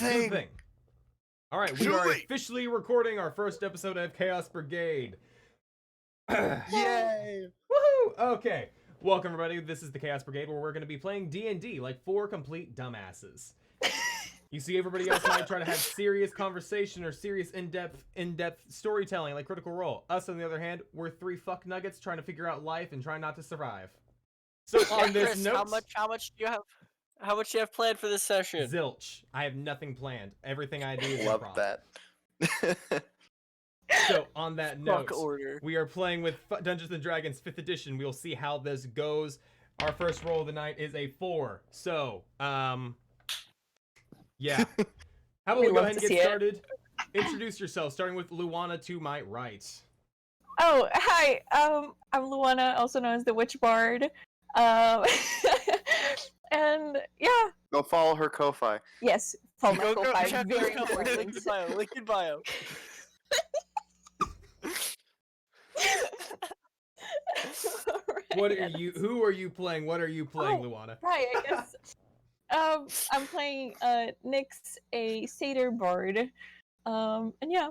thing. All right, we are officially recording our first episode of Chaos Brigade. Yay! Woohoo! Okay, welcome everybody. This is the Chaos Brigade, where we're going to be playing D&D like four complete dumbasses. You see, everybody else might try to have serious conversation or serious in-depth storytelling like Critical Role. Us, on the other hand, we're three fuck nuggets trying to figure out life and trying not to survive. So on this Chris, note, how much do you have? How much do you have planned for this session? zilch. I have nothing planned. Everything I do is Love improv. that. So on that note, order. we are playing with Dungeons & Dragons 5th edition. We'll see how this goes. Our first roll of the night is a 4. So, yeah. How about we go ahead and get started? Introduce yourself, starting with Luana to my right. Oh, hi. I'm Luana, also known as the Witch Bard. And yeah. Go follow her Ko-Fi. Yes, follow my Go, Ko-Fi. check Very those couple. important. Link in bio. Link in bio. What are you? Who are you playing? What are you playing, Oh, Luana? Right, I guess. I'm playing Nyx, a Satyr Bard. And yeah.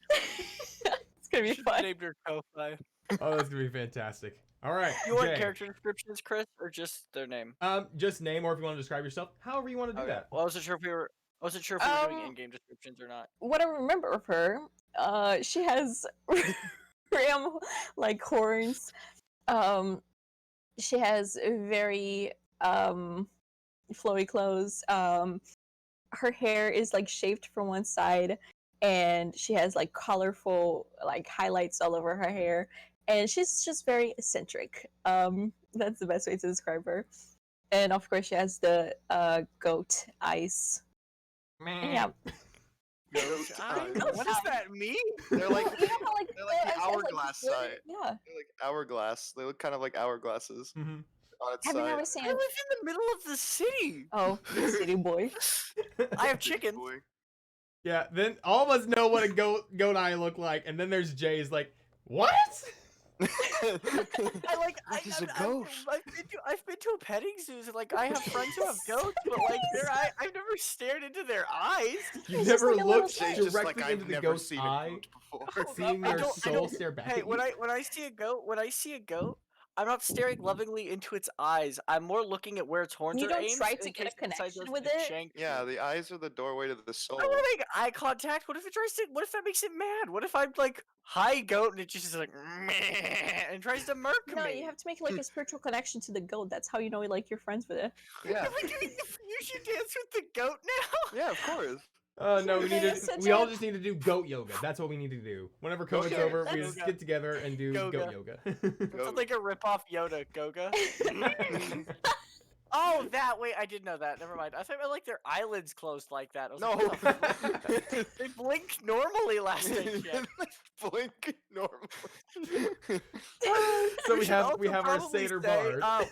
It's gonna be Should've fun. named her Ko-Fi. Oh, that's gonna be fantastic. All right. You want Jay. character descriptions, Chris, or just their name? Just name, or if you want to describe yourself, however you want to do that. Well, I wasn't sure if we were doing in-game descriptions or not. What I remember of her, she has ram like horns. She has very flowy clothes. Her hair is like shaved from one side, and she has like colorful like highlights all over her hair, and she's just very eccentric. That's the best way to describe her. And of course, she has the goat eyes. And yeah. What does that mean? They're like You know how, they're like the it has, hourglass really- side. Yeah. They're like hourglass. They look kind of like hourglasses Mm-hmm. on its Have you side. never I seen? live in the middle of the city. Oh, city boy. I have chickens. Boy. Yeah. Then all of us know what a goat eye look like, and then there's Jay's like, what? What is a goat? I've been to a petting zoo, so like I have friends who have goats, but like I've never stared into their eyes. You It's just never like a little looked Jay's thing. just like, directly I've into the never goat's seen a eye, goat before. seeing I their don't- soul stare back Hey, at when you. I see a goat, I'm not staring lovingly into its eyes. I'm more looking at where its horns You are don't aimed. try to in get a case it decides connection to with it? shank Yeah, me. the eyes are the doorway to the soul. I want to make eye contact. What if it tries to? What if that makes it mad? What if I'm like, "Hi, goat," and it just is like, meh, and tries to murk No, me? you have to make like a spiritual connection to the goat. That's how you know like you're friends with it. Yeah. Am I doing the fusion dance with the goat now? Yeah, of course. No, we need Yeah, to. such We all a- just need to do goat yoga. That's what we need to do. Whenever Goat COVID's yoga. over, we That's- just get together and do Goga. goat yoga. Sounds Goat. like a rip-off Yoda, Goga. Oh, that way I did know that. Never mind. I thought it like their eyelids closed like that. I was No. like, what the fuck? They blinked normally last I checked. Blink normal. So we should have also our probably satyr say, bard.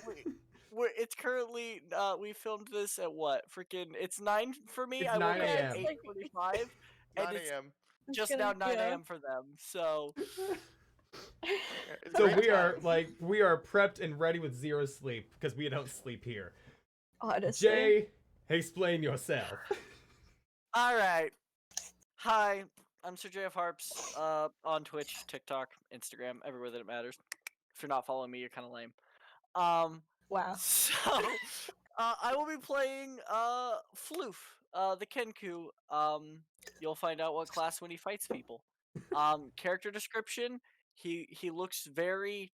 it's currently we filmed this at what? Freaking it's 9 for me. It's I woke 9 up at a.m. 8:45, and 9 it's a.m. just gonna- now 9 yeah. a.m. for them. So It's So great we are prepped and ready with zero sleep because we don't sleep here. Honestly. Jay, explain yourself. all right. Hi, I'm Sir JF Harps. On Twitch, TikTok, Instagram, everywhere that it matters. If you're not following me, you're kind of lame. Wow. So, I will be playing Floof, the Kenku. You'll find out what class when he fights people. Character description: he looks very.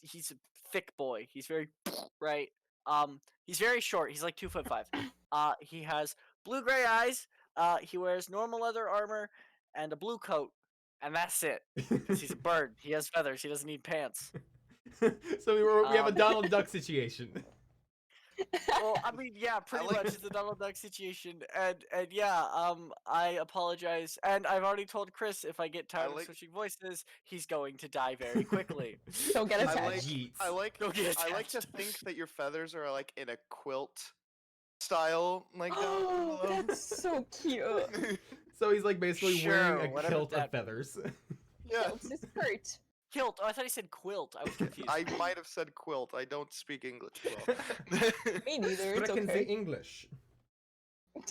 He's a thick boy. He's very right. He's very short. He's like 2'5". He has blue-gray eyes. He wears normal leather armor and a blue coat, and that's it. 'Cause he's a bird. He has feathers. He doesn't need pants. So we have a Donald Duck situation. Well, I mean, yeah, pretty like- much it's a Donald Duck situation, and yeah, I apologize, and I've already told Chris if I get tired of like- switching voices, he's going to die very quickly. Don't get I attached. like- Jeez. I like Go get I like to attached. think that your feathers are like in a quilt style, like down Oh, below. that's so cute. So he's like basically Sure, wearing a whatever kilt that of feathers. Yeah. It's a skirt. Kilt. Oh, I thought he said quilt. I was confused. I might have said quilt. I don't speak English well. Me neither. But It's I can say okay. English.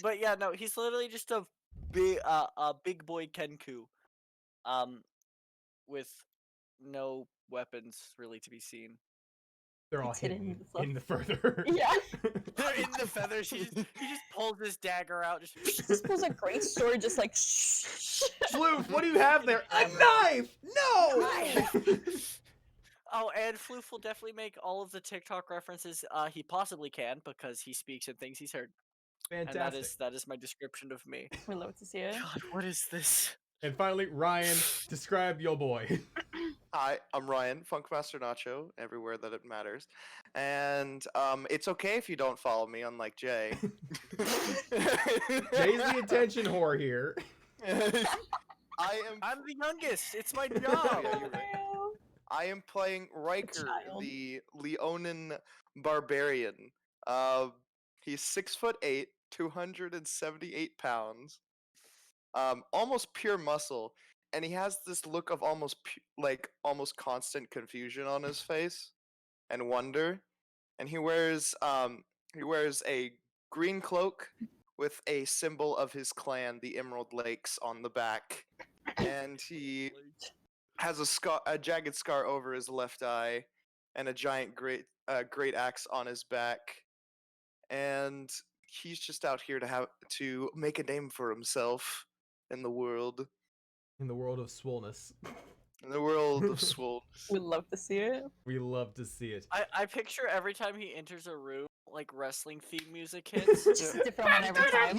But yeah, no, he's literally just a big boy Kenku, with no weapons really to be seen. They're all It's hidden hidden in in the further. Yeah. They're in the feathers. He just pulls his dagger out. Just pulls a great sword, just like shh. Floof, what do you have there? A knife! No! Oh, and Floof will definitely make all of the TikTok references he possibly can because he speaks in things he's heard. Fantastic. And that is my description of me. We love to see it. God, what is this? And finally, Ryan, describe your boy. Hi, I'm Ryan, Funkmaster Nacho, everywhere that it matters. And it's okay if you don't follow me, unlike Jay. Jay's the attention whore here. I'm the youngest. It's my job. Yeah, you're right. I am playing Ryker, child. the Leonin barbarian. He's 6'8", 278 pounds. Almost pure muscle, and he has this look of almost almost constant confusion on his face and wonder. And he wears a green cloak with a symbol of his clan, the Emerald Lakes, on the back, and he has a jagged scar over his left eye, and a giant great axe on his back, and he's just out here to make a name for himself in the world. In the world of swollenness. In the world of swole. We love to see it. We love to see it. I picture every time he enters a room, like wrestling theme music hits. Just a different one every time.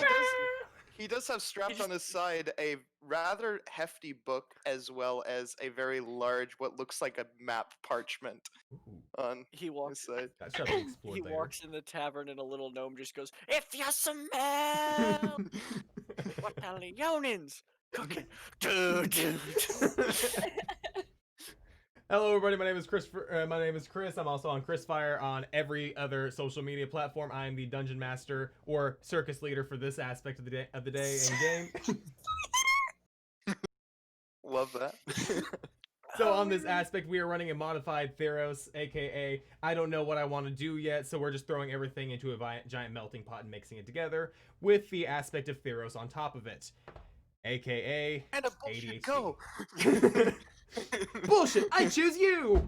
He does have strapped just- on his side a rather hefty book, as well as a very large, what looks like a map parchment Ooh, on He his walks. side. that shall be explored He later. walks in the tavern and a little gnome just goes, "If you smell what the Leonins cooking, dude." Hello, everybody. My name is Chris. I'm also on Chrisfire on every other social media platform. I am the dungeon master or circus leader for this aspect of the day in game. Love that. So on this aspect, we are running a modified Theros, aka I don't know what I want to do yet, so we're just throwing everything into a giant melting pot and mixing it together with the aspect of Theros on top of it, aka And a bullshit ADHD. go. Bullshit! I choose you!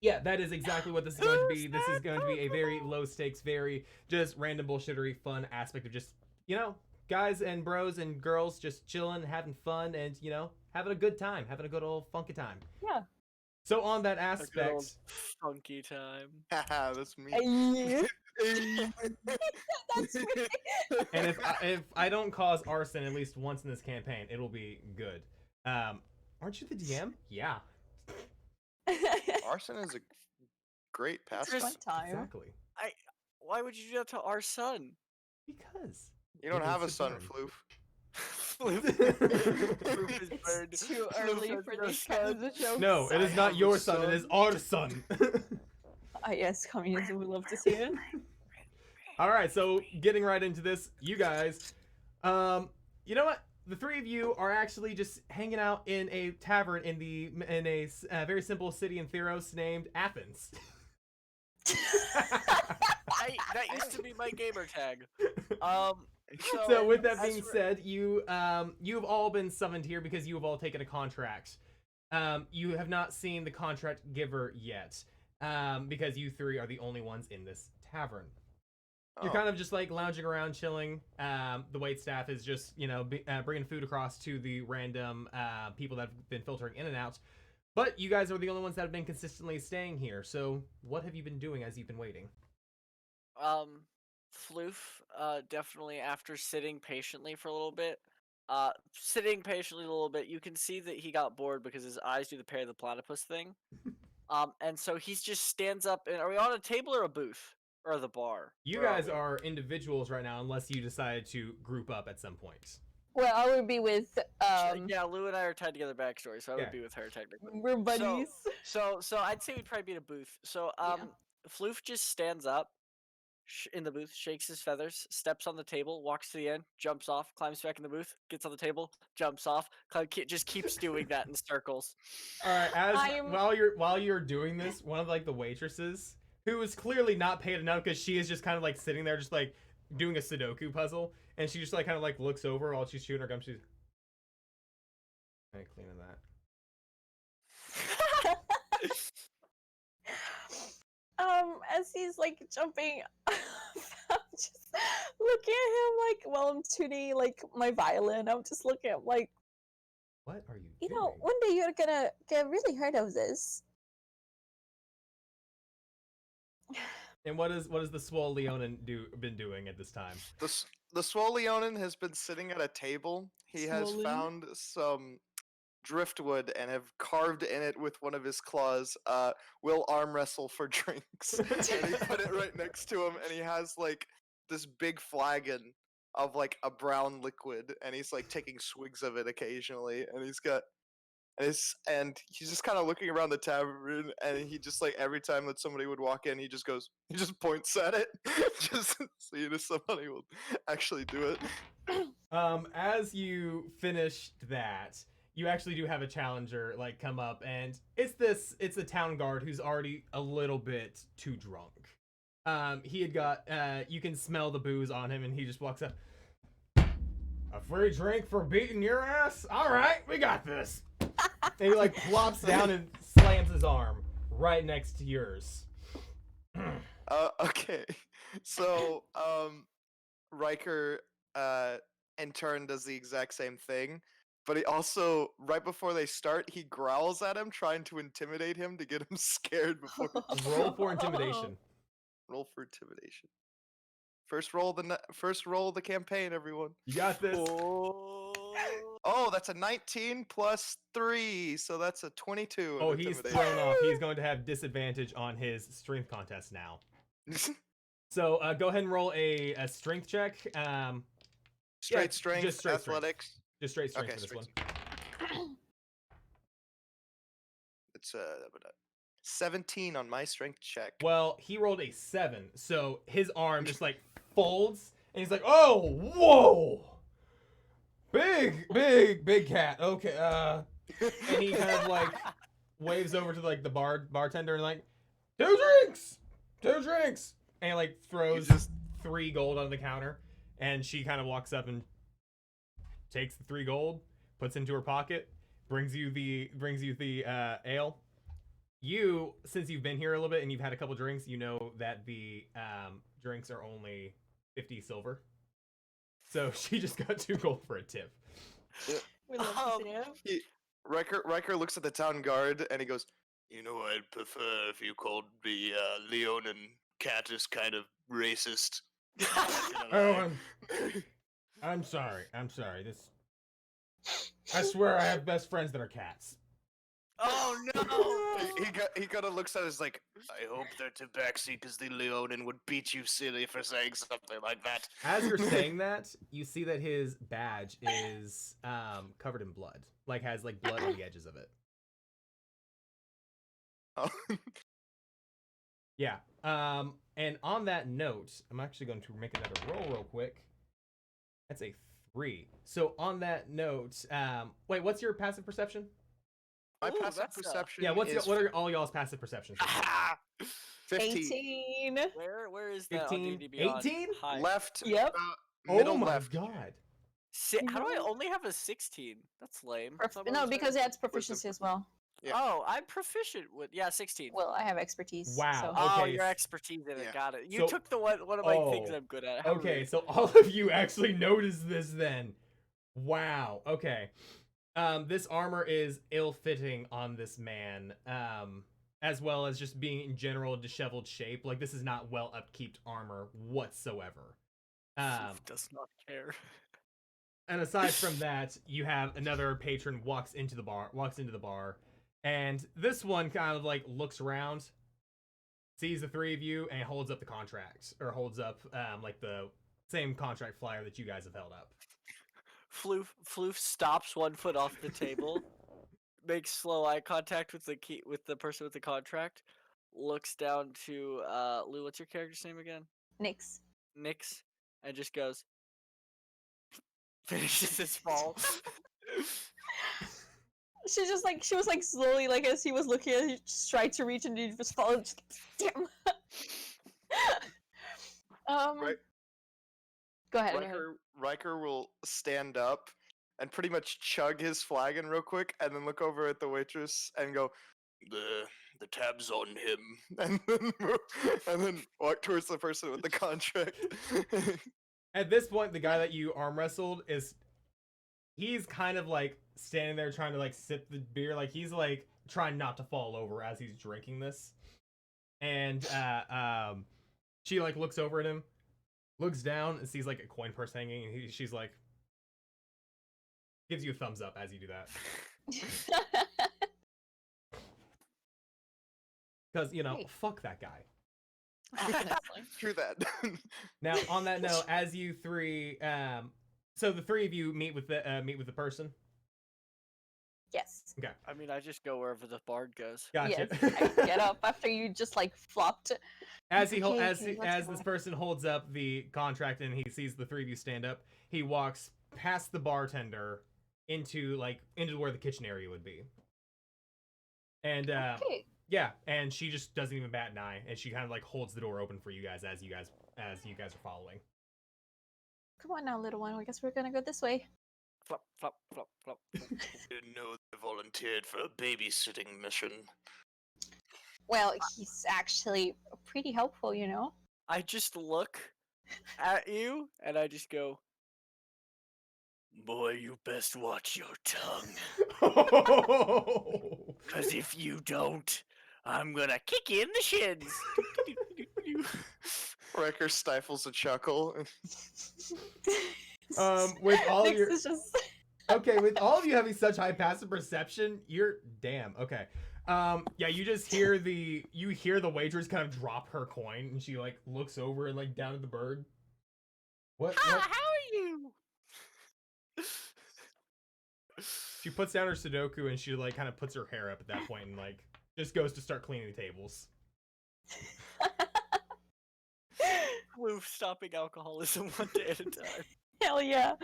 Yeah, that is exactly what this is going to be. This is going to be a very low stakes, very just random bullshittery fun aspect of just, guys and bros and girls just chilling, having fun, and, having a good time, having a good old funky time. Yeah. So on that A good old aspect, funky time. Haha, that's me. That's me. and if I don't cause arson at least once in this campaign, it'll be good. Aren't you the DM? Yeah. Arson is a great It's a pastime. fun time. Exactly. Why would you do that to our son? Because. You don't it have a is son, burn. Floof. Floof is It's burned. too Floof early has for no these kinds of jokes. No, it is I not have a your son, it is son. our son. Yes, communism, we love to see it. Alright, so getting right into this, you guys, you know what? The three of you are actually just hanging out in a tavern in a very simple city in Theros named Athens. That used to be my gamer tag. So with that as being for- said, you've all been summoned here because you have all taken a contract. You have not seen the contract giver yet, because you three are the only ones in this tavern. You're kind of just like lounging around, chilling. The wait staff is just, bringing food across to the random people that have been filtering in and out. But you guys are the only ones that have been consistently staying here. So what have you been doing as you've been waiting? Floof, definitely after sitting patiently for a little bit, you can see that he got bored because his eyes do the pair of the platypus thing. And so he just stands up. And are we on a table or a booth or the bar? You Where guys we? are individuals right now, unless you decide to group up at some point. Well, I would be with Yeah, Lou and I are tied together backstory, so I Yeah. would be with her technically. we're buddies. So I'd say we'd probably be in a booth. So Floof just stands up in the booth, shakes his feathers, steps on the table, walks to the end, jumps off, climbs back in the booth, gets on the table, jumps off, just keeps doing that in circles. All right, I'm- while you're doing this, one of the waitresses, who is clearly not paid enough because she is just kind of like sitting there, just like doing a Sudoku puzzle, and she just like kind of like looks over while she's shooting her gun. She's kind of cleaning that. As he's like jumping, I'm just looking at him like while I'm tuning like my violin. I'm just looking at him like, What are you you doing? know, one day you're gonna get really hurt of this. And what is the swole Leonin been doing at this time? The Swole Leonin has been sitting at a table. He has Swollen? found some driftwood and have carved in it with one of his claws, will arm wrestle for drinks. And he put it right next to him, and he has like this big flagon of like a brown liquid, and he's like taking swigs of it occasionally, and he's just kind of looking around the tavern, and he just like every time that somebody would walk in, he just points at it, just so you know somebody will actually do it. As you finished that, you actually do have a challenger like come up, and it's a town guard who's already a little bit too drunk. He had got you can smell the booze on him, and he just walks up. A free drink for beating your ass? All right, we got this. And he like plops down and slams his arm right next to yours. Okay, so Ryker in turn does the exact same thing, but he also right before they start, he growls at him, trying to intimidate him to get him scared before. Roll for intimidation. Roll for intimidation. First roll of the campaign, everyone. You got this. Oh, that's a 19 plus 3, so that's a 22. Oh, he's thrown off. He's going to have disadvantage on his strength contest now. So go ahead and roll a strength check. Straight strength, just straight athletics. Just straight strength Okay, for this straight one. It's 17 on my strength check. Well, he rolled a 7, so his arm just like folds, and he's like, "Oh, whoa, big cat." Okay, and he kind of like waves over to like the bartender and like, two drinks, and he like throws 3 gold on the counter, and she kind of walks up and takes the 3 gold, puts it into her pocket, brings you the ale. You, since you've been here a little bit and you've had a couple drinks, you know that the drinks are only 50 silver. So she just got 2 gold for a tip. We love to see it. Ryker looks at the town guard and he goes, "You know, I'd prefer if you called the Leonin cat is kind of racist." Oh, I'm sorry. I swear I have best friends that are cats. Oh no! He kind of looks at us like, "I hope they're tabaxi because the Leonin would beat you silly for saying something like that." As you're saying that, you see that his badge is covered in blood. Like has like blood on the edges of it. Oh. Yeah. And on that note, I'm actually going to make another roll real quick. That's a 3. So on that note, wait, what's your passive perception? My Ooh, passive that's, perception Yeah, what is are all y'all's passive perceptions? 15. 18. Where is that 15? on D&D Beyond? 18? High. Left. Yep. Middle Oh my left. god. How do I only have a 16? That's lame. No, because it adds proficiency as well. Yeah. Oh, I'm proficient with 16. Well, I have expertise. Wow. So. Oh, Okay, your s- expertise in it. Yeah. Got it. You So- took the one of my things Oh, I'm good at. How Okay, rude. so all of you actually noticed this then. Wow. Okay. This armor is ill-fitting on this man, as well as just being in general disheveled shape. Like this is not well upkept armor whatsoever. Does not care. And aside from that, you have another patron walks into the bar, and this one kind of like looks around, sees the 3 of you, and holds up the contract, or holds up like the same contract flyer that you guys have held up. Floof stops 1 foot off the table, makes slow eye contact with the person with the contract, looks down to Lou. What's your character's name again? Nyx. Nyx, and just goes. Finishes his fall. She was like slowly, like as he was looking at it, he just tried to reach and he just followed. Just, damn. Right. Go ahead. Go ahead. Ryker will stand up and pretty much chug his flagon real quick, and then look over at the waitress and go, "The tab's on him," and then walk towards the person with the contract. At this point, the guy that you arm wrestled he's kind of like standing there trying to like sip the beer, like he's like trying not to fall over as he's drinking this. And she like looks over at him, looks down, and sees like a coin purse hanging, and she's like, gives you a thumbs up as you do that. Because, Great. fuck that guy. Honestly. True that. Now, on that note, as you three, so the three of you meet with the person. Yes. Okay, I mean, I just go wherever the bard goes. gotcha. Yes. I get up after you just like flopped. As Okay, as let's this go. person holds up the contract and he sees the three of you stand up, he walks past the bartender into where the kitchen area would be. And Okay. yeah, and she just doesn't even bat an eye, and she kind of like holds the door open for you guys as you guys are following. Come on now, little one. I guess we're gonna go this way. Flop, flop, flop, flop. Didn't know they volunteered for a babysitting mission. Well, he's actually pretty helpful, you know. I just look at you and I just go, "Boy, you best watch your tongue. Because if you don't, I'm gonna kick you in the shins." Ryker stifles a chuckle. With all Nyx your is just okay, with all of you having such high passive perception, you're damn okay. Yeah, you just hear the waitress kind of drop her coin, and she like looks over and like down at the bird. What? How are you? She puts down her Sudoku and she like kind of puts her hair up at that point and like just goes to start cleaning the tables. Floof stopping alcoholism one day at a time. hell yeah.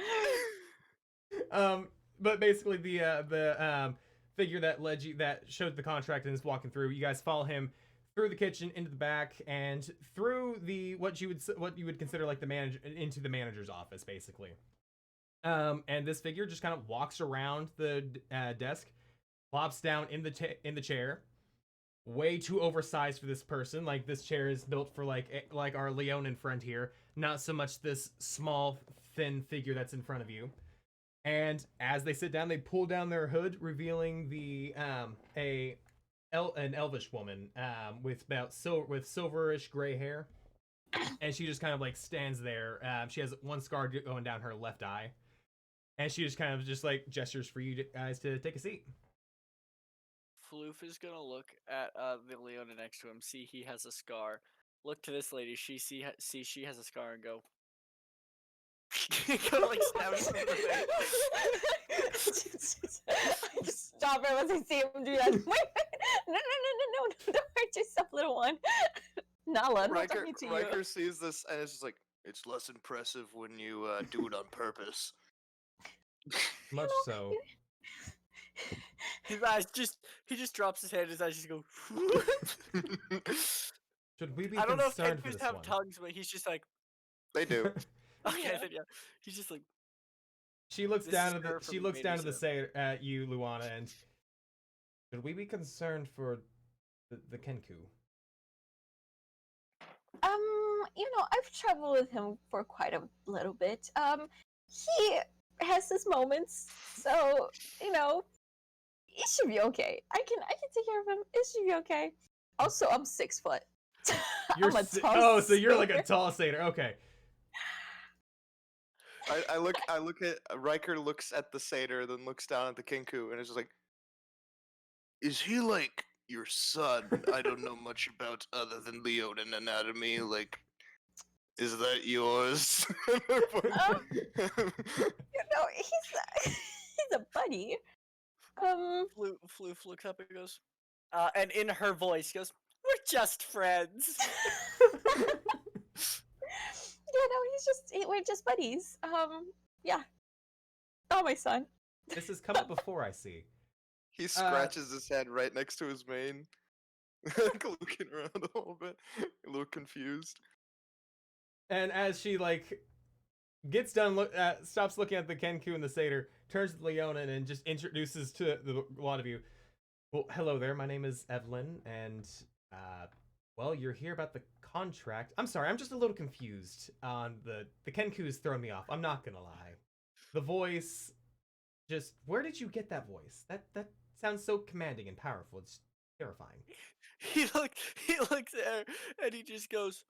But basically the figure that showed the contract and is walking through, you guys follow him through the kitchen into the back and through the what you would consider like the manager's office basically. And this figure just kind of walks around the desk, plops down in the chair. Way too oversized for this person. Like this chair is built for like our Leonin friend here, not so much this small thin figure that's in front of you. And as they sit down, they pull down their hood, revealing an elvish woman with silverish gray hair, and she just kind of like stands there. She has one scar going down her left eye, and she just kind of just like gestures for you guys to take a seat. Floof is gonna look at the Leonin next to him, see he has a scar. Look to this lady, see she has a scar, and go. Go like stab him in the face. Stop it once I see him do that. Wait, no, don't hurt yourself, little one. Nala, I'm not Ryker, talking to you. Ryker sees this and it's just like, it's less impressive when you do it on purpose. Much so. His eyes he just drops his head. His eyes just go. Should we be I don't know if concerned for Kenkus this have one? tongues, but he's just like. They do. Okay, Yeah. then yeah. He's just like. She looks This down is at her the from Baby satyr at you, Luana, and should we be concerned for the Kenku? I've traveled with him for quite a little bit. He has his moments, so it should be okay. I can take care of him. It should be okay. Also, I'm 6 foot. I'm a tall so you're like a satyr. tall satyr. Okay. I look at Ryker looks at the satyr, then looks down at the Kenku, and is just like, is he like your son? I don't know much about other than Leonin anatomy. Like, is that yours? He's a buddy. Floof looks up and goes, and in her voice goes, "We're just friends." We're just buddies. Yeah. Oh, my son. This has come up before, I see. He scratches his head right next to his mane, like looking around a little bit, a little confused. And as she like gets done, stops looking at the Kenku and the Satyr, turns to Leonin and just introduces to a lot of you. Well, hello there. My name is Evelyn, and well, you're here about the contract. I'm sorry, I'm just a little confused on the Kenku's throwing me off. I'm not gonna lie. The voice, just where did you get that voice? That sounds so commanding and powerful. It's terrifying. He looks there and he just goes,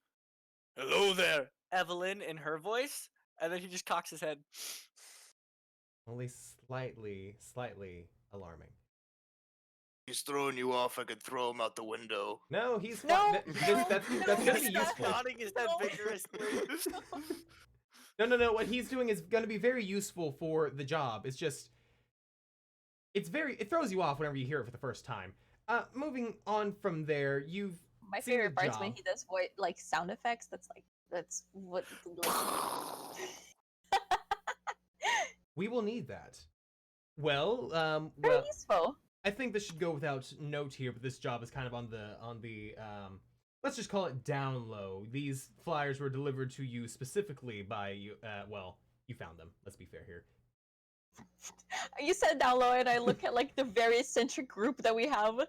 "Hello there, Evelyn," in her voice, and then he just cocks his head. Only slightly alarming. He's throwing you off. I could throw him out the window. No, he's No, that's gonna be He's useful. nodding his head vigorously. No. What he's doing is gonna be very useful for the job. It's just, it throws you off whenever you hear it for the first time. Moving on from there, you've My seen favorite the part is when job. he does voice like sound effects. That's what. We will need that. Well, Very well, useful. I think this should go without note here, but this job is kind of on the let's just call it down low. These flyers were delivered to you specifically by you. Well, you found them. Let's be fair here. You said down low, and I look at like the very eccentric group that we have. I'm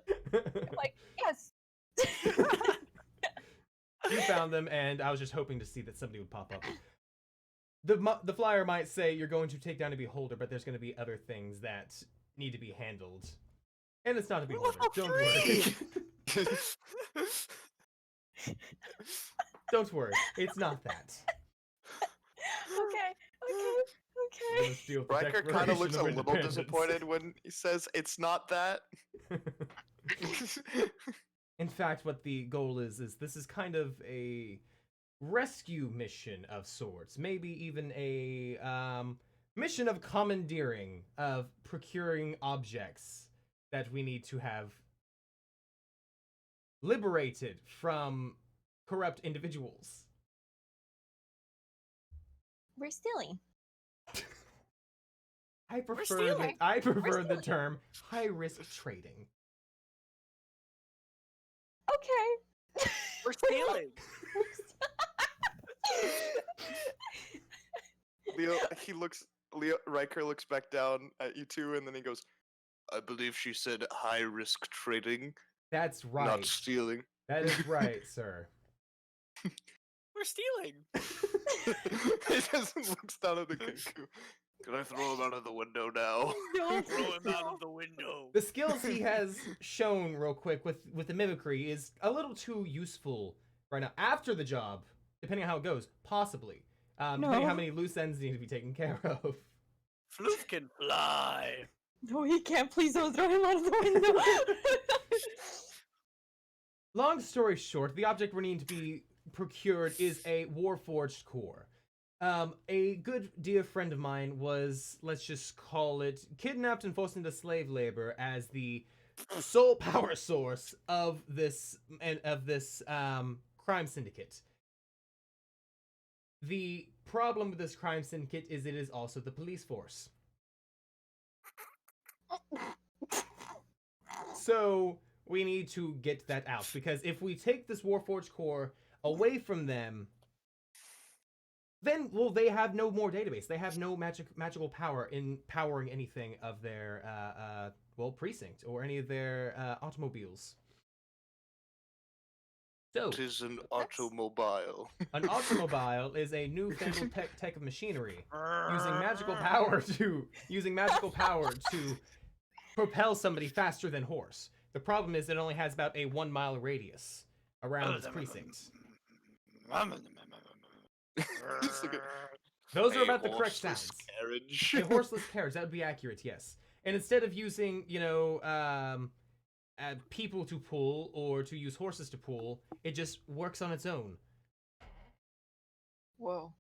like, yes. You found them, and I was just hoping to see that somebody would pop up. The flyer might say you're going to take down a beholder, but there's going to be other things that need to be handled. And it's not a beholder. Don't worry. Don't worry. It's not that. Okay. Let's deal with the Riker kind of Declaration looks a of little Independence. disappointed when he says it's not that. In fact, what the goal is this is kind of a rescue mission of sorts. Maybe even a mission of commandeering, of procuring objects that we need to have liberated from corrupt individuals. We're stealing. I prefer stealing. the stealing. term high risk trading. Okay. We're stealing. Riker looks back down at you two, and then he goes, "I believe she said high risk trading, That's right. not stealing." That is right, sir. We're stealing. He just looks down at the Kenku. Can I throw him out of the window now? No, Throw him out of the window. The skills he has shown real quick with the mimicry is a little too useful right now. After the job, depending on how it goes, possibly. Depending on how many loose ends need to be taken care of. Floof can fly. No, he can't. Please don't throw him out of the window. Long story short, the object we need to be procured is a Warforged core. A good dear friend of mine was, let's just call it, kidnapped and forced into slave labor as the sole power source of this crime syndicate. The problem with this crime syndicate is it is also the police force. So we need to get that out, because if we take this Warforged core away from them, then, well, they have no more database. They have no magical power in powering anything of their, precinct or any of their automobiles. So, It is an automobile. an automobile is a newfangled tech of machinery using magical power to propel somebody faster than horse. The problem is it only has about a 1 mile radius around its precinct. Those are about the correct sounds. Carriage. A horseless carriage, that would be accurate, yes. And instead of using, people to pull or to use horses to pull, it just works on its own. Whoa.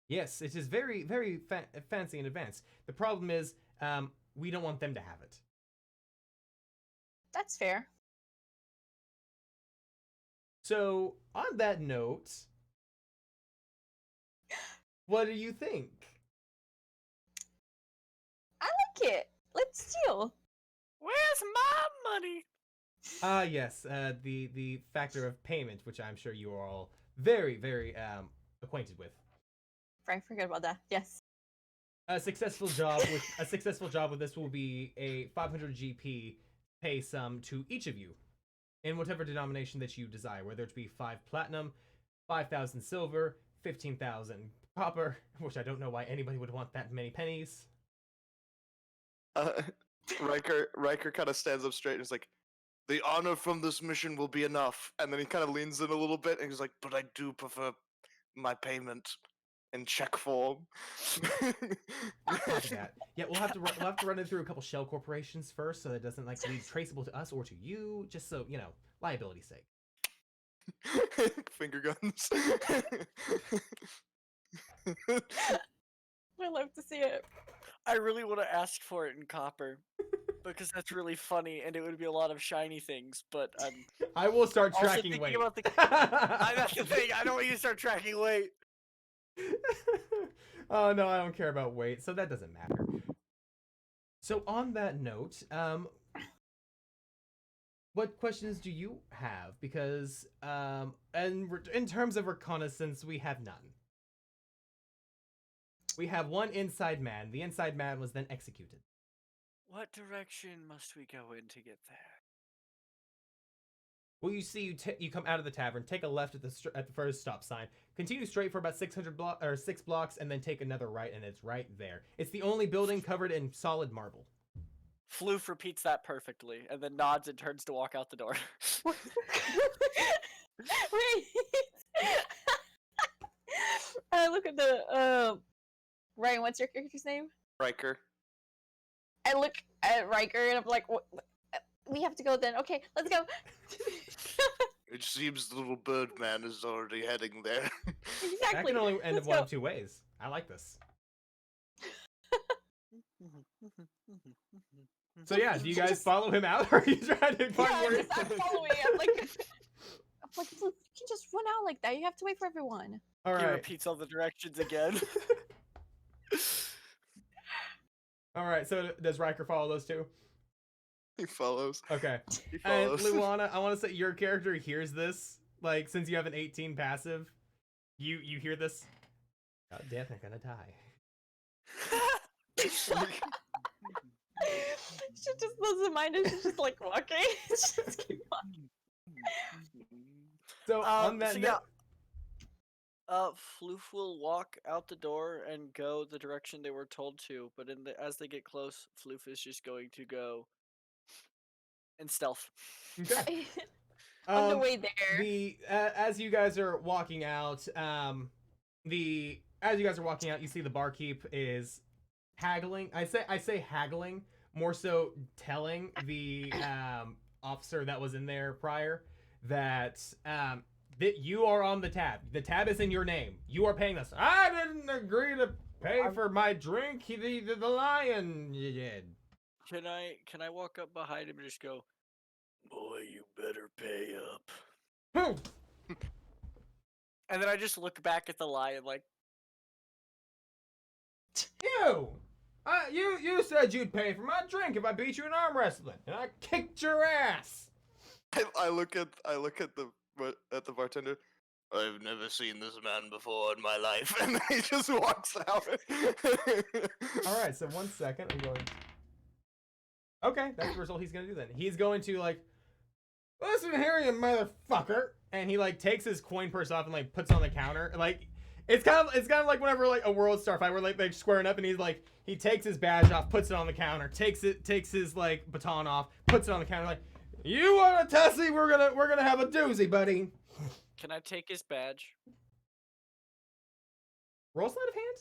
Yes, it is very, very fancy and advanced. The problem is, we don't want them to have it. That's fair. So, on that note, what do you think? I like it. Let's steal. Where's my money? Yes, the factor of payment, which I'm sure you are all very, very acquainted with. I forgot about that. Yes. A successful job with this will be a 500 GP pay sum to each of you in whatever denomination that you desire, whether it be 5 platinum, 5,000 silver, 15,000 copper, which I don't know why anybody would want that many pennies. Ryker kind of stands up straight and is like, "The honor from this mission will be enough." And then he kind of leans in a little bit and he's like, "But I do prefer my payment in check form." Copy that. Yeah, we'll have to run it through a couple shell corporations first, so that it doesn't like be traceable to us or to you, just so you know, liability's sake. Finger guns. I love to see it. I really want to ask for it in copper because that's really funny, and it would be a lot of shiny things. But I'm I will start also tracking thinking weight. about that's the thing. I don't want you to start tracking weight. Oh no, I don't care about weight, so that doesn't matter. So on that note, what questions do you have? Because in terms of reconnaissance, we have none. We have one inside man. The inside man was then executed. What direction must we go in to get there? Well, you see, you come out of the tavern, take a left at the first stop sign, continue straight for about 6 blocks, and then take another right, and it's right there. It's the only building covered in solid marble. Floof repeats that perfectly, and then nods and turns to walk out the door. Wait. I look at the Ryan. What's your character's name? Ryker. I look at Ryker and I'm like, what? We have to go then. Okay, let's go. It seems the little bird man is already heading there. That Exactly. can only end Let's up one go. of 2 ways. I like this. So yeah, do you guys Just- follow him out, or are you trying to find Yeah, where just I'm following. I'm like, look, you can just run out like that. You have to wait for everyone. All He right, repeats all the directions again. all right. So does Ryker follow those 2? He follows. Okay. He And follows. Luana, I want to say your character hears this. Like, since you have an 18 passive, you hear this. God damn, they're gonna die. She just doesn't mind it. She's just like walking. Just keep walking. So on that so note, Floof will walk out the door and go the direction they were told to, but as they get close, Floof is just going to go in stealth. okay. On the way there. As you guys are walking out, you see the barkeep is haggling. I say haggling, more so telling the officer that was in there prior that that you are on the tab. The tab is in your name. You are paying us. I didn't agree to pay for my drink. The lion did. Can I walk up behind him and just go, "Boy, you better pay up." Who? And then I just look back at the lion like, You! You said you'd pay for my drink if I beat you in arm wrestling, and I kicked your ass. I look at the bartender. I've never seen this man before in my life, and then he just walks out. All right, so 1 second. I'm going. Okay, that's the result he's gonna do then. He's going to like, listen here, you motherfucker, and he like takes his coin purse off and like puts it on the counter. Like, it's kind of like whenever like a World Star fight where like they're squaring up and he's like he takes his badge off, puts it on the counter, takes his like baton off, puts it on the counter. Like, you want a tussie? We're gonna have a doozy, buddy. "Can I take his badge?" Roll sleight of hand.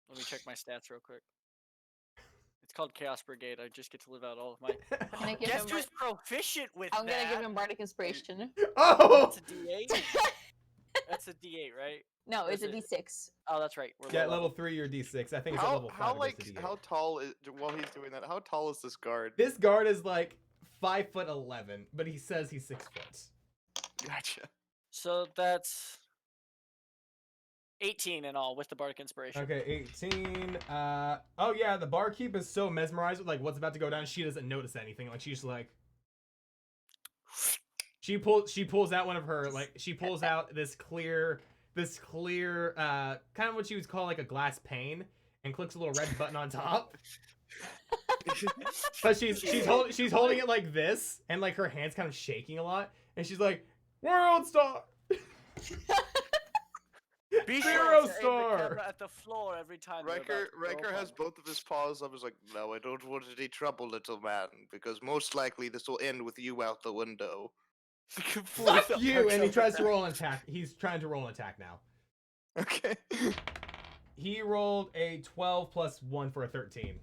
Let me check my stats real quick. It's called Chaos Brigade. I just get to live out all of my. Can I give Guess him who's proficient with I'm that? gonna give him bardic inspiration. Oh. That's a D8. That's a D8, right? No, it's a Is it- D6. Oh, that's right. We're Yeah, low level 3 or D6. I think it's at how level 5. how it like goes to D8. how tall is while he's doing that? How tall is this guard? This guard is like 5'11", but he says he's 6 foot. Gotcha. So that's 18 in all with the bardic inspiration. Okay, 18. Oh yeah, the barkeep is so mesmerized with like what's about to go down. She doesn't notice anything. Like she's like, she pulls out one of her she pulls out this clear this clear, kind of what you would call like a glass pane, and clicks a little red button on top. But she's holding it like this, and like her hand's kind of shaking a lot, and she's like, "World star." Be Zero sure to aim the star. camera at the floor every time. they're about to Riker throw has one. both of his paws up. He's like, "No, I don't want any trouble, little man, because most likely this will end with you out the window." Fuck Floof you! perks And he up tries with to that. roll an attack. He's trying to roll an attack now. Okay. He rolled a 12 plus 1 for a 13.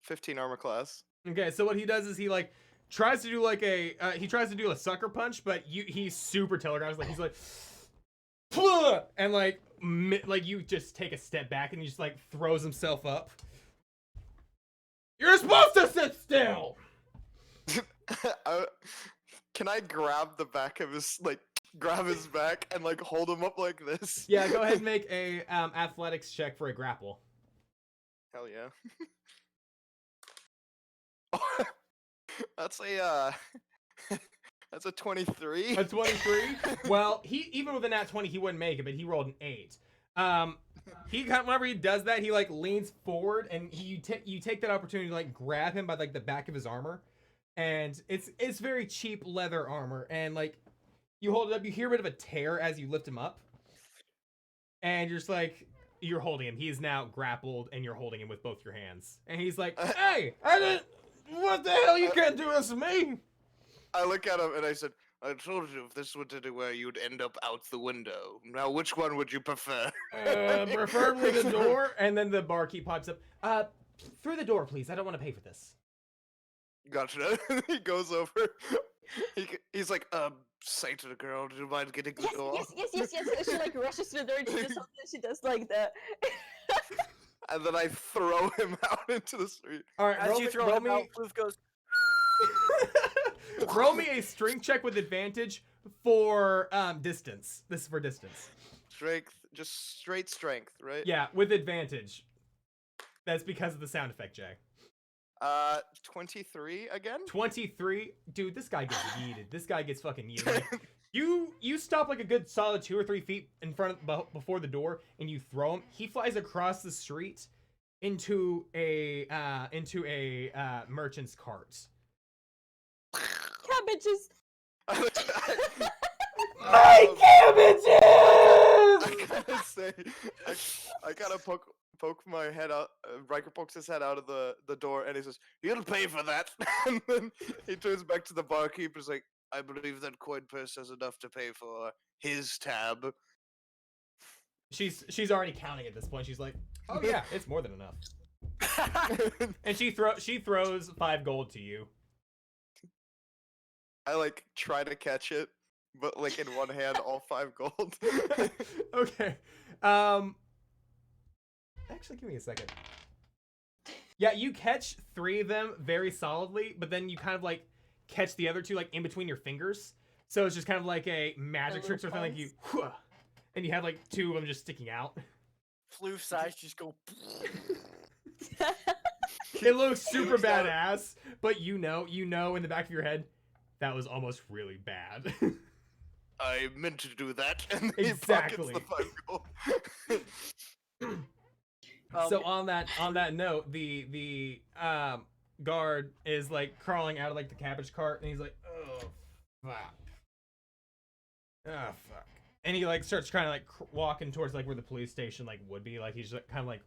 15 armor class. Okay, so what he does is he like tries to do like he tries to do a sucker punch, but he's super telegraphed. Like he's like, "Plugh!" And like you just take a step back and he just like throws himself up. You're supposed to sit still. Can I grab the back of his grab his back and like hold him up like this? Yeah, go ahead and make a athletics check for a grapple. Hell yeah. That's a that's a 23. A 23. Well, he even with a nat 20, he wouldn't make it, but he rolled an 8. He whenever he does that, he like leans forward and you take that opportunity to like grab him by like the back of his armor, and it's very cheap leather armor, and like you hold it up, you hear a bit of a tear as you lift him up, and you're just like you're holding him. He's now grappled, and you're holding him with both your hands, and he's like, "Hey, I didn't. What the hell? You can't do this to me." I look at him and I said, "I told you if this were anywhere, you'd end up out the window. Now, which one would you prefer?" Preferably the door. And then the barkeep pops up. Through the door, please. I don't want to pay for this. Gotcha. He goes over. He's like, say to the girl, do you mind getting the door? Yes. And she like rushes to the door and she does something. She does like that. And then I throw him out into the street. All right, As you throw him out, Floof goes. roll me a strength check with advantage for distance. This is for distance. Strength, just straight strength, right? Yeah, with advantage. That's because of the sound effect, Jay. 23 again? 23. Dude, this guy gets yeeted. This guy gets fucking yeeted. Like, you stop like a good solid 2 or 3 feet in front of before the door, and you throw him. He flies across the street into a merchant's cart. Cabbages. My cabbages! I gotta say, I gotta poke my head out. Riker pokes his head out of the door and he says, "You'll pay for that." And then he turns back to the barkeep and is like, "I believe that coin purse has enough to pay for his tab." She's already counting at this point. She's like, "Oh yeah, it's more than enough." And she throws 5 gold to you. I like try to catch it, but like in one hand, all 5 gold. Okay. Actually, give me a second. Yeah, you catch 3 of them very solidly, but then you kind of like catch the other 2 like in between your fingers. So it's just kind of like a magic trick sort of thing, like you, and you have like 2 of them just sticking out. Floof's eyes just go. It looks super He's got- badass, but you know in the back of your head, that was almost really bad. I meant to do that, and then Exactly. he pockets the 5 gold. So on that note, the guard is like crawling out of like the cabbage cart, and he's like, "Oh fuck, oh fuck," and he like starts trying to like walking towards like where the police station like would be. Like he's just kind of like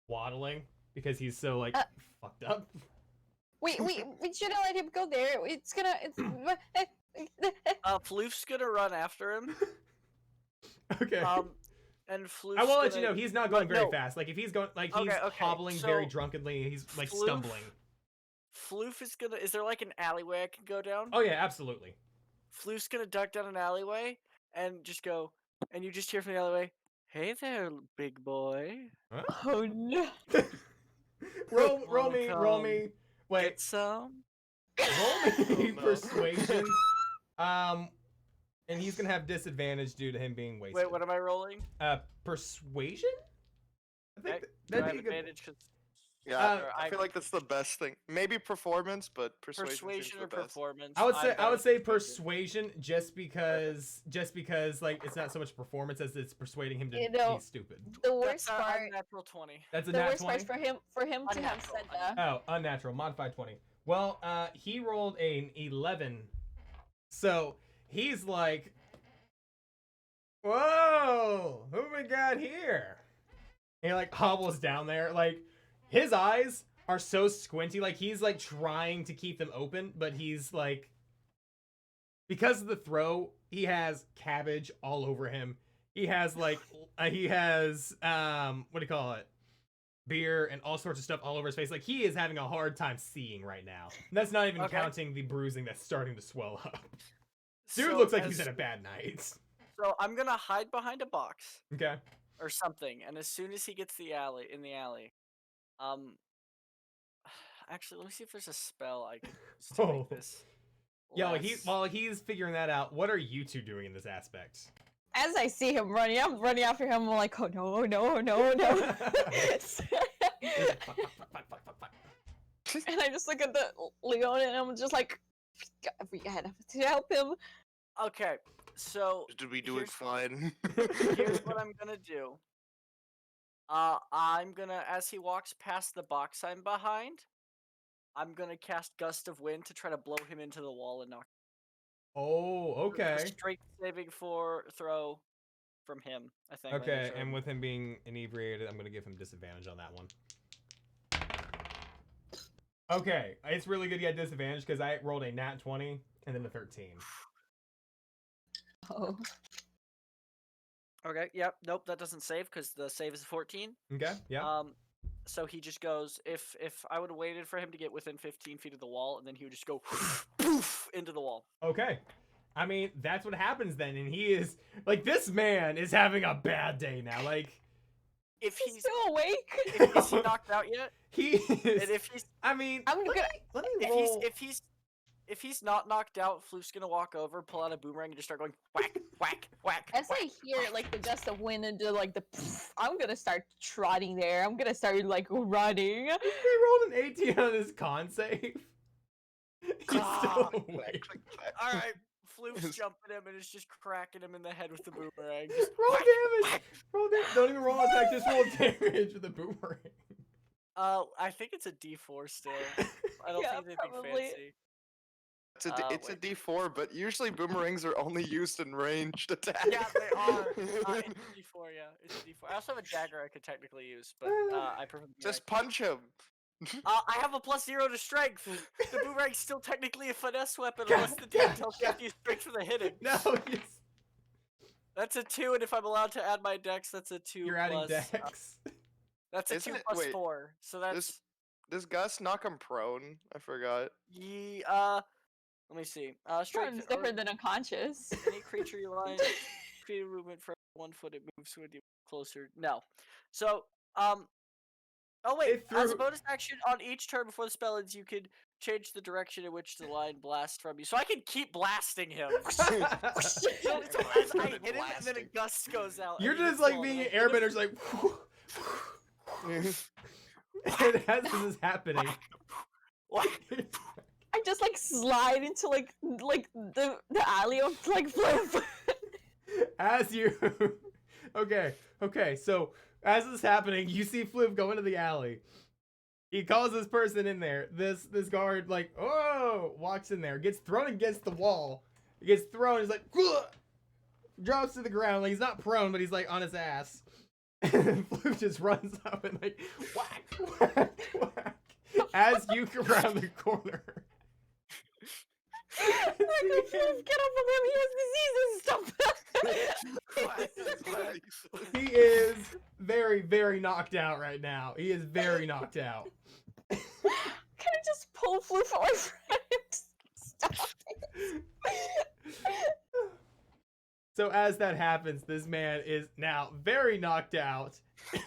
waddling because he's so like fucked up. We shouldn't let him go there. It's gonna. Floof's gonna run after him. Okay. And Floof's I won't let you gonna- know he's not going very no. fast. Like if he's going, like he's Okay, hobbling very so drunkenly. He's like Floof- stumbling. Floof is gonna. Is there like an alleyway I can go down? Oh yeah, absolutely. Floof's gonna duck down an alleyway and just go, and you just hear from the alleyway, "Hey there, big boy. Huh? Oh no. roll Wanna me. come Wait, Get some." roll me Oh, no. persuasion. And he's gonna have disadvantage due to him being wasted. Wait, what am I rolling? Persuasion? I think Okay, do I that'd have be a good. advantage 'cause Yeah, Sure, I feel like that's the best thing. Maybe performance, but persuasion seems persuasion the or best. performance. I would I'm say better persuasion just because like it's not so much performance as it's persuading him to You know, be stupid. The That's worst part, unnatural 20. That's a the nat worst 20. part for him to have Unnatural, said that. Oh, unnatural, modified 20. Well, he rolled an 11. So, he's like, "Whoa, who we got here?" And he like hobbles down there. Like his eyes are so squinty, like he's like trying to keep them open, but he's like, because of the throw, he has cabbage all over him. He has like what do you call it? Beer and all sorts of stuff all over his face. Like he is having a hard time seeing right now. And that's not even Okay. counting the bruising that's starting to swell up. Dude So looks like as- he's had a bad night. So I'm gonna hide behind a box Okay. or something, and as soon as he gets in the alley, actually, let me see if there's a spell I can use to Oh. make this. Yeah, less- while he's figuring that out, what are you two doing in this aspect? As I see him running, I'm running after him. I'm like, oh no, no, no, no. And I just look at the Leonin and I'm just like, we gotta to help him. Okay, so Did we do it here's- fine? here's what I'm gonna do. I'm gonna, as he walks past the box I'm behind, I'm gonna cast Gust of Wind to try to blow him into the wall and knock. Oh, The okay. straight saving throw from him, I think. Let me Okay, try and to- with him being inebriated, I'm gonna give him disadvantage on that one. Okay, it's really good you had disadvantage because I rolled a nat 20 and then a 13. Oh. Okay, yep, nope, that doesn't save because the save is 14. Okay, yeah. So he just goes, if I would have waited for him to get within 15 feet of the wall, and then he would just go poof into the wall. Okay. I mean, that's what happens then, and he is like, this man is having a bad day now. Like, If He's he's still awake. is he knocked out yet? he is. And if he's I mean, I'm gonna. let me roll. if he's not knocked out, Floof's gonna walk over, pull out a boomerang, and just start going whack, whack, whack. As whack. I hear like the gust of wind and do like the, I'm gonna start trotting there. I'm gonna start like running. He rolled an 18 on his con save. He's Ah, still awake. All right, Floof's jumping him and is just cracking him in the head with the boomerang. Just Roll whack, damage. whack. Roll damage. Don't even roll attack. Just roll damage with the boomerang. I think it's a D4 still. I don't Yeah, think it's anything probably. fancy. It's a Wait. D4, but usually boomerangs are only used in ranged attacks. Yeah, they are. It's a D4, yeah. It's a D4. I also have a dagger I could technically use, but I prefer the Just boomerang. punch him. I have a +0 to strength. The boomerang's still technically a finesse weapon God unless the damn. damn tells you strength for the hitting. No, yes. That's a 2, and if I'm allowed to add my dex, that's a 2 You're adding plus, dex. that's a Isn't 2 it- plus wait, 4. So that's Does Gus knock him prone? I forgot. let me see. It's Strength different than unconscious. any creature you line create a movement for 1 foot it moves with you closer. No. So, oh wait, It as a threw- bonus action on each turn before the spell ends, you could change the direction in which the line blasts from you. So I can keep blasting him. So as I hit him, and then a gust goes out. You're and he just gets like swallowed, being and an I hit him. airbender's like. And as this is happening, Whack. I just like slide into like the alley of like Floof. as you okay, so as this is happening, you see Floof go into the alley. He calls this person in there. This guard like, oh, walks in there, gets thrown against the wall. He gets thrown, he's like, "Ugh!" Drops to the ground. Like he's not prone, but he's like on his ass. And Floof just runs up and like whack, whack, whack as you come around the corner. Like, Floof, get off of him. He has diseases. Stop. He is very, very knocked out right now. He is very knocked out. Can I just pull Floof away from him? Stop it. So as that happens, this man is now very knocked out,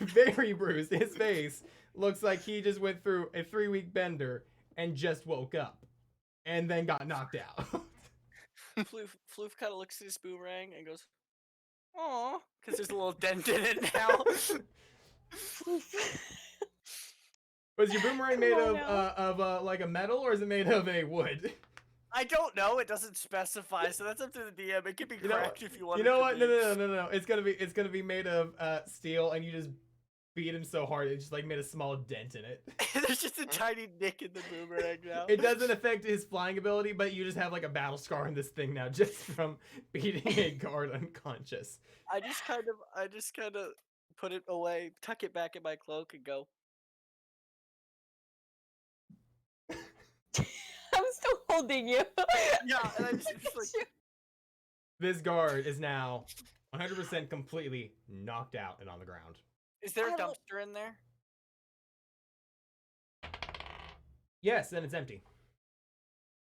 very bruised. His face looks like he just went through a 3-week bender and just woke up, and then got knocked out. Floof kind of looks at his boomerang and goes, "Aw," because there's a little dent in it now. Was your boomerang made Oh, of like a metal, or is it made of a wood? I don't know. It doesn't specify, so that's up to the DM. It could be You know cracked if you want. You know what? No. It's gonna be made of steel, and you just beat him so hard it just like made a small dent in it. There's just a tiny nick in the boomerang now. It doesn't affect his flying ability, but you just have like a battle scar in this thing now, just from beating a guard unconscious. I just kind of put it away, tuck it back in my cloak, and go. I'm still holding you. Yeah, and I just like. This guard is now 100% completely knocked out and on the ground. Is there a I don't- dumpster in there? Yes, then it's empty.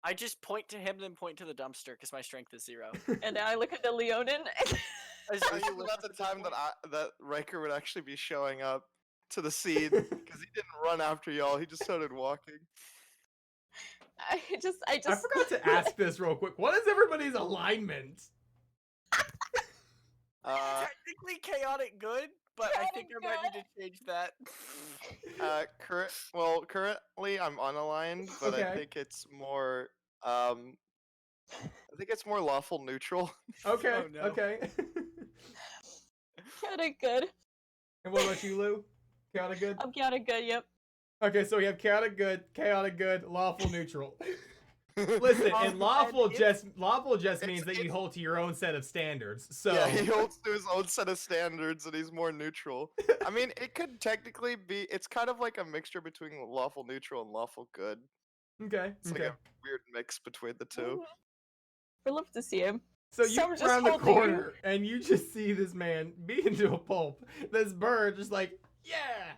I just point to him, then point to the dumpster because my strength is 0. And then I look at the Leonin. Are This you is listening about the to this time point? that Ryker would actually be showing up to the scene because he didn't run after y'all. He just started walking. I just. I forgot to ask this real quick. What is everybody's alignment? Technically chaotic good, but I think I might need to change that. Currently I'm unaligned, but I Okay. think it's more lawful neutral. Okay, Oh, no. okay. Chaotic good. And what about you, Lou? Chaotic good? I'm chaotic good, yep. Okay, so we have chaotic good, lawful neutral. Listen, and And lawful it's- just means that you hold to your own set of standards. So Yeah, he holds to his own set of standards and he's more neutral. I mean, it could technically be. It's kind of like a mixture between lawful neutral and lawful good. okay, It's okay. like a weird mix between the two. We'd love to see him. So you Someone's come just around the holding you. corner and you just see this man beaten to a pulp. This bird just like, yeah.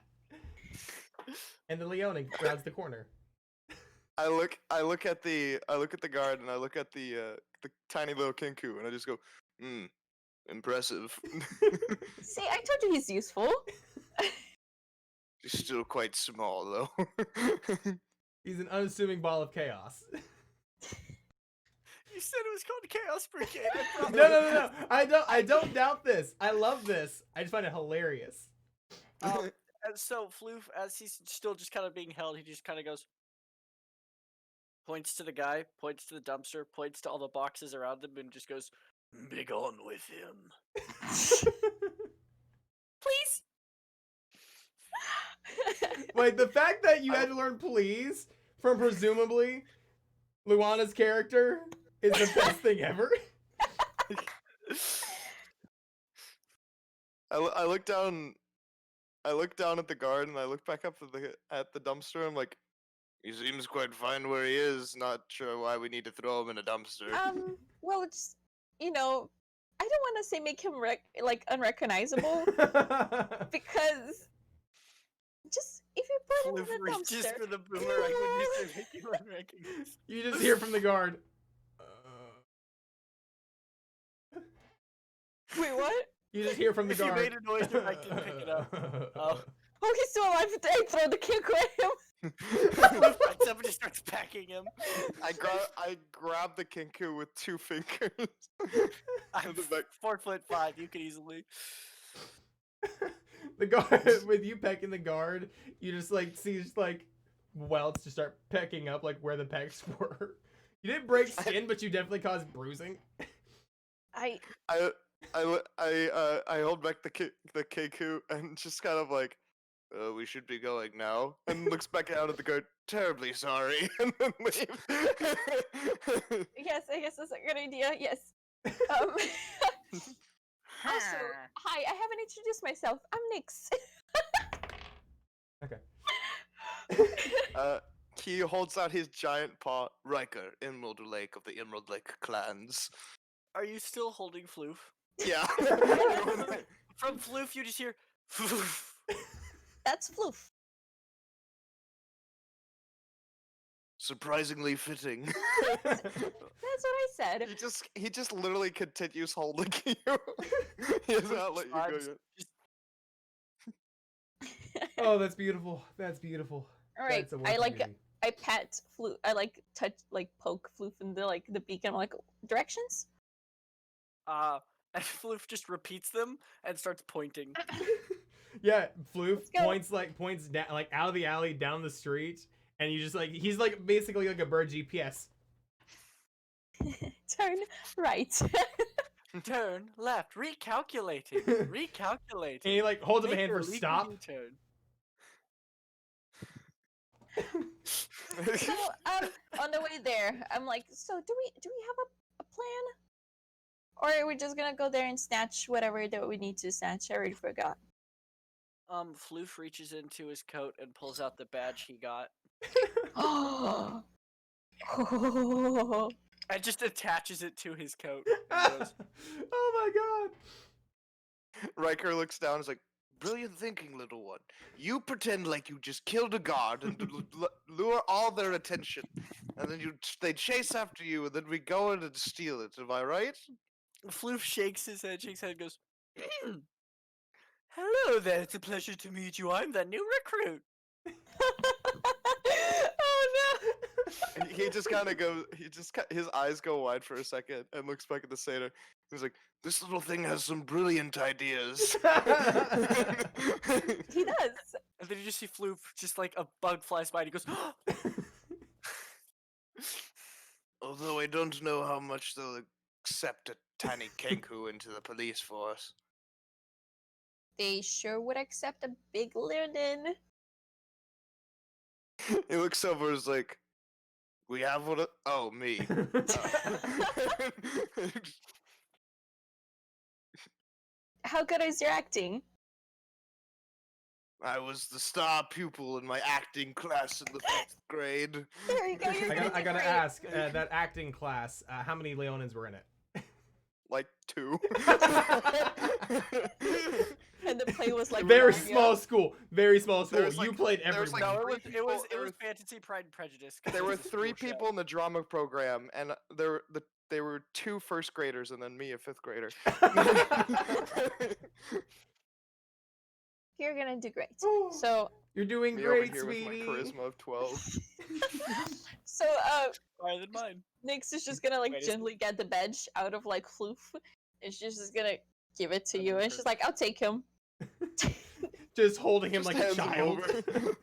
And the Leonin grabs the corner. I look at the guard and I look at the tiny little Kenku and I just go, impressive. See, I told you he's useful. He's still quite small though. He's an unassuming ball of chaos. You said it was called Chaos Brigade. I No. I don't doubt this. I love this. I just find it hilarious. And so Floof, as he's still just kind of being held, he just kind of goes, points to the guy, points to the dumpster, points to all the boxes around him, and just goes, "Begone with him." Please. Wait, the fact that you had to learn please from presumably Luana's character is the best thing ever. I look down at the guard and I look back up at the dumpster. I'm like, he seems quite fine where he is. Not sure why we need to throw him in a dumpster. Well, it's, I don't want to say make him unrecognizable because just if you put him Floof in the reaches dumpster. for the boomerang when you say make him unrecognizable. You just hear from the guard. Wait, what? You just hear from the If you guard. made a noise, then I can pick it up. Oh. Oh, he's still alive. I throw the Kenku at him. Floof backs up and just starts packing him. I grab the Kenku with 2 fingers. I'm the back. 4'5". You could easily. The guard with you pecking the guard, you just like see just like welts just start pecking up like where the pecks were. You didn't break skin, but you definitely caused bruising. I hold back the Kenku and just kind of like, we should be going now. And looks back out at the guard, terribly sorry, and then leave. Yes, I guess that's a good idea. Yes. Also, hi, I haven't introduced myself. I'm Nyx. He holds out his giant paw. Ryker, Emerald Lake of the Emerald Lake clans. Are you still holding Floof? Yeah. From Floof, you just hear. Floof. That's Floof. Surprisingly fitting. That's what I said. He just literally continues holding you. He has not let you go Vibes. yet. Oh, that's beautiful. That's beautiful. All right, That's a work I of like beauty. I pat Floof. I touch poke Floof in the beak, and I'm like, directions. And Floof just repeats them and starts pointing. Yeah, Floof Let's go. points down, like out of the alley down the street, and you just like he's like basically like a bird GPS. Turn right. Turn left. Recalculating. And Recalculating. he like holds up a Make hand your for legal stop. U-turn. So on the way there, I'm like, so do we have a plan? Or are we just gonna go there and snatch whatever that we need to snatch? I already forgot. Floof reaches into his coat and pulls out the badge he got. Oh. And just attaches it to his coat. And goes, Oh my god. Ryker looks down and is like, brilliant thinking, little one. You pretend like you just killed a guard and lure all their attention. And then they chase after you, and then we go in and steal it. Am I right? Floof shakes his head and goes, hello there, it's a pleasure to meet you. I'm the new recruit. Oh no! And he just kind of goes, his eyes go wide for a second and looks back at the satyr. He's like, this little thing has some brilliant ideas. He does. And then you just see Floof, just like a bug flies by and he goes, Although I don't know how much they'll accept a tiny Kenku into the police force. They sure would accept a big Leonin. He looks over and is like, we have one. Oh, me. How good is your acting? I was the star pupil in my acting class in the 5th grade. There you go. You're I gotta ask, that acting class, how many Leonins were in it? Like 2. And the play was like Very Narnia. small school. Very small school. was, You like- played there was, everyone. like, no, three it was people- Fantasy Pride and Prejudice. 'cause There it were was a 3 school show. people in the drama program, and there were 2 first graders, and then me, a 5th grader. You're gonna do great. So, You're doing Me over great, here with my sweetie. charisma of 12. so Higher than mine. Nyx is just gonna like Wait, is- gently get the badge out of like Floof, and she's just gonna give it to And you, then and she's like, "I'll take him," Just holding him Just like a hands him child. over.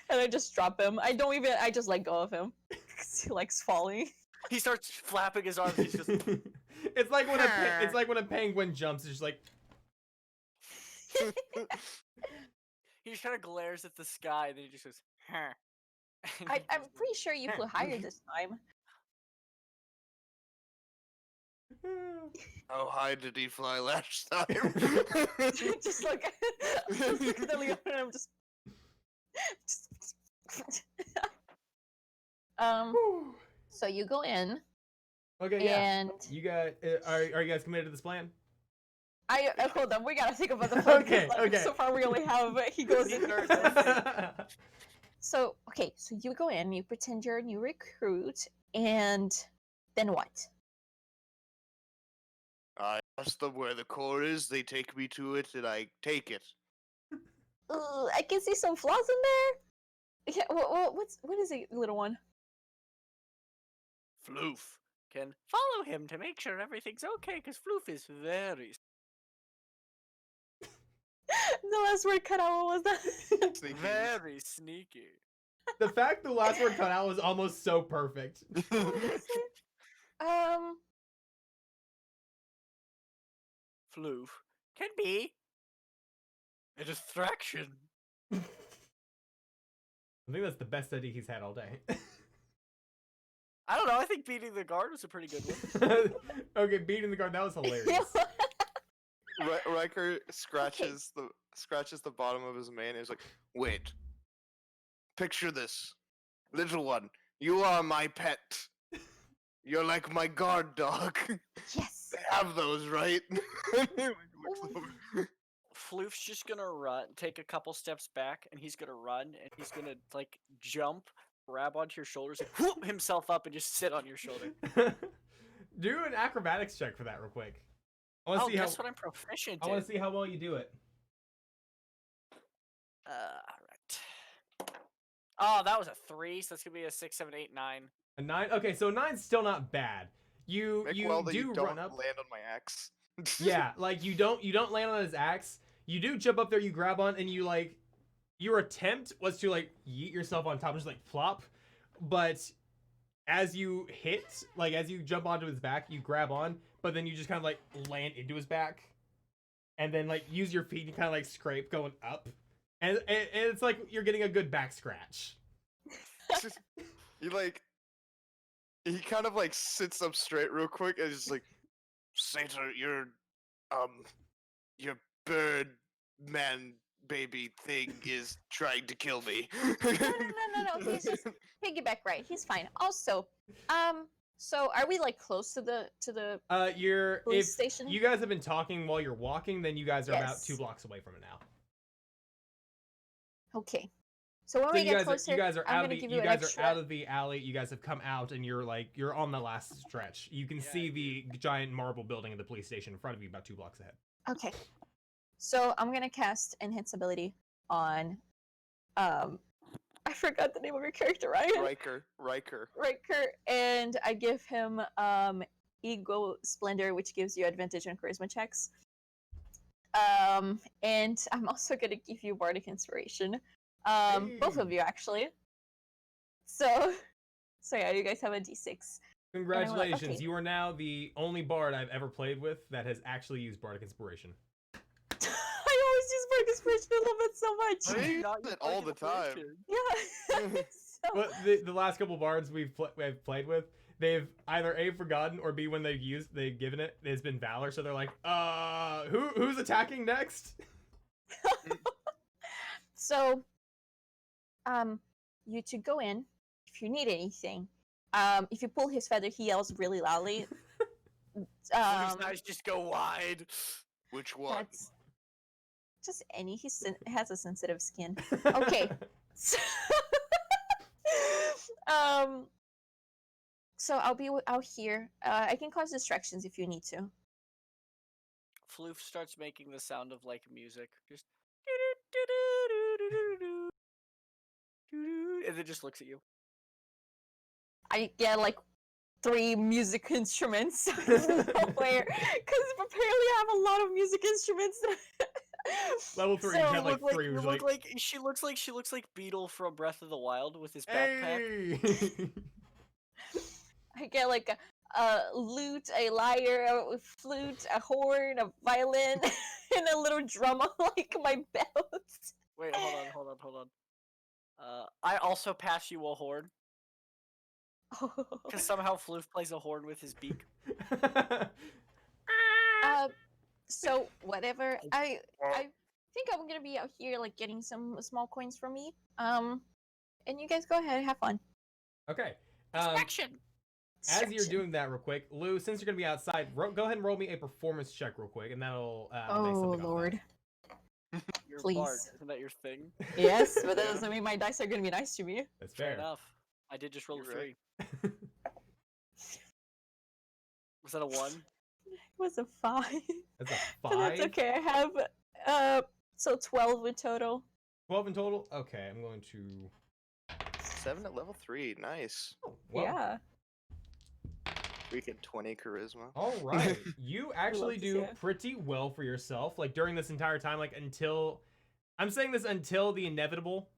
and I just drop him. I just let go of him because he likes falling. He starts flapping his arms. He's just, It's like when a penguin jumps. It's just like he just kind of glares at the sky, and then he just goes, huh. And he I'm just- pretty sure you flew higher this time. How high did he fly last time? Just look at the Leon, and I'm just So you go in, okay, yeah. and You got. Are you guys committed to this plan? hold on, we gotta think about the plan. 'cause, Okay, like, okay. So far, we only have he goes in. Okay. So okay, so you go in, you pretend you're a new recruit, and then what? I ask them where the core is, they take me to it, and I take it. I can see some flaws in there. Yeah, what is it, little one? Floof can follow him to make sure everything's okay, because Floof is very. The last word cut out. What was that? Sneaky. Very sneaky. The fact the last word cut out was almost so perfect. Floof can be a distraction. I think that's the best idea he's had all day. I don't know. I think beating the guard was a pretty good one. Okay, beating the guard, that was hilarious. Ryker scratches the bottom of his mane and he's like, wait. Picture this. Little one, you are my pet. You're like my guard dog. Yes. They have those, right? He looks over. Floof's just gonna run, take a couple steps back, and he's gonna run, and he's gonna like jump, grab onto your shoulders, and whoop himself up, and just sit on your shoulder. Do an acrobatics check for that real quick. I want to Oh, see how. guess what I'm proficient I in. want to see how well you do it. Alright. Oh, that was a 3, so that's gonna be a 6, 7, 8, 9. A 9. Okay, so 9's still not bad. You Make you well that do you don't run up. land on my axe. Yeah, like you don't land on his axe. you do jump up there, you grab on, and you like, your attempt was to like yeet yourself on top and just like flop, but as you hit, like as you jump onto his back, you grab on, but then you just kind of like land into his back, and then like use your feet to kind of like scrape going up, and it's like you're getting a good back scratch. He like, he kind of like sits up straight real quick and is like, Satyr, your bird man baby thing is trying to kill me. No. He's just piggyback right. He's fine. Also, so are we like close to the You're police if station? you guys have been talking while you're walking, then you guys are about Yes. 2 blocks away from it now. Okay. So when So we you get guys closer, are, you guys are I'm out of gonna the give you you an guys extra. are out of the alley. You guys have come out, and you're on the last stretch. You can see the giant marble building of the police station in front of you, about 2 blocks ahead. Okay. So I'm gonna cast Enhance ability on, I forgot the name of your character, Ryan. Ryker. Ryker, and I give him Ego Splendor, which gives you advantage on charisma checks. And I'm also gonna give you Bardic Inspiration. Both of Hey. you actually. So yeah, you guys have a D6. Congratulations! okay. You are now the only bard I've ever played with that has actually used bardic inspiration. I always use Bardic Inspiration. I love it so much. I I do use not it use all Bardic the time. Inspiration. Yeah. So, Well, the last couple bards we've played with, they've either A, forgotten, or B, when they've given it, it's been Valor, so they're like, who's attacking next? so, you two go in if you need anything. If you pull his feather, he yells really loudly. His Um, eyes just go wide. Which one? that's just any. He has a sensitive skin. Okay. So, so I'll be out here. I can cause distractions if you need to. Floof starts making the sound of like music, just and then just looks at you. I get like 3 music instruments out of nowhere because apparently I have a lot of music instruments. Level 3, So, you You have like look 3. you Which look like, she looks like Beetle from Breath of the Wild with his backpack. hey! I get like a lute, a lyre, a flute, a horn, a violin, and a little drum on like my belt. Wait, hold on. I also pass you a horn because somehow Floof plays a horn with his beak. So whatever. I think I'm gonna be out here like getting some small coins from me. And you guys go ahead, have fun. Okay. Distraction. As you're Distraction. doing that real quick, Lou, since you're gonna be outside, go ahead and roll me a performance check real quick, and that'll make Oh something on Lord. You're a bard, Please. isn't that your thing? Yes, but that Yeah. doesn't mean my dice are gonna be nice to me. That's Fair fair. enough. I did just roll a You're right. 3. Was that a 1? It was a 5. That's a But 5. that's okay. I have so 12 in total. 12 in total. Okay, I'm going to. 7 at level 3. Nice. Oh, well, Yeah. Freaking 20 charisma. All right, you actually to see do it. pretty well for yourself. Like during this entire time, like until I'm saying this until the inevitable.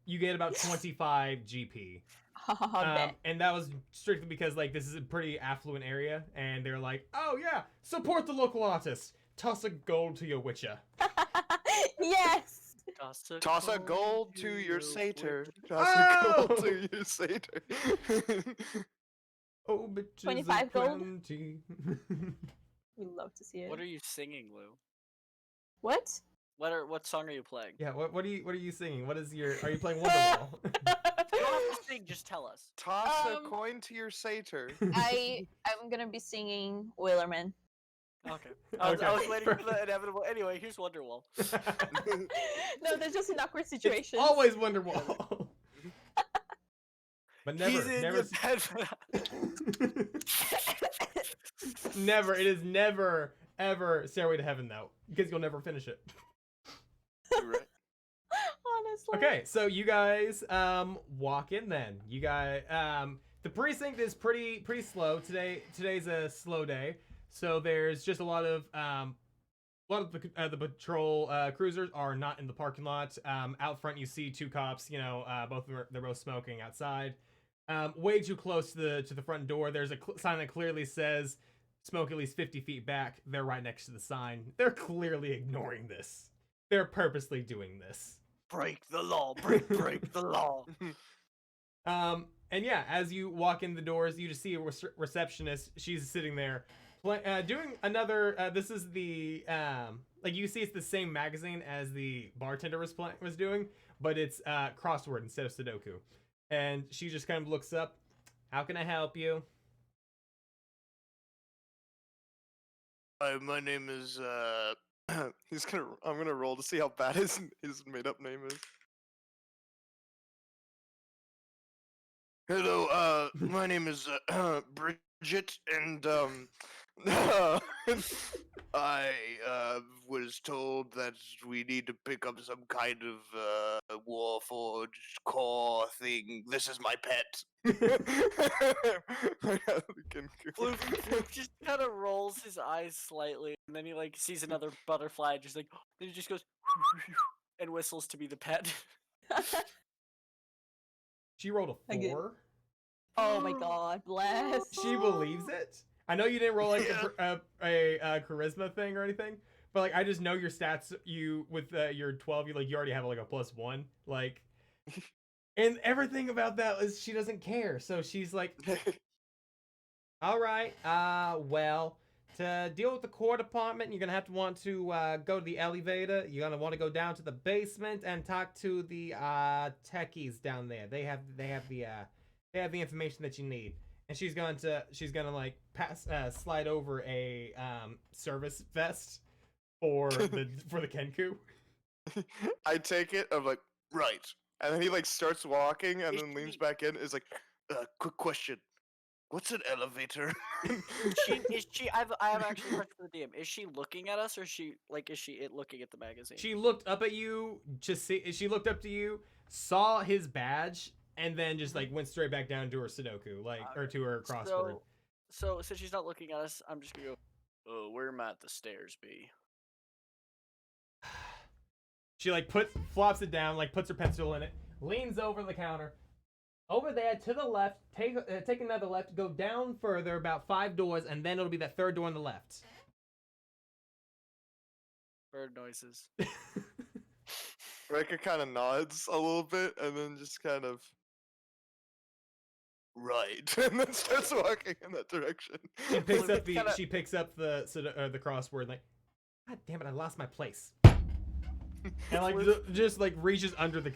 You get about 25 GP. Bet. And that was strictly because like this is a pretty affluent area, and they're like, oh yeah, support the local artist. Toss a gold to your witcher. Yes. Toss a gold to your satyr. witch. Toss a gold to your satyr. Oh, bitches 25 of gold? 20. We love to see it. What are you singing, Lou? What? What song are you playing? Yeah, what are you singing? What is your? Are you playing Wonderwall? You don't have to sing, just tell us. Toss a Um, coin to your satyr. I'm gonna be singing Wailerman. Okay. I was Okay, waiting for the inevitable. Anyway, here's Wonderwall. No, there's just an awkward It's situation. always Wonderwall. But never, He's in never, your bed. never. It is never, ever Stairway to Heaven though, because you'll never finish it. You're right. Honestly. Okay, so you guys walk in then. You guys the precinct is pretty slow today. Today's a slow day. So there's just a lot lot of the patrol cruisers are not in the parking lot. Out front, you see two cops. You know, they're both smoking outside. Way too close to the front door. There's a sign that clearly says "Smoke at least 50 feet back." They're right next to the sign. They're clearly ignoring this. They're purposely doing this. Break the law. Break the law. And yeah, as you walk in the doors, you just see a receptionist. She's sitting there, doing another. This is the like you see, it's the same magazine as the bartender was doing, but it's crossword instead of Sudoku. And she just kind of looks up. How can I help you? Hi, my name is I'm gonna roll to see how bad his made up name is. Hello, my name is Bridget, and I was told that we need to pick up some kind of Warforged core thing. This is my pet. Floof just kind of rolls his eyes slightly, and then he like sees another butterfly, just like then he just goes and whistles to be the pet. She rolled a 4. Again. Oh my god, bless. She believes it. I know you didn't roll like a charisma thing or anything, but like I just know your stats. You with your 12, you already have like a +1. Like, and everything about that is she doesn't care. So she's like, all right, well, to deal with the core department, you're gonna have to want to go to the elevator. You're gonna want to go down to the basement and talk to the techies down there. They have the information that you need. And she's gonna like slide over a service vest for the Kenku. I take it. I'm like, right, and then he like starts walking and then leans back in. Is like, quick question. What's an elevator? Is she? I have actually a question for the DM. Is she looking at us, or is she looking at the magazine? She looked up at you. She looked up to you, saw his badge, and then just like went straight back down to her Sudoku, or to her crossword. So since she's not looking at us, I'm just gonna go. Oh, where might the stairs be? She like flops it down, like puts her pencil in it, leans over the counter. Over there to the left, take another left, go down further about 5 doors, and then it'll be that third door on the left. Bird noises. Ryker kind of nods a little bit and then just kind of right, and then starts walking in that direction. She picks up the crossword, like, God damn it, I lost my place. And like just like reaches under the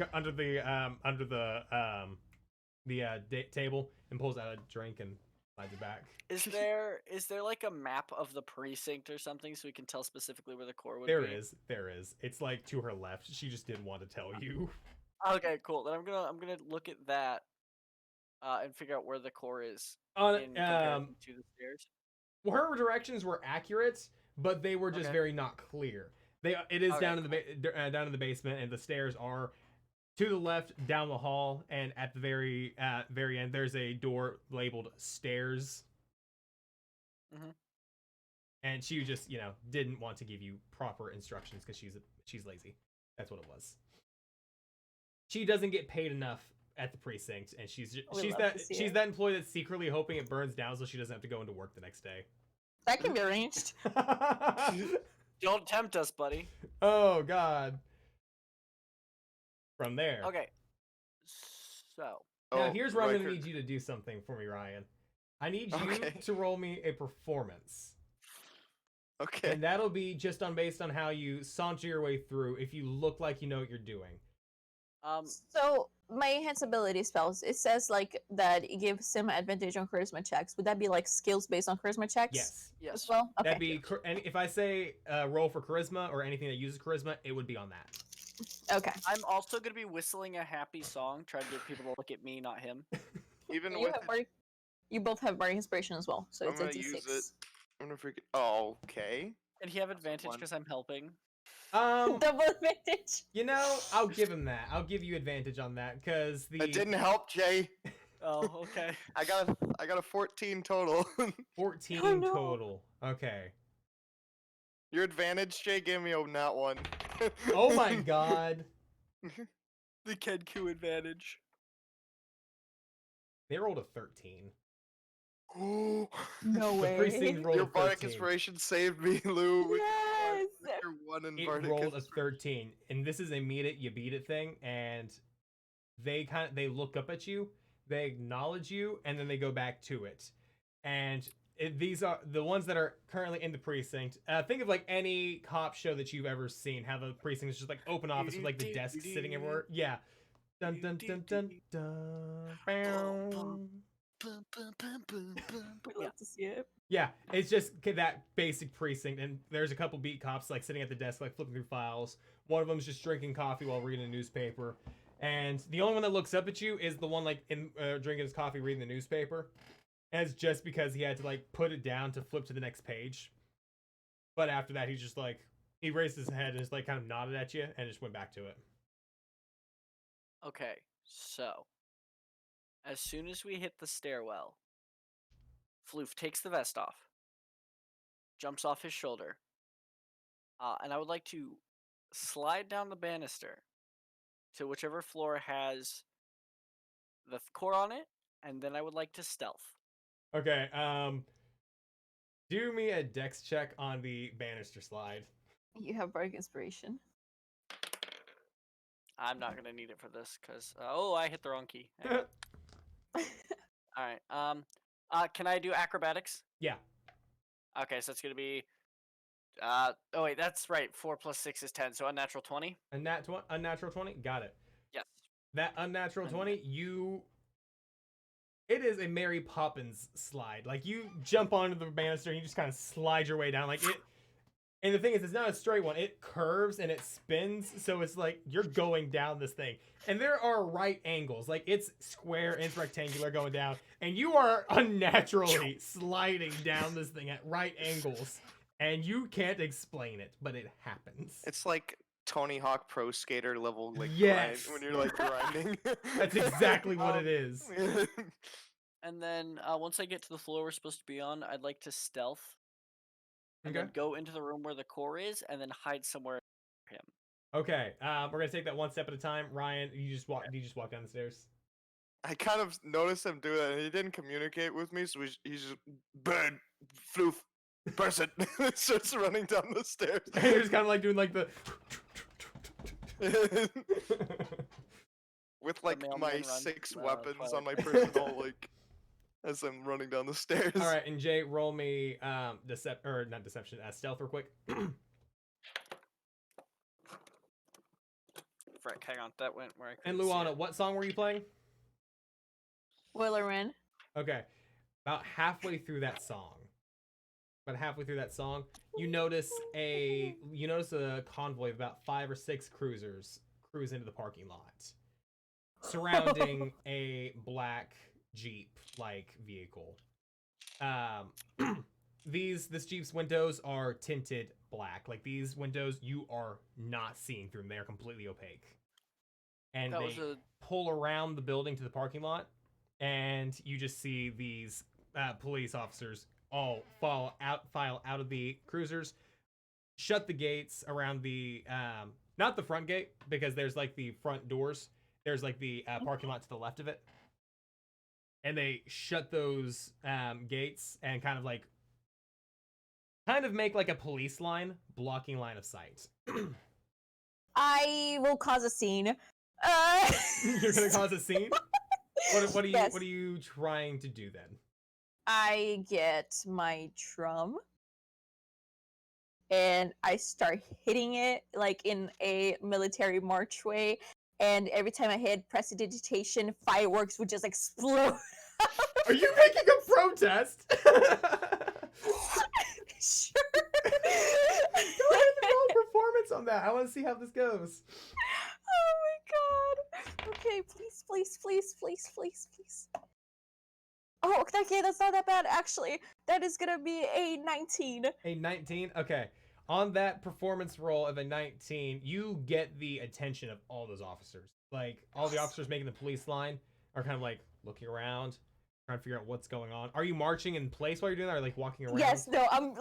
table and pulls out a drink and slides it back. Is there like a map of the precinct or something so we can tell specifically where the core would be? There is. It's like to her left. She just didn't want to tell you. Okay, cool. Then I'm gonna look at that and figure out where the core is On in comparison to the stairs. Well, her directions were accurate, but they were just very not clear. It is down in the basement, and the stairs are to the left down the hall, and at the very end there's a door labeled stairs. Mm-hmm. And she just didn't want to give you proper instructions because she's lazy. That's what it was. She doesn't get paid enough at the precinct, and she's that employee that's secretly hoping it burns down so she doesn't have to go into work the next day. That can be arranged. Don't tempt us, buddy. Oh God. From there. Okay. So. Now here's where I'm gonna need you to do something for me, Ryan. I need you to roll me a performance. Okay. And that'll be just based on how you saunter your way through. If you look like you know what you're doing. So my enhanced ability spells, it says like that it gives him advantage on charisma checks. Would that be like skills based on charisma checks? Yes. As well. Okay. That'd be, and if I say roll for charisma or anything that uses charisma, it would be on that. Okay. I'm also gonna be whistling a happy song, trying to get people to look at me, not him. Even you both have bardic inspiration as well, so it's a I'm gonna d6. use it. I'm gonna freaking. Oh, okay. And he have advantage because I'm helping. Double advantage. I'll give him that. I'll give you advantage on that because It didn't help, Jay. Oh, okay. I got a 14 total. 14 Oh, no. total. Okay. Your advantage, Jay, gave me a nat 1. Oh my god. The Kenku advantage. They rolled a 13. Oh, No The way. precinct rolled your a bardic 13. inspiration saved me, Lou. with Yes. your 1 in It bardic rolled a inspiration. 13, and this is a meet it, you beat it thing, and they look up at you, they acknowledge you, and then they go back to it. And these are the ones that are currently in the precinct. Think of like any cop show that you've ever seen. Have a precinct that's just like open office with like the desks sitting everywhere. Yeah. Dun dun dun dun dun. Bow. Boom, boom, boom, boom, boom. We love to see it. Yeah, it's just that basic precinct, and there's a couple beat cops like sitting at the desk, like flipping through files. One of them's just drinking coffee while reading a newspaper, and the only one that looks up at you is the one like in drinking his coffee, reading the newspaper. And it's just because he had to like put it down to flip to the next page. But after that, he's just like he raised his head and just like kind of nodded at you and just went back to it. Okay, so as soon as we hit the stairwell, Floof takes the vest off, jumps off his shoulder, and I would like to slide down the banister to whichever floor has the core on it, and then I would like to stealth. Okay, do me a dex check on the banister slide. You have bardic inspiration. I'm not gonna need it for this because I hit the wrong key. All right. Can I do acrobatics? Yeah. Okay, so it's gonna be. Oh wait, that's right. 4 + 6 is 10, so unnatural 20. Unnatural 20? Got it. Yes. That unnatural And- 20, it is a Mary Poppins slide. Like you jump onto the banister and you just kind of slide your way down. Like it, and the thing is, it's not a straight one. It curves and it spins, so it's like you're going down this thing. And there are right angles. Like it's square and it's rectangular going down, and you are unnaturally sliding down this thing at right angles. And you can't explain it, but it happens. It's like Tony Hawk Pro Skater level, like Yes. grind, when you're like grinding. That's exactly what it is. And then once I get to the floor we're supposed to be on, I'd like to stealth and Okay. then go into the room where the core is, and then hide somewhere near him. Okay. We're gonna take that one step at a time. Ryan, you just walk down the stairs. I kind of noticed him do that, and he didn't communicate with me, so he's just bird, floof, person, starts running down the stairs. And you're just kind of like doing like the. With like mailman my runs, 6 Twilight. weapons on my personal, like as I'm running down the stairs. All right, and Jay, roll me not deception, stealth real quick. Frick, hang on, that went where I And couldn't see Luana, it. what song were you playing? Willerin. Okay, about halfway through that song. You notice a convoy of about 5 or 6 cruisers cruise into the parking lot, surrounding a black Jeep-like vehicle. This Jeep's windows are tinted black. Like these windows, you are not seeing through them; they are completely opaque. And That they was a pull around the building to the parking lot, and you just see these police officers all file out of the cruisers, shut the gates around the not the front gate, because there's like the front doors. There's like the parking lot to the left of it, and they shut those gates and kind of make like a police line blocking line of sight. I will cause a scene. You're gonna cause a scene. What are you Yes. What are you trying to do then? I get my drum and I start hitting it like in a military march way. And every time I hit prestidigitation, fireworks would just explode. Are you making a protest? Sure. Go ahead and roll a performance on that. I want to see how this goes. Oh my god. Okay, please, please, please, please, please, please. Oh, okay, that's not that bad, actually. That is gonna be a 19. A 19? Okay. On that performance roll of a 19, you get the attention of all those officers. Like, all the officers making the police line are kind of like looking around. trying to figure out what's going on. Are you marching in place while you're doing that, or like walking around? Yes, no, I'm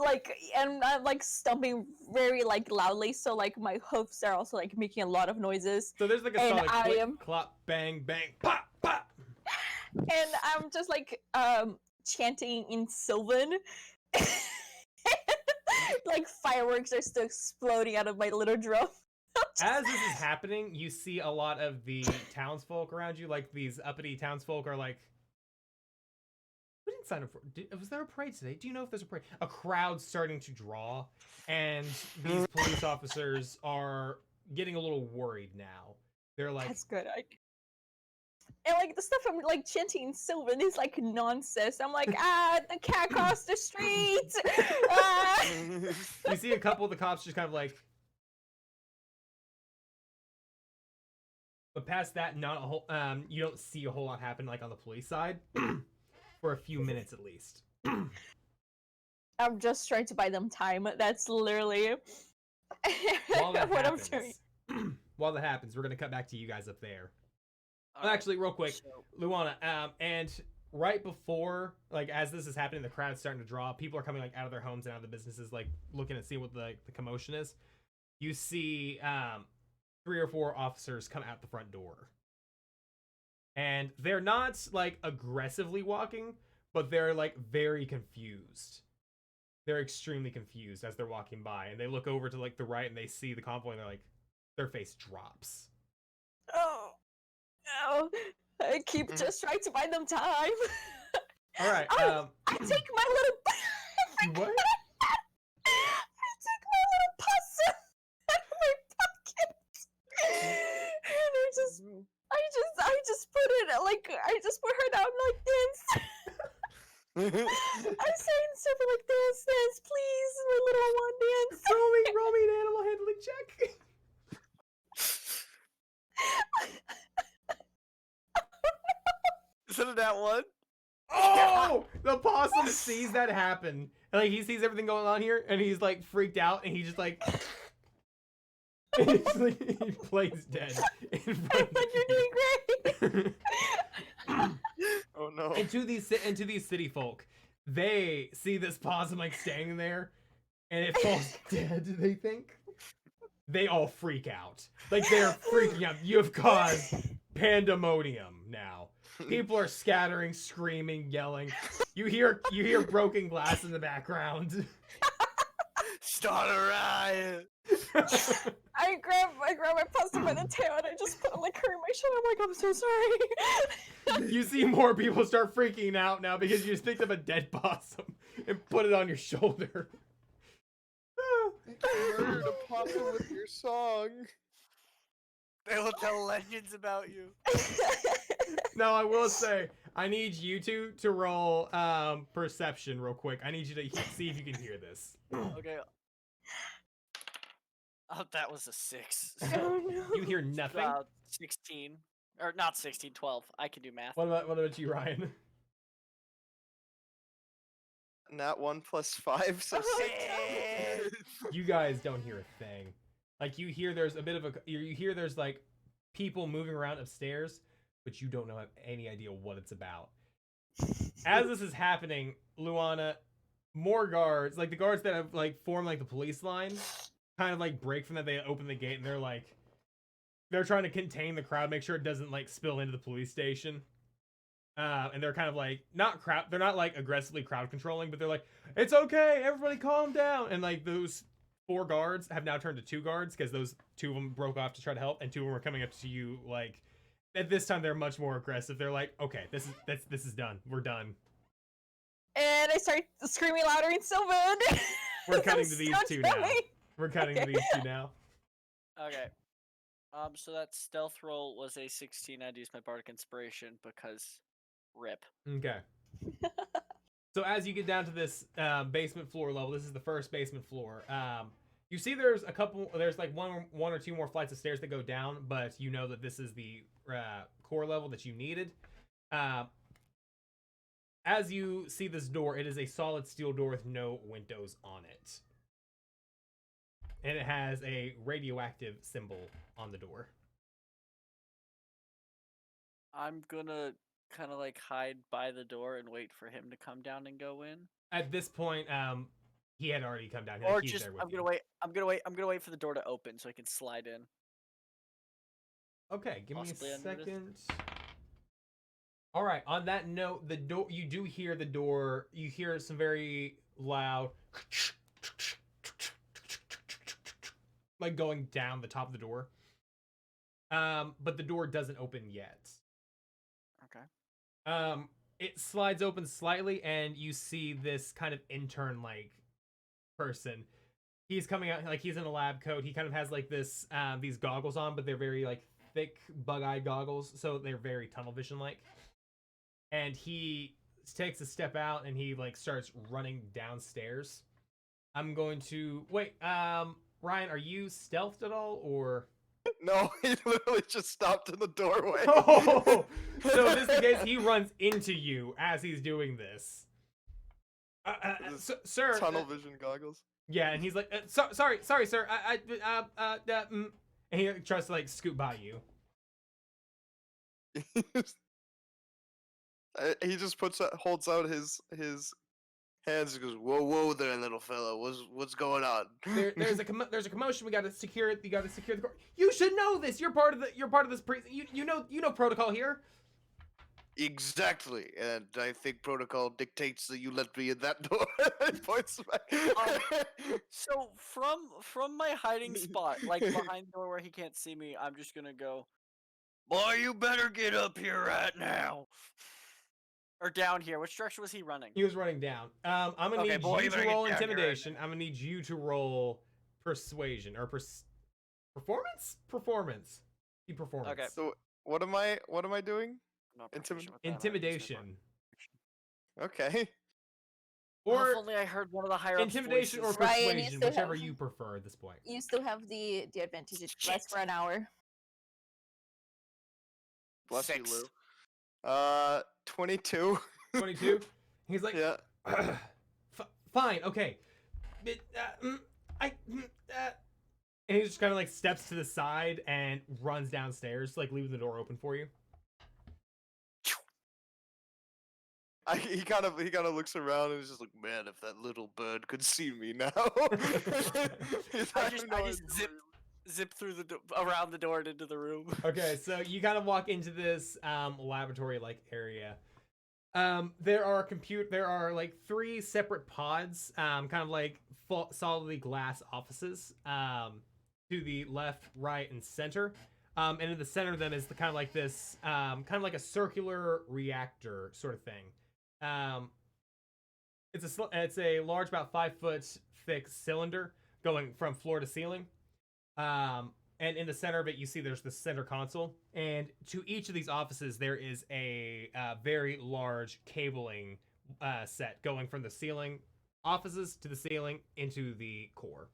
like stumping very like loudly, so like my hoofs are also like making a lot of noises. So there's like a And solid I click, am- clop, bang, bang, pop, pop. And I'm just like chanting in Sylvan. Like fireworks are still exploding out of my little drum. As this is happening, you see a lot of the townsfolk around you, like these uppity townsfolk are like, we didn't sign up for, was there a parade today? Do you know if there's a parade? A crowd starting to draw, and these police officers are getting a little worried now. They're like, That's good. And like the stuff I'm like chanting in Sylvan is like nonsense. I'm like, the cat crossed the street. you see a couple of the cops just kind of like, but past that, not a whole, you don't see a whole lot happen like on the police side for a few minutes at least. I'm just trying to buy them time. That's literally While that what happens, I'm doing. while that happens, we're gonna cut back to you guys up there. Alright, Actually, real quick, so- Luana, and right before, like, as this is happening, the crowd's starting to draw. People are coming like out of their homes and out of the businesses, like looking to see what the commotion is. You see, 3 or 4 officers come out the front door, and they're not like aggressively walking, but they're like very confused. They're extremely confused as they're walking by, and they look over to like the right and they see the convoy, and they're like, their face drops. Oh, no. I keep just trying to buy them time. All right. I take my little. What? I take my little possum out of my pocket, and I just put it like I just put her down like this. I'm saying something like this, please, my little one, dance. roll me an animal handling check. Is it that one? Oh! The possum sees that happen. And like he sees everything going on here, and he's like freaked out, and he just like he plays dead. In front I of thought you're you. doing great. Oh no. And to these city folk, they see this possum like standing there, and it falls dead. They think they all freak out. Like they're freaking out. You have caused pandemonium now. People are scattering, screaming, yelling. You hear broken glass in the background. Start a riot. I grab my possum by the tail and I just put like her in my shoulder. I'm like, I'm so sorry. You see more people start freaking out now because you just picked up a dead possum and put it on your shoulder. You murdered a possum with your song. They will tell legends about you. Now I will say, I need you two to roll perception real quick. I need you to see if you can hear this. Okay. Oh, that was a 6. Oh no. You hear nothing. 16. Or not 16, 12. I can do math. What about you, Ryan? Nat 1 plus 5, so 6. You guys don't hear a thing. Like you hear there's a bit of a you hear there's like people moving around upstairs, but you don't know any idea what it's about. As this is happening, Luana, more guards, like the guards that have like formed like the police line, kind of like break from that. They open the gate and they're trying to contain the crowd, make sure it doesn't like spill into the police station. And they're kind of like they're not like aggressively crowd controlling, but they're like, it's okay, everybody calm down. And like those 4 guards have now turned to 2 guards because those 2 of them broke off to try to help, and 2 of them are coming up to you like at this time they're much more aggressive. They're like, okay, this is done. We're done. And I start screaming louder in Sylvan. We're cutting to these So 2 now. jelly. We're cutting to these 2 now. Okay. So that stealth roll was a 16. I'd use my bardic inspiration because rip. Okay. So as you get down to this basement floor level, this is the first basement floor. You see there's like one or 2 more flights of stairs that go down, but you know that this is the core level that you needed. As you see this door, it is a solid steel door with no windows on it. And it has a radioactive symbol on the door. I'm gonna kind of like hide by the door and wait for him to come down and go in? At this point, he had already come down. Or He's just there with I'm you. gonna wait. I'm gonna wait for the door to open so I can slide in. Okay, give Possibly me a unnoticed. second. All right. On that note, the door. You do hear the door. You hear some very loud, like going down the top of the door. But the door doesn't open yet. Okay. It slides open slightly, and you see this kind of intern like person. He's coming out like he's in a lab coat. He kind of has like this these goggles on, but they're very like thick bug-eyed goggles, so they're very tunnel vision like. And he takes a step out and he like starts running downstairs. I'm going to wait. Ryan, are you stealthed at all or? No, he literally just stopped in the doorway. Oh, so this is the case. He runs into you as he's doing this. Sir. Tunnel vision goggles. Yeah, and he's like, sorry, sir. And he tries to like scoot by you. He just holds out his hands and goes, "Whoa, there, little fella. What's going on?" There's a commotion. We gotta secure it. You gotta secure the court. You should know this. You're part of this you know protocol here. Exactly, and I think protocol dictates that you let me in that door. He points back. So from my hiding spot, like behind the door where he can't see me, I'm just gonna go, boy, you better get up here right now. Or down here. Which direction was he running? He was running down. I'm gonna Okay, need boy, you you to better get roll down here right intimidation. now. I'm gonna need you to roll persuasion or performance. Performance. The performance. Okay. So what am I doing? Not Intim- proficient with that, I just Intimidation. Okay. Well, Or if only I heard one of the higher intimidation or voices. Ryan, you persuasion, still whichever have- you prefer at this point. You still have the advantage. It lasts for an hour. Bless Six. you, Lou. 22. 22. He's like, Yeah. Fine, okay. And he just kind of like steps to the side and runs downstairs, like leaving the door open for you. He kind of looks around and is just like, man, if that little bird could see me now. I just zip through around the door and into the room. Okay, so you kind of walk into this laboratory-like area. There are like 3 separate pods, kind of like solidly glass offices, to the left, right, and center. And in the center of them is the kind of like this, kind of like a circular reactor sort of thing. It's a large, about 5 foot thick cylinder going from floor to ceiling. And in the center of it, you see there's the center console. And to each of these offices, there is a very large cabling set going from the ceiling offices to the ceiling into the core.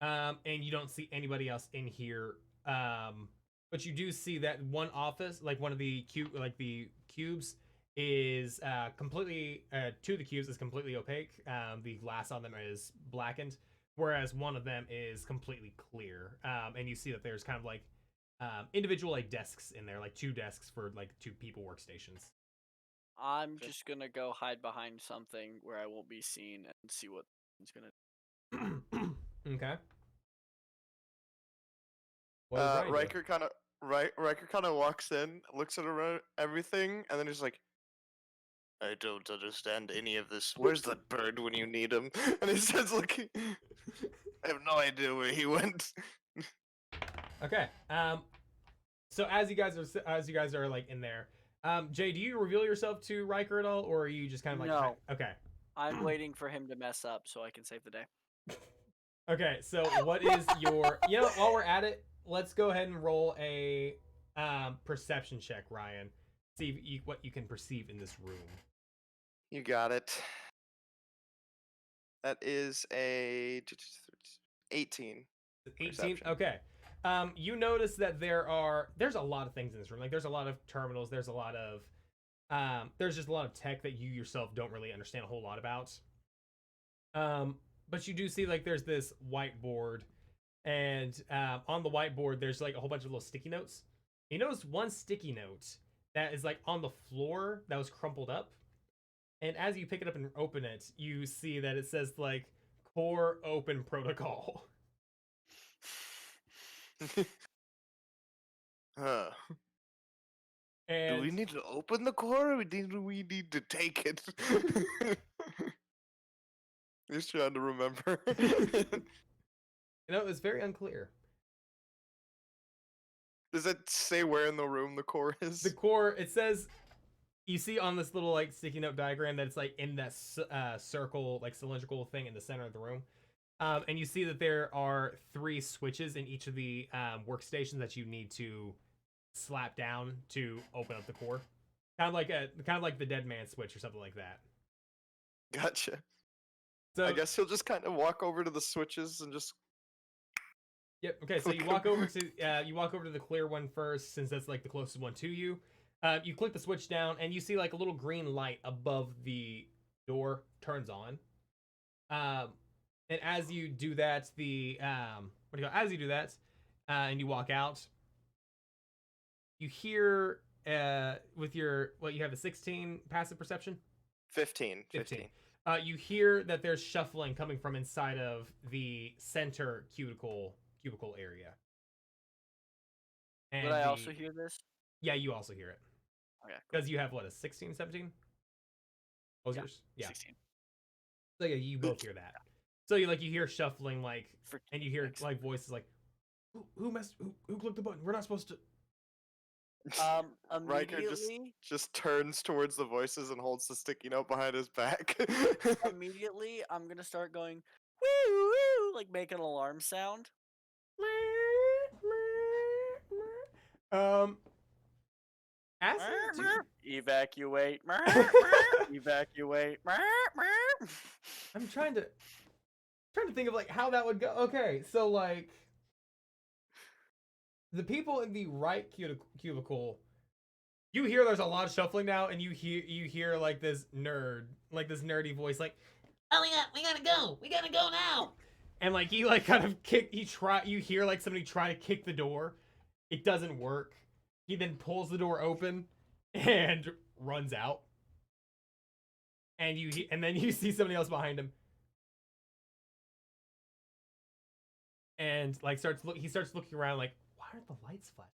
And you don't see anybody else in here. But you do see that one office, like one of the cubes, is completely. 2 of the cubes is completely opaque. The glass on them is blackened, whereas one of them is completely clear. And you see that there's kind of like individual like desks in there, like 2 desks for like 2 people workstations. I'm just gonna go hide behind something where I won't be seen and see what he's gonna. Okay. What is Ryan doing? Ryker kind of walks in, looks at around everything, and then he's like, I don't understand any of this. Where's that bird when you need him? And he starts looking. I have no idea where he went. Okay. So as you guys are like in there, Jay, do you reveal yourself to Ryker at all, or are you just kind of like No. Okay. I'm waiting for him to mess up so I can save the day. Okay. So what is your? While we're at it, let's go ahead and roll a perception check, Ryan. See what you can perceive in this room. You got it. That is a 18. 18. Perception. Okay. You notice that there's a lot of things in this room. Like there's a lot of terminals. There's a lot of there's just a lot of tech that you yourself don't really understand a whole lot about. But you do see like there's this whiteboard, and on the whiteboard there's like a whole bunch of little sticky notes. You notice one sticky note that is like on the floor that was crumpled up. And as you pick it up and open it, you see that it says like core open protocol. Huh. And Do we need to open the core or do we need to take it? Just trying to remember. it was very unclear. Does it say where in the room the core is? The core, it says, you see on this little like sticky note diagram that it's like in that circle, like cylindrical thing in the center of the room. And you see that there are 3 switches in each of the workstations that you need to slap down to open up the core. Kind of like the dead man switch or something like that. Gotcha. So I guess he'll just kind of walk over to the switches and just. Yep. Okay. So you walk over to the clear one first, since that's like the closest one to you. You click the switch down, and you see like a little green light above the door turns on. And as you do that, and you walk out, you hear with your you have a 16 passive perception. 15. You hear that there's shuffling coming from inside of the center cubicle area. And Would I also hear this? Yeah, you also hear it. Okay. Because you have what, a 16, 17? What was yours? Yeah. 16. So yeah, you both hear that. So you hear shuffling and you hear like voices like, who clicked the button? We're not supposed to. Ryker Immediately, just turns towards the voices and holds the sticky note behind his back. immediately, I'm gonna start going woo woo, like make an alarm sound. As you do- Evacuate. Evacuate. I'm trying to think of like how that would go. Okay, so like the people in the right cubicle, you hear there's a lot of shuffling now, and you hear like this nerdy voice like, "Oh yeah, we gotta go now." And like he like kind of you hear like somebody try to kick the door. It doesn't work. He then pulls the door open and runs out. And then you see somebody else behind him. And like he starts looking around like, why aren't the lights flashing?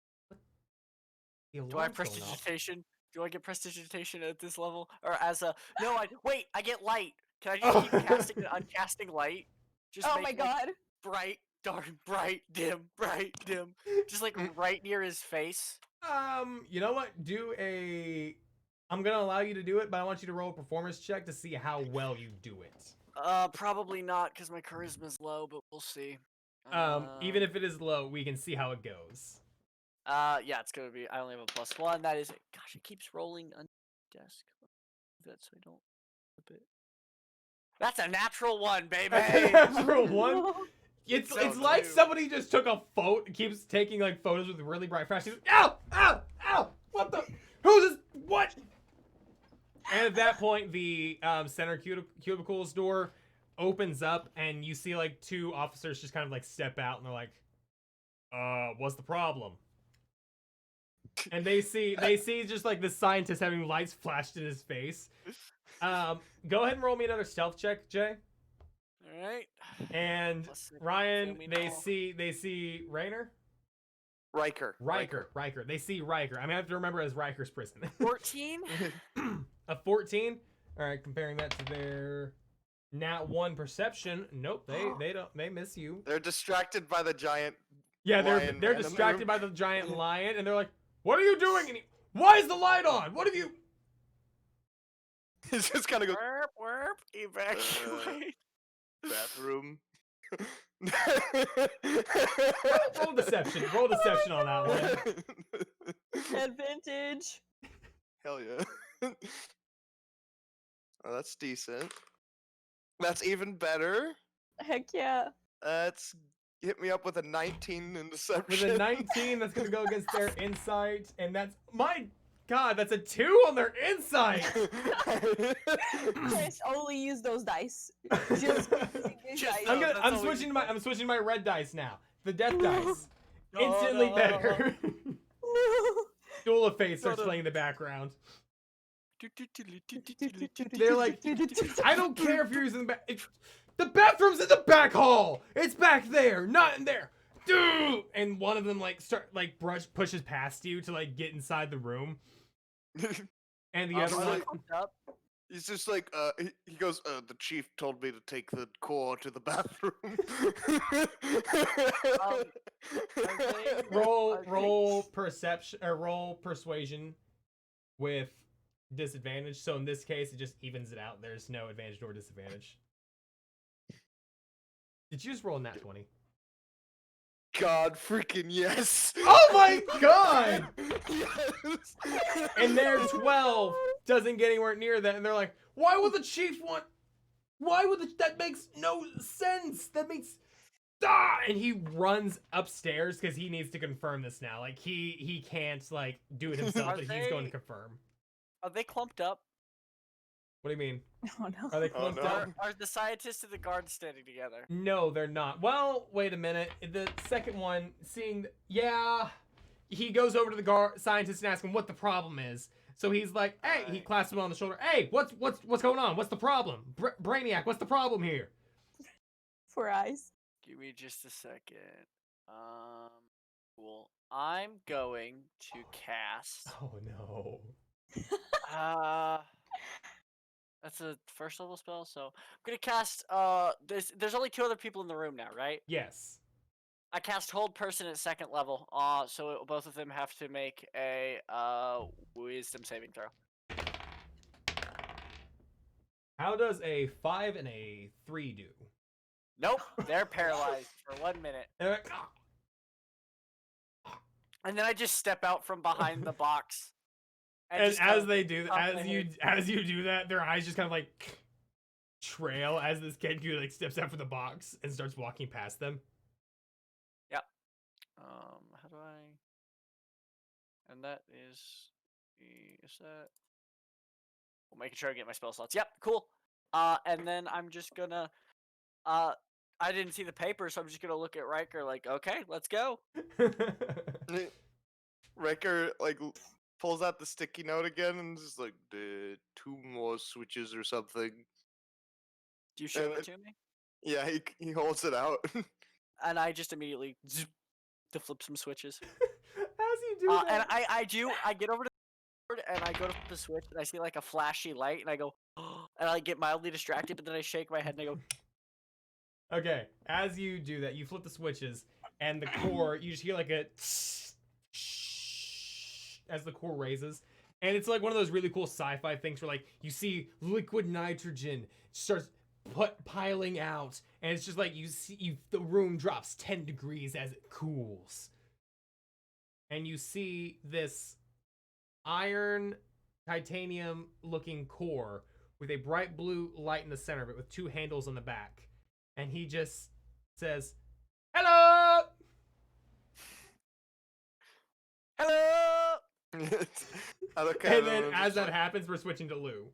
Do I have prestidigitation? Do I get prestidigitation at this level? Or as a no, I get light. Can I just keep casting and uncasting light? Just Oh make, my like, god. bright, dark, bright, dim. Just like right near his face. You know what? I'm gonna allow you to do it, but I want you to roll a performance check to see how well you do it. Probably not, because my charisma's low, but we'll see. Even if it is low, we can see how it goes. Yeah, it's gonna be. I only have a +1. That is. Gosh, it keeps rolling on the desk. That so I don't flip it. That's a natural 1, baby. Natural 1. It's So like true. somebody just took a photo, keeps taking like photos with really bright flash. He's like, ow! What the? Who's this? What? And at that point, the center cubicle's door opens up, and you see like 2 officers just kind of like step out, and they're like, what's the problem? And they see just like the scientist having lights flashed in his face. Go ahead and roll me another stealth check, Jay. All right. And +6, Ryan, family they see Rainer? Ryker. Ryker. They see Ryker. I mean, I have to remember as Riker's prison. 14. A 14. All right, comparing that to their nat 1 perception. Nope, they miss you. They're distracted by the giant. Yeah, lion they're man in the distracted room. by the giant lion, and they're like, "What are you doing? Why is the light on? What have you?" He's just kind of go Warp. Evacuate. bathroom. Roll deception. Roll deception on that one. Advantage. Hell yeah. Oh, that's decent. That's even better. Heck yeah. That's hit me up with a 19 in With deception. a 19, that's gonna go against their insight, and that's my God. That's a 2 on their insight. Chris, only use those dice. Just use these Just dice. those. That's I'm all we switching can my red dice now. The death dice. No, Instantly no. better. Duel of Fate starts Shut up. playing in the background. They're like, I don't care if you're using the back. The bathroom's in the back hall. It's back there, not in there. Dude! And one of them like pushes past you to like get inside the room, and the other Am I one. pumped up? He's just like, he goes, the chief told me to take the core to the bathroom. Roll perception or roll persuasion with disadvantage. So in this case, it just evens it out. There's no advantage nor disadvantage. Did you just roll a nat 20? God freaking yes! Oh my god! Yes! And their 12 doesn't get anywhere near that, and they're like, why would the chief want? Why would that makes no sense? That makes and he runs upstairs because he needs to confirm this now. Like he can't like do it himself, but he's going to confirm. Are they clumped up? What do you mean? Oh no. Are they clumped no. up? Are the scientists and the guards standing together? No, they're not. Well, wait a minute. The second one, he goes over to the scientist and asks him what the problem is. So he's like, hey, he claps him on the shoulder. Hey, what's going on? What's the problem? Brainiac, what's the problem here? 4 eyes. Give me just a second. Cool. I'm going to cast. Oh no. That's a first level spell, so I'm gonna cast. There's only 2 other people in the room now, right? Yes. I cast Hold Person at 2nd level. So both of them have to make a Wisdom saving throw. How does a 5 and a 3 do? Nope, they're paralyzed for 1 minute. They're like, And then I just step out from behind the box. and just as kind of they do, pop my as you do that, their eyes just kind of like trail as this Kenku like steps out from the box and starts walking past them. How do I? And that is that. Well, making sure I get my spell slots. Yep, cool. And then I'm just gonna. I didn't see the paper, so I'm just gonna look at Ryker like, okay, let's go. Ryker like pulls out the sticky note again and just like, 2 more switches or something. Do you show And it to me? Yeah, he holds it out. And I just immediately to flip some switches. As you do And that, I get over to the board and I go to flip the switch and I see like a flashy light and I go, and I get mildly distracted, but then I shake my head and I go, okay, as you do that, you flip the switches, and the core, you just hear like a as the core raises, and it's like one of those really cool sci-fi things where like you see liquid nitrogen starts piling out, and it's just like the room drops 10 degrees as it cools, and you see this iron titanium looking core with a bright blue light in the center of it with 2 handles on the back. And he just says, hello! hello. I look at And him then I'm as just that like, happens, we're switching to Lou.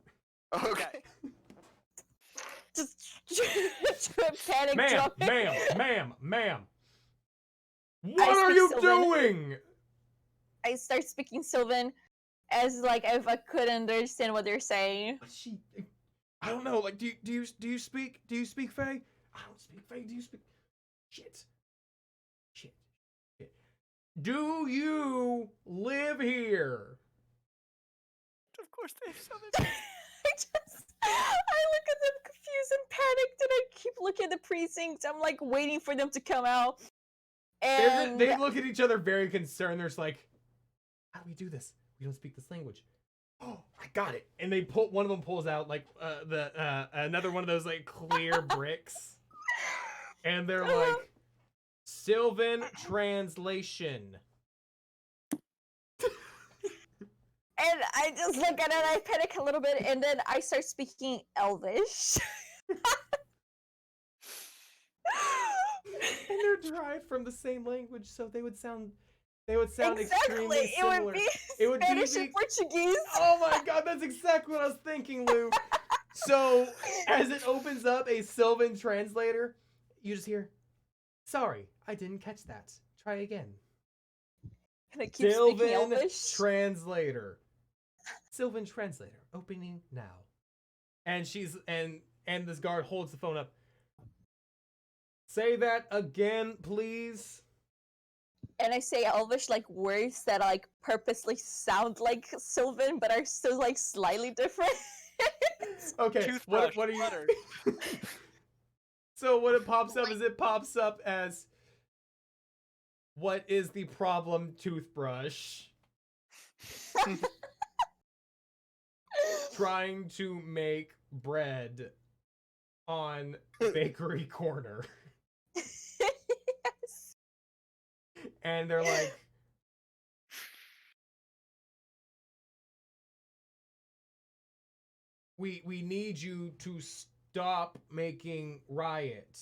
okay. Just panic Ma'am, dropping. ma'am. I What are speak you Sylvan. doing? I start speaking Sylvan as like if I couldn't understand what they're saying. I don't know. Like, do you speak Fae? I don't speak Fae. Do you speak? Shit. Do you live here? Of course they have something. I look at them confused and panicked, and I keep looking at the precincts. I'm like waiting for them to come out. And They look at each other very concerned. They're just like, how do we do this? We don't speak this language. Oh, I got it. And one of them pulls out like another one of those like clear bricks. And they're like, Sylvan translation. And I just look at it, and I panic a little bit, and then I start speaking Elvish. And they're derived from the same language, so they would sound extremely Exactly. It similar. would be It would be Spanish and Portuguese. Oh my god, that's exactly what I was thinking, Lou. So, as it opens up a Sylvan translator, you just hear, sorry, I didn't catch that. Try again. Gonna keep speaking Sylvan Elvish. translator. Sylvan translator opening now. And she's and this guard holds the phone up. Say that again, please. And I say Elvish like words that like purposely sound like Sylvan, but are still like slightly different. Okay, Toothbrush, what are you? butter. So what it pops up is it pops up as, what is the problem, toothbrush? Trying to make bread on bakery corner. Yes. And they're like, we need you to stop making riot.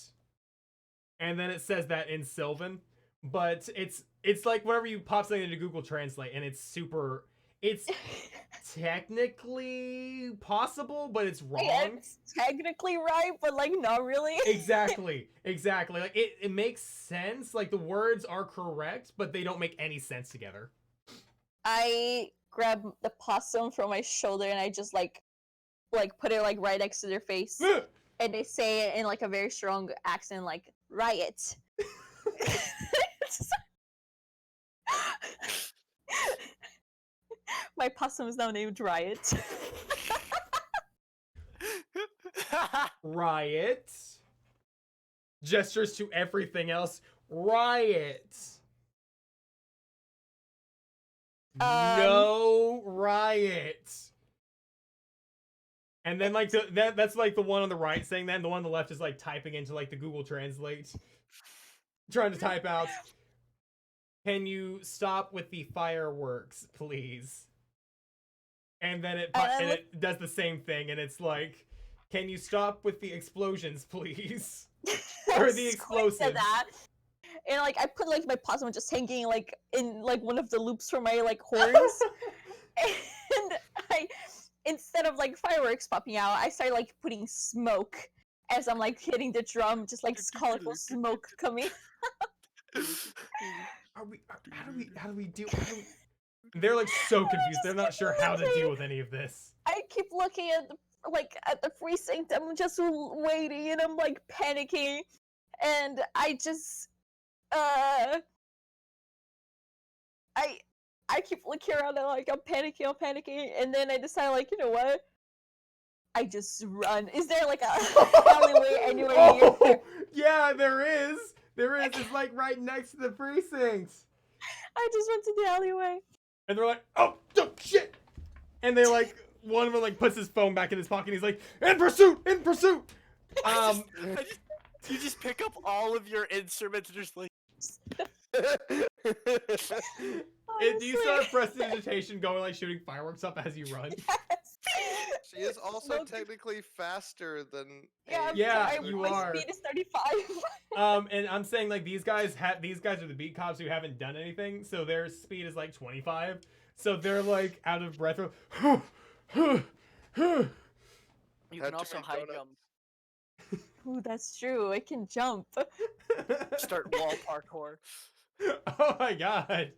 And then it says that in Sylvan, but it's like whenever you pop something into Google Translate and it's technically possible, but it's wrong. Yeah, it's technically right, but like not really. Exactly. Like it makes sense. Like the words are correct, but they don't make any sense together. I grab the possum from my shoulder and I just like put it like right next to their face. And they say it in like a very strong accent, like riot. My possum is now named Riot. Riot. Gestures to everything else. Riot. No riot. And then like that's like the one on the right saying that, and the one on the left is like typing into like the Google Translate, trying to type out, "Can you stop with the fireworks, please?" And then it does the same thing, and it's like, "Can you stop with the explosions, please?" Or the explosives. That. And like I put like my possum just hanging like in like one of the loops for my like horns. And instead of like fireworks popping out, I started like putting smoke as I'm like hitting the drum, just like colorful smoke coming. How do we deal? They're like so confused. They're not sure how to deal with any of this. I keep looking at the precinct. I'm just waiting, and I'm like panicking, and I just I keep looking around and like I'm panicking, and then I decide like, you know what? I just run. Is there like a alleyway anywhere near? Yeah, there is. It's like right next to the precinct. I just went to the alleyway. And they're like, oh shit! And they like, one of them like puts his phone back in his pocket. And he's like, in pursuit! You just pick up all of your instruments and just like. Do you start prestidigitation going like shooting fireworks up as you run? Yes. She is also technically faster than. Yeah, Abe. you my are. speed is 35. And I'm saying like these guys are the beat cops who haven't done anything, so their speed is like 25. So they're like out of breath. You can also high jump. Ooh, that's true. I can jump. Start wall parkour. Oh my god.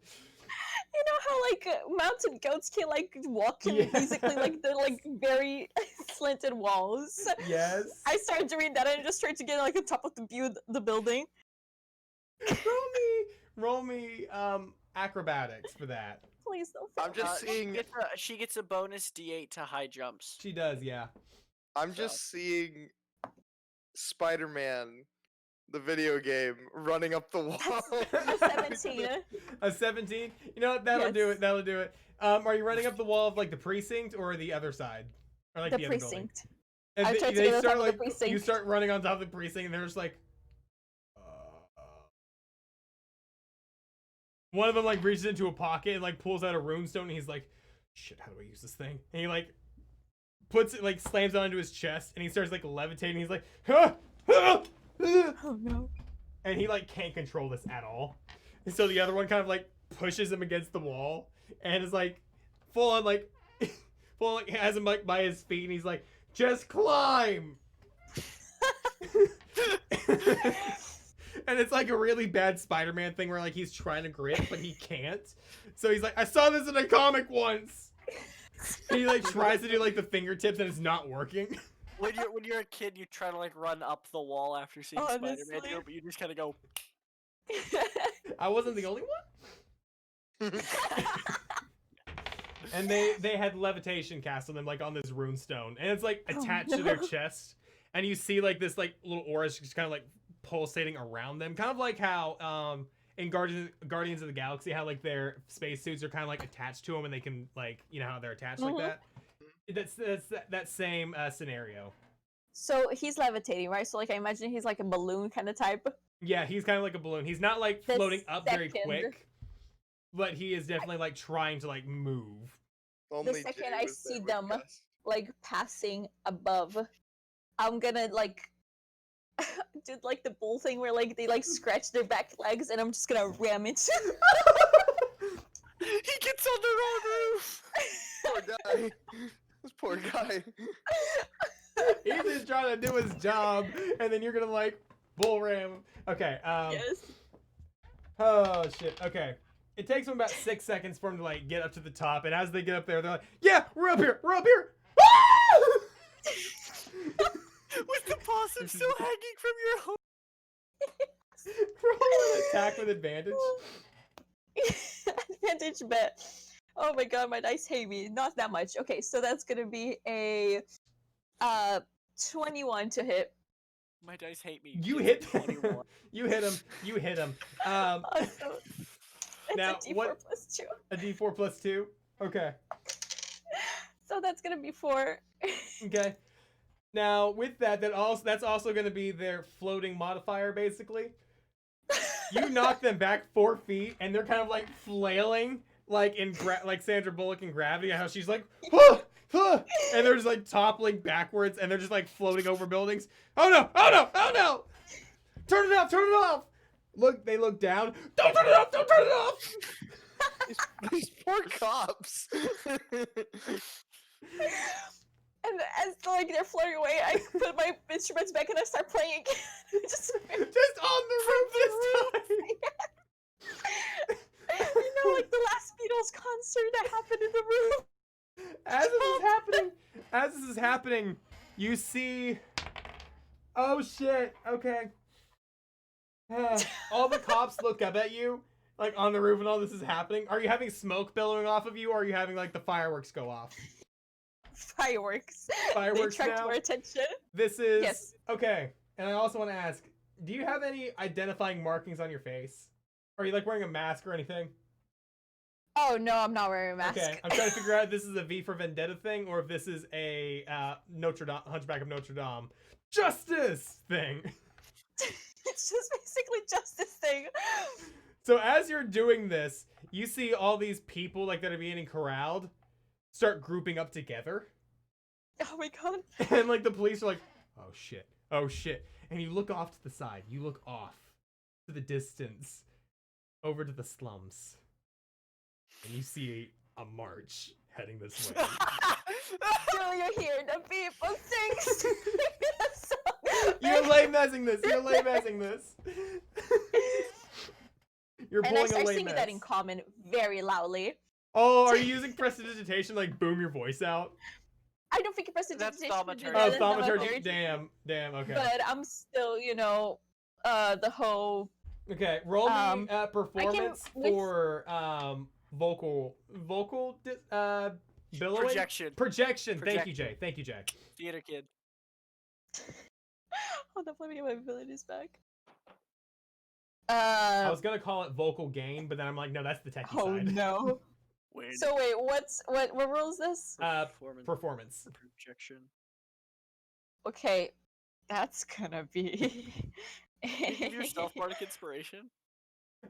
You know how like mountain goats can like walk in basically like they're like very slanted walls. Yes. I started doing that and just tried to get like on top of the building. Roll me acrobatics for that. Please don't fail. I'm just seeing. She gets a bonus D8 to high jumps. She does, yeah. I'm just seeing Spider-Man, the video game, running up the wall. A 17. A 17? You know what? That'll do it. Are you running up the wall of like the precinct or the other side? Or like the other building? Precinct. And I tried to they get on start top of like the precinct. you start running on top of the precinct and they're just like one of them like reaches into a pocket and like pulls out a runestone and he's like, shit, how do I use this thing? And he like puts it like slams it onto his chest and he starts like levitating. He's like, Oh no. and he like can't control this at all. And so the other one kind of like pushes him against the wall and is like full on has him like by his feet and he's like, just climb. And it's like a really bad Spider-Man thing where like he's trying to grip but he can't. So he's like, I saw this in a comic once. And he like tries to do like the fingertips and it's not working. When you're a kid, you try to like run up the wall after seeing Spider-Man do Honestly. it, but you just kind of go. I wasn't the only one. And they had levitation cast on them like on this rune stone, and it's like attached to their chest, and you see like this like little aura just kind of like pulsating around them, kind of like how in Guardians of the Galaxy, how like their spacesuits are kind of like attached to them, and they can like, you know how they're attached like that. That's that same scenario. So he's levitating, right? So like I imagine he's like a balloon kind of type. Yeah, he's kind of like a balloon. He's not like The floating up very second- quick, but he is definitely like trying to like move. Only second Jay I was there see with them, us. Like passing above, I'm gonna like do like the bull thing where like they like scratch their back legs, and I'm just gonna ram into. He gets on the wrong roof. Poor guy. This poor guy. He's just trying to do his job, and then you're gonna like bull ram him. Okay. Yes. Oh shit. Okay. It takes them about 6 seconds for them to like get up to the top, and as they get up there, they're like, "Yeah, we're up here. We're up here." With the possum still hanging from your home. Roll an attack with advantage. Advantage bet. Oh my god, my dice hate me. Not that much. Okay, so that's gonna be a 21 to hit. My dice hate me. You It's hit. 21. You hit him. You hit him. Also, it's Now, a D4 what- plus 2. A D4 plus 2. Okay. So that's gonna be 4. Okay. Now with that's also going to be their floating modifier, basically. You knock them back 4 feet, and they're kind of like flailing, like in like Sandra Bullock in Gravity, how she's like, "Huh, huh," and they're just like toppling backwards, and they're just like floating over buildings. Oh no! Oh no! Oh no! Turn it off! Turn it off! Look, they look down. Don't turn it off! Don't turn it off! These poor cops. And as like they're floating away, I put my instruments back and I start playing again. Just Just on the roof this time. you know, like the last Beatles concert that happened in the room. As this is happening, you see. Oh shit! Okay. All the cops look up at you, like on the roof, and all this is happening. Are you having smoke billowing off of you, or are you having like the fireworks go off? Fireworks. Fireworks They attract now? more attention. This is Yes. okay. And I also want to ask, do you have any identifying markings on your face? Are you like wearing a mask or anything? Oh no, I'm not wearing a mask. Okay, I'm trying to figure out if this is a V for Vendetta thing or if this is a Notre Dame, Hunchback of Notre Dame justice thing. It's just basically just this thing. So as you're doing this, you see all these people like that are being corralled start grouping up together, Oh my god. and like the police are like, "Oh shit, oh shit," and you look off to the side. You look off to the distance, over to the slums, and you see a march heading this way. Do you hear the people sing? You're lame-messing this. You're lame-messing this. You're And I pulling a start lame singing that in common very loudly. Oh, are you using prestidigitation, like boom your voice out? I don't think it's That's prestidigitation. thaumaturgy. Oh, That's thaumaturgy. Damn. Okay. But I'm still, you know, the whole. Okay. Roll me performance with- for vocal billowing. Projection. Thank you, Jay. Thank you, Jay. Theater kid. Hold up, let me get my abilities back. I was gonna call it vocal gain, but then I'm like, no, that's the techie Oh side. no. Wait. So wait, what rule is this? Performance. Projection. Okay, that's gonna be. Can you do self bardic inspiration?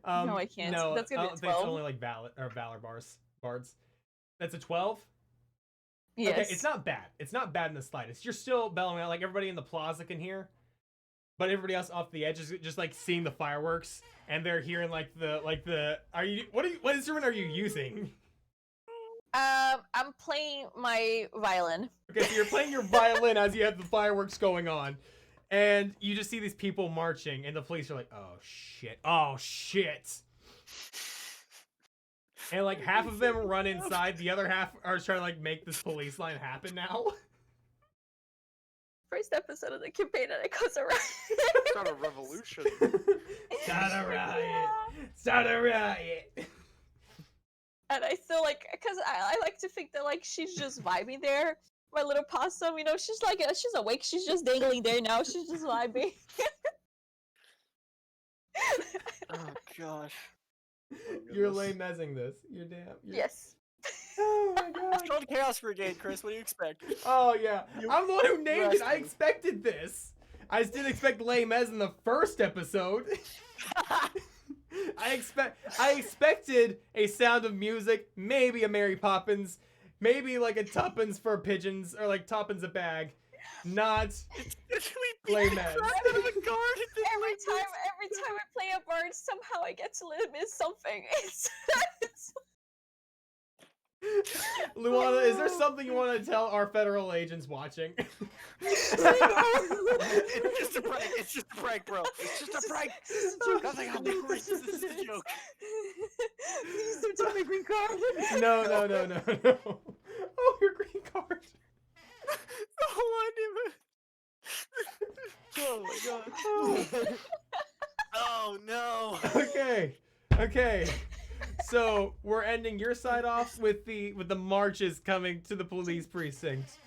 No, I can't. No, That's gonna be I don't think it's 12. only like valor bards. That's a 12. Yes. Okay, it's not bad. It's not bad in the slightest. You're still bellowing out, like everybody in the plaza can hear, but everybody else off the edge is just like seeing the fireworks, and they're hearing like the. What instrument are you using? I'm playing my violin. Okay, so you're playing your violin as you have the fireworks going on, And you just see these people marching, and the police are like, "Oh shit! Oh shit!" And like half of them run inside, the other half are trying to like make this police line happen now. First episode of the campaign and it goes around. Start a revolution. Start a riot! Start a riot! And I feel like, because I like to think that like she's just vibing there. My little possum, you know, she's like, she's awake. She's just dangling there now. She's just vibing. Oh gosh. You're lame mezzing this. You're damn. Yes. Oh my It's god. called Chaos Brigade, Chris. What do you expect? Oh yeah. I'm the one who named it. I wrestling. expected this. I just didn't expect lame mez in the first episode. I expected a Sound of Music, maybe a Mary Poppins, maybe like a tuppence for pigeons, or like tuppence a bag. Not lame mez. Every time I play a bard, somehow I get to miss something. It's Luana, is there something you want to tell our federal agents watching? It's just a prank. It's just a prank, bro. It's just a prank. Nothing happened. This is a joke. Please don't take my green card. No. Oh, your green card. Oh my god. Oh no. Okay. So we're ending your side off with the marches coming to the police precinct.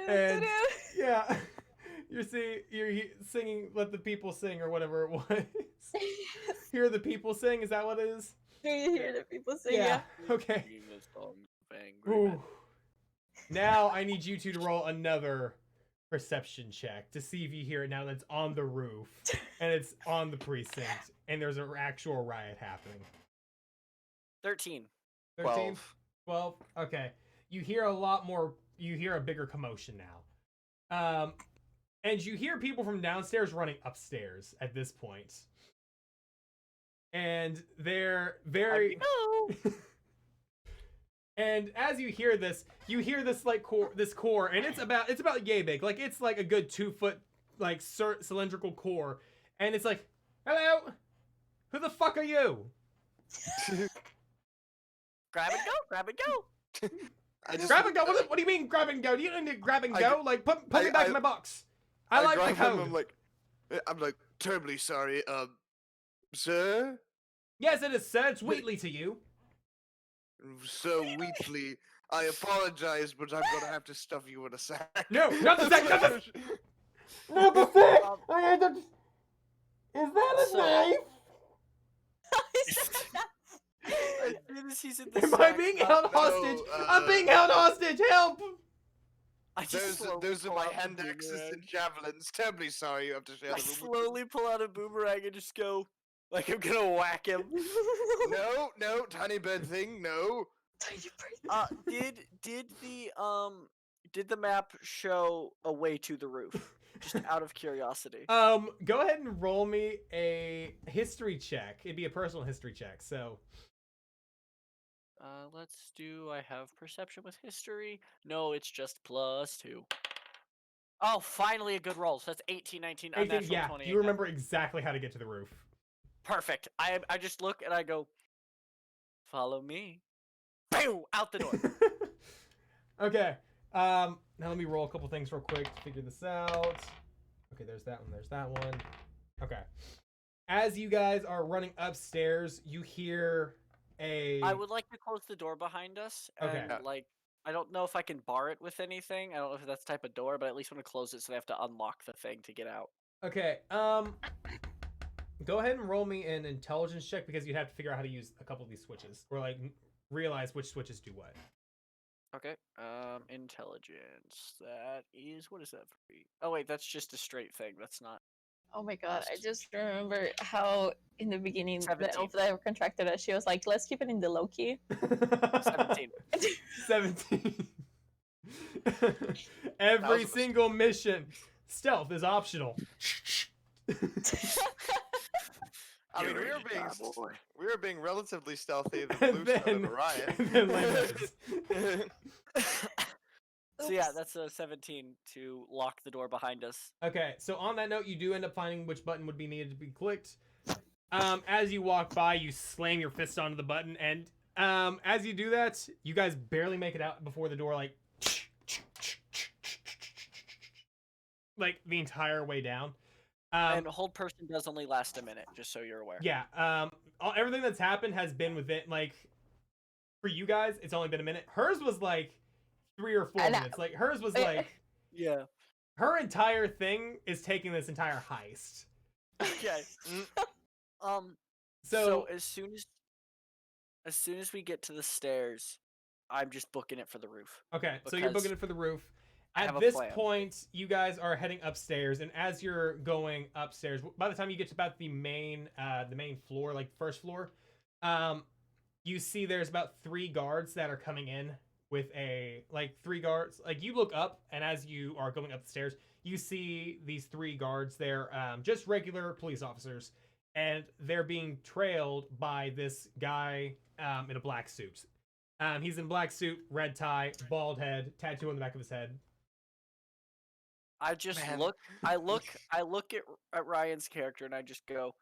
And yeah, you're singing "Let the People Sing" or whatever it was. Hear the people sing. Is that what it is? You hear the people sing, yeah. Okay. Ooh. Now I need you two to roll another perception check to see if you hear it now that it's on the roof and it's on the precinct and there's an actual riot happening. 13. 13? 12? Okay. You hear a lot more, you hear a bigger commotion now. And you hear people from downstairs running upstairs at this point. And they're very... And as you hear this like core, and it's about yay big. Like it's like a good 2 foot like cylindrical core. And it's like, "Hello? Who the fuck are you?" Grab and go. Grab and go. Grab and go. What do you mean grab and go? Do you need to grab and go? Like put me back in my box. I like the grab code. him, I'm like terribly sorry, sir. Yes, it is, sir. It's Wheatley to you. So Wheatley, I apologize, but I'm gonna have to stuff you in a sack. No, not the sack. Not the sack. Is that a knife? As soon as he's in the Am I sack, being held hostage? I'm being held hostage. Help! I just slowly Those are pull my out a hand axes boomerang. and javelins. Terribly sorry you have to share I the room. slowly pull out a boomerang and just go, like I'm gonna whack him. No, tiny bird thing, no. Did the map show a way to the roof? Just out of curiosity. Go ahead and roll me a history check. It'd be a personal history check. So, Let's do. I have perception with history. No, it's just +2. Oh, finally a good roll. So that's 18, 19, 18, unnatural yeah, 20. you remember exactly how to get to the roof. Perfect. I just look and I go, follow me. Boom! Out the door. Okay. Now let me roll a couple things real quick to figure this out. Okay, there's that one. There's that one. Okay. As you guys are running upstairs, you hear a... I would like to close the door behind us. Okay. And, like, I don't know if I can bar it with anything. I don't know if that's the type of door, but I at least want to close it so they have to unlock the thing to get out. Okay, go ahead and roll me an intelligence check because you'd have to figure out how to use a couple of these switches. Or, like, realize which switches do what. Okay. Intelligence. That is... What is that for? Oh, wait, that's just a straight thing. That's not... Oh my god, I just remember how in the beginning the 17. elf that contracted us, she was like, let's keep it in the low key. 17. 17. Every was- single mission. Stealth is optional. I mean, You're we a were being bad boy. we were being relatively stealthy. The And blue started then, a riot. and then Lambert. So yeah, Oops. that's a 17 to lock the door behind us. Okay, so on that note, you do end up finding which button would be needed to be clicked. As you walk by, you slam your fist onto the button, and as you do that, you guys barely make it out before the door, like the entire way down. And hold person does only last a minute, just so you're aware. Yeah. Everything that's happened has been within, like, for you guys, it's only been a minute. Hers was like 3 or 4 minutes. Like hers was like, Yeah. her entire thing is taking this entire heist. Okay. So So as soon as we get to the stairs, I'm just booking it for the roof. okay, so you're because booking it for the roof. I have At a this plan. point, you guys are heading upstairs, and as you're going upstairs, by the time you get to about the main floor, like first floor, you see there's about 3 guards that are coming in with like 3 guards. Like you look up, and as you are going up the stairs, you see these 3 guards. They're just regular police officers, and they're being trailed by this guy in a black suit. He's in black suit, red tie, bald head, tattoo on the back of his head. I just Man. look at Ryan's character and I just go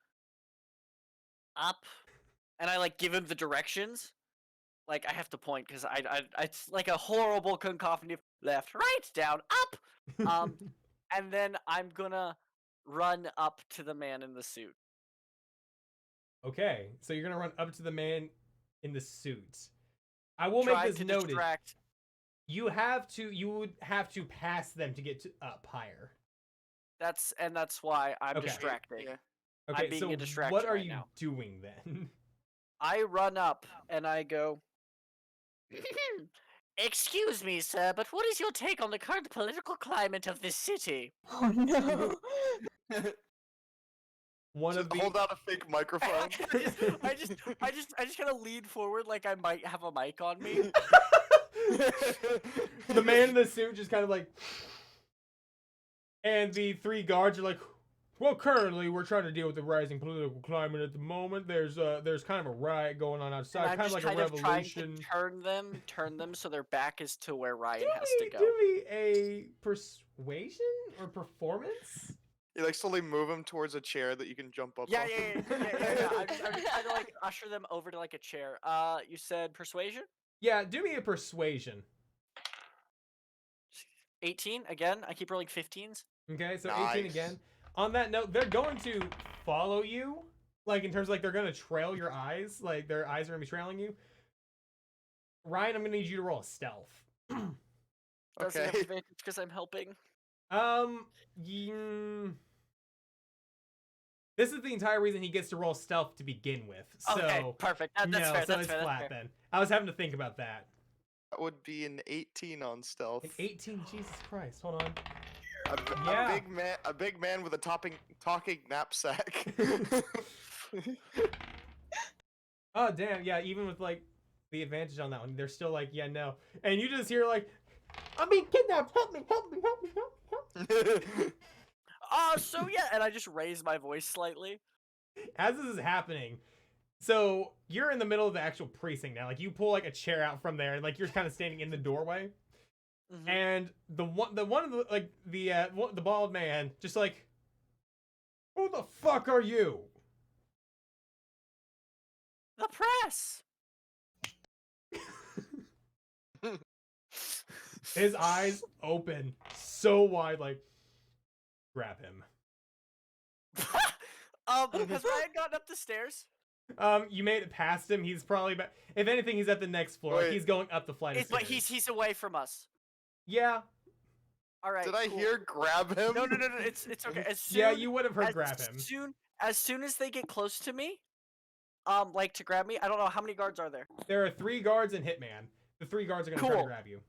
up, and I like give him the directions. Like I have to point because I it's like a horrible cacophony of left, right, down, up. And then I'm gonna run up to the man in the suit. Okay, so you're gonna run up to the man in the suit. I will make Trying this to noted. distract. You would have to pass them to get up higher. That's why I'm Okay. distracting. Yeah. Okay, being so a distraction what are right you now. doing then? I run up and I go, "Excuse me, sir, but what is your take on the current political climate of this city?" Oh no. One Just of the hold out a fake microphone. I just kind of lean forward like I might have a mic on me. the man in the suit just kind of like, and the 3 guards are like, well, currently we're trying to deal with the rising political climate at the moment. There's kind of a riot going on outside, I'm kind of just like a trying revolution. to turn them so their back is to where Ryan has to go. Do me a persuasion or performance. You like slowly move him towards a chair that you can jump up Yeah. on. I'm just trying to like usher them over to like a chair. You said persuasion? Yeah, do me a persuasion. 18 again. I keep rolling 15s. Okay, so 18 Nice. again. On that note, they're going to follow you, like in terms of like they're going to trail your eyes, like their eyes are going to be trailing you. Ryan, I'm going to need you to roll a stealth. Does it have Okay. advantage because I'm helping? This is the entire reason he gets to roll stealth to begin with. So Okay, perfect. That's no, fair. so That's it's fair. flat That's fair. then. I was having to think about that. That would be an 18 on stealth. An 18, Jesus Christ, hold on. A big man with a talking knapsack. Oh damn, yeah, even with like the advantage on that one, they're still like, yeah, no. And you just hear like, I'm being kidnapped, help me, help me, help me, help me. So yeah, and I just raise my voice slightly. As this is happening, so you're in the middle of the actual precinct now. Like you pull like a chair out from there, and like you're kind of standing in the doorway. Mhm. And the one of the like the bald man just like, who the fuck are you? The press. His eyes open so wide, like, grab him. Has Ryan gotten up the stairs? You made it past him. He's probably if anything, he's at the next floor. Like, Wait. he's going up the flight of But stairs. he's away from us. Yeah. All right. Did I cool. hear grab him? No. It's okay. As soon, Yeah, you would have heard grab him. As soon as they get close to me, like to grab me, I don't know how many guards are there. There are 3 guards and Hitman. The 3 guards are gonna try to Cool. grab you.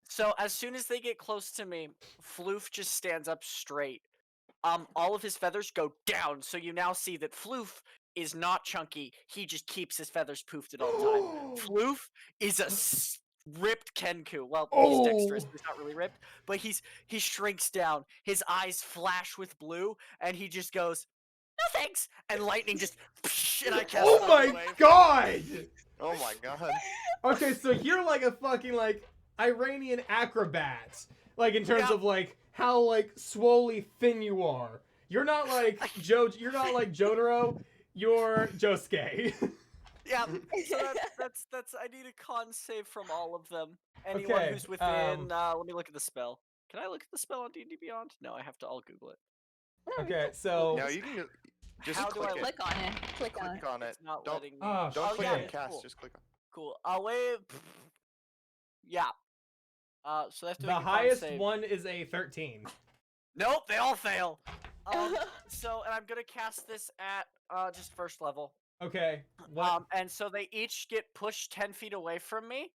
So as soon as they get close to me, Floof just stands up straight. All of his feathers go down, so you now see that Floof is not chunky. He just keeps his feathers poofed at all time. Floof is a ripped Kenku. Well, he's dexterous. He's not really ripped, but he shrinks down. His eyes flash with blue, and he just goes, "No thanks," and lightning just, and I cast. Oh my Thunderwave. god! Oh my god. Okay, so you're like a fucking like Iranian acrobat. Like in terms of like how like swollely thin you are. You're not like You're not like Jotaro. You're Josuke. Yeah, so that's. I need a con save from all of them. Anyone Okay, who's within. Let me look at the spell. Can I look at the spell on D&D Beyond? No, I have to. I'll Google it. Okay, so Now you can just How do click I it. Click on it. Click on it. Click on it. It's not Don't letting me. Oh, don't click yeah, on cast. Cool. Just click on. Cool. I'll wait. Yeah. So they have to the make a con highest save. one is a 13. Nope, they all fail. So, and I'm gonna cast this at just first level. Okay. What? And so they each get pushed 10 feet away from me.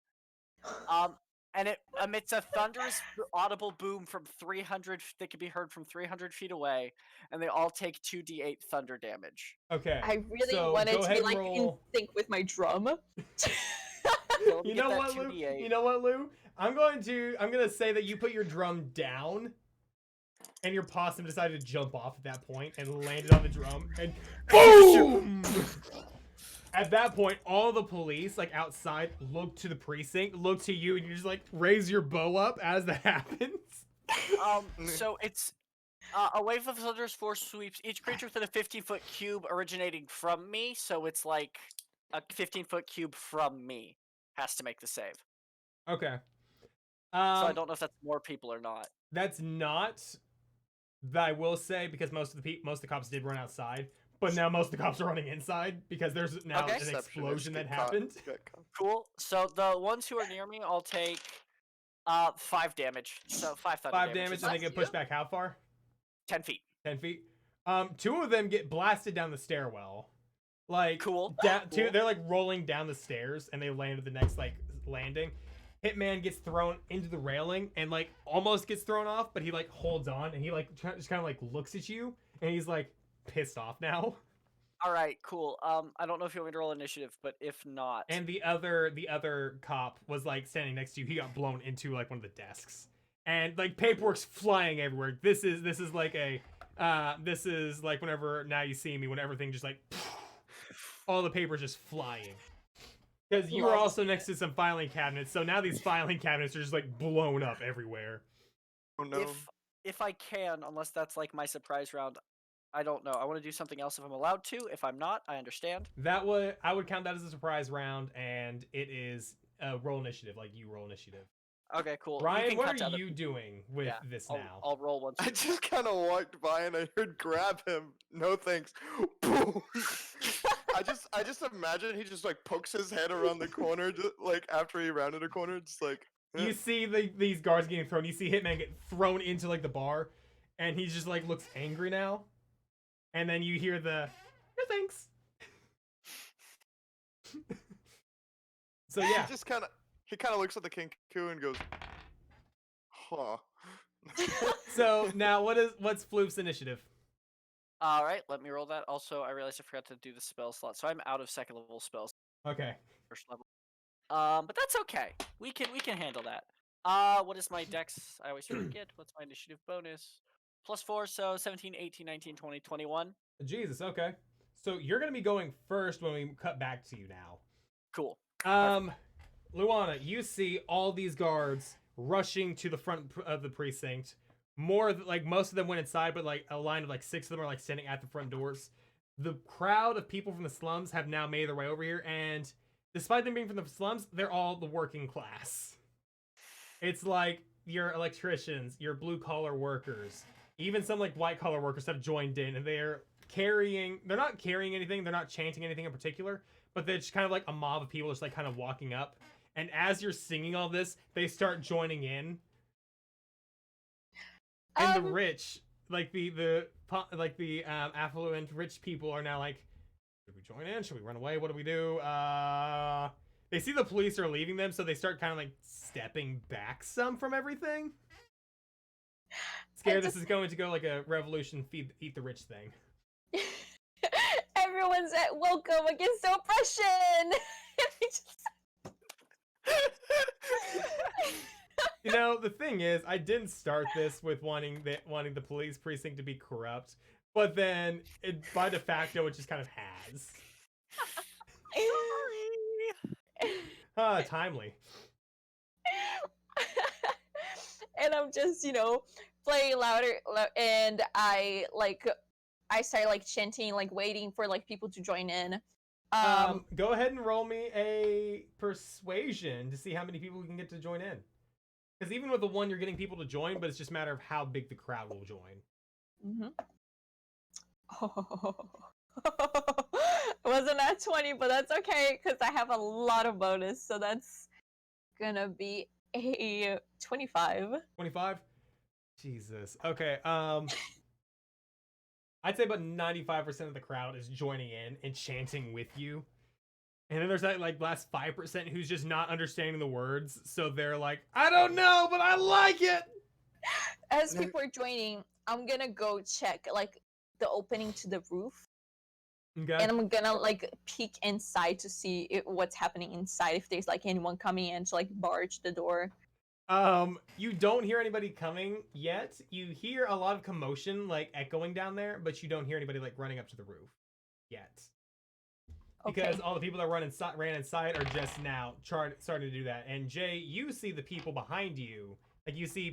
And it emits a thunderous audible boom from 300 that can be heard from 300 feet away, and they all take 2d8 thunder damage. Okay. I really so wanted go to ahead be and like roll. in sync with my drum. So let me You get know that what, Lou? 2d8. You know what, Lou? I'm gonna say that you put your drum down, and your possum decided to jump off at that point and landed on the drum, and boom! At that point, all the police, like outside, look to the precinct, look to you, and you just like raise your bow up as that happens. So it's a wave of thunderous force sweeps each creature within a 15-foot cube originating from me. So it's like a 15-foot cube from me has to make the save. Okay. So I don't know if that's more people or not. That's not. That I will say, because most of the cops did run outside, but now most of the cops are running inside because there's now Okay. an explosion that happened. Cool. So the ones who are near me, I'll take 5 damage. So 5 thunder 5 damage, and they get pushed back how far? 10 feet. 10 feet. 2 of them get blasted down the stairwell. Like Cool. They're like rolling down the stairs, and they land at the next like landing. Hitman gets thrown into the railing and like almost gets thrown off, but he like holds on and he like just kind of like looks at you, and he's like pissed off now. All right, cool. I don't know if you want me to roll initiative, but if not, And the other cop was like standing next to you. He got blown into like one of the desks, and like paperwork's flying everywhere. This is like a this is like whenever Now You See Me, when everything just like all the papers just flying. Because you were also next to some filing cabinets, so now these filing cabinets are just like blown up everywhere. Oh no. if I can, unless that's like my surprise round, I don't know. I want to do something else if I'm allowed to. If I'm not, I understand. I would count that as a surprise round, and it is roll initiative, like you roll initiative. Okay, cool. Ryan, what are you doing with this now? I'll roll once. I just kind of walked by and I heard grab him. No thanks. Boom. I just imagine he just like pokes his head around the corner, just, like after he rounded a corner, just like. You see these guards getting thrown. You see Hitman get thrown into like the bar, and he just like looks angry now. And then you hear the no thanks. So yeah, He kind of looks at the Kenku and goes, huh. so now what's Floof's initiative? All right, let me roll that. Also, I realized I forgot to do the spell slot, so I'm out of second level spells. Okay. First level. But that's okay. We can handle that. What is my dex? I always forget. What's my initiative bonus? +4, so 17, 18, 19, 20, 21. Jesus, okay. So you're gonna be going first when we cut back to you now. Cool. Luana, you see all these guards rushing to the front of the precinct. Most of them went inside, but like a line of like 6 of them are like standing at the front doors. The crowd of people from the slums have now made their way over here, and despite them being from the slums, they're all the working class. It's like your electricians, your blue collar workers, even some like white collar workers have joined in, and they're not carrying anything, they're not chanting anything in particular, but they're just kind of like a mob of people just like kind of walking up. And as you're singing all this, they start joining in. And the rich, like the affluent rich people are now like, should we join in? Should we run away? What do we do? They see the police are leaving them, so they start kind of like stepping back some from everything. Scared this is going to go like a revolution, eat the rich thing. Everyone's at welcome against oppression. You know, the thing is, I didn't start this with wanting the police precinct to be corrupt, but then by de facto it just kind of has. Sorry. Timely. and I'm just, playing louder, and I start like chanting, like waiting for like people to join in. Go ahead and roll me a persuasion to see how many people we can get to join in. Because even with the one, you're getting people to join, but it's just a matter of how big the crowd will join. It wasn't at 20, but that's okay because I have a lot of bonus, so that's gonna be a 25. 25? Jesus. Okay. I'd say about 95% of the crowd is joining in and chanting with you. And then there's that like last 5% who's just not understanding the words, so they're like, I don't know, but I like it. As people are joining, I'm gonna go check like the opening to the roof. Okay. And I'm gonna like peek inside to see what's happening inside, if there's like anyone coming in to like barge the door. You don't hear anybody coming yet. You hear a lot of commotion like echoing down there, but you don't hear anybody like running up to the roof yet. Because all the people that ran inside are just now starting to do that. And Jay, you see the people behind you. Like you see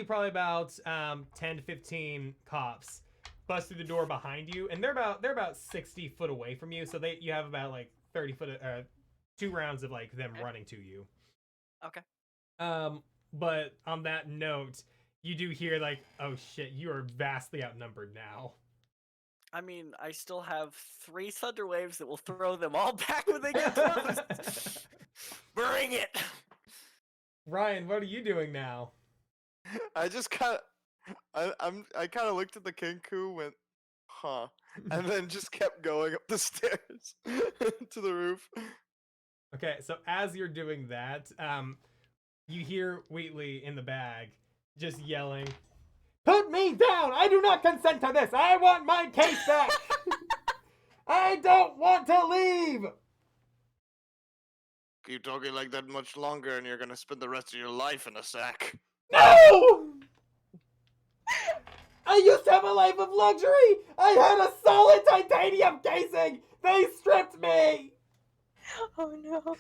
probably about 10 to 15 cops bust through the door behind you, and they're about 60 foot away from you. So you have about like 30 foot 2 rounds of like them running to you. Okay. But on that note, you do hear like, oh shit, you are vastly outnumbered now. I mean, I still have 3 thunder waves that will throw them all back when they get close. Bring it! Ryan, what are you doing now? I just kind of, I kind of looked at the Kenku, went, huh, and then just kept going up the stairs to the roof. Okay, so as you're doing that, you hear Wheatley in the bag just yelling, "Put me down! I do not consent to this! I want my case back! I don't want to leave!" Keep talking like that much longer and you're gonna spend the rest of your life in a sack. No! I used to have a life of luxury! I had a solid titanium casing! They stripped me! Oh no.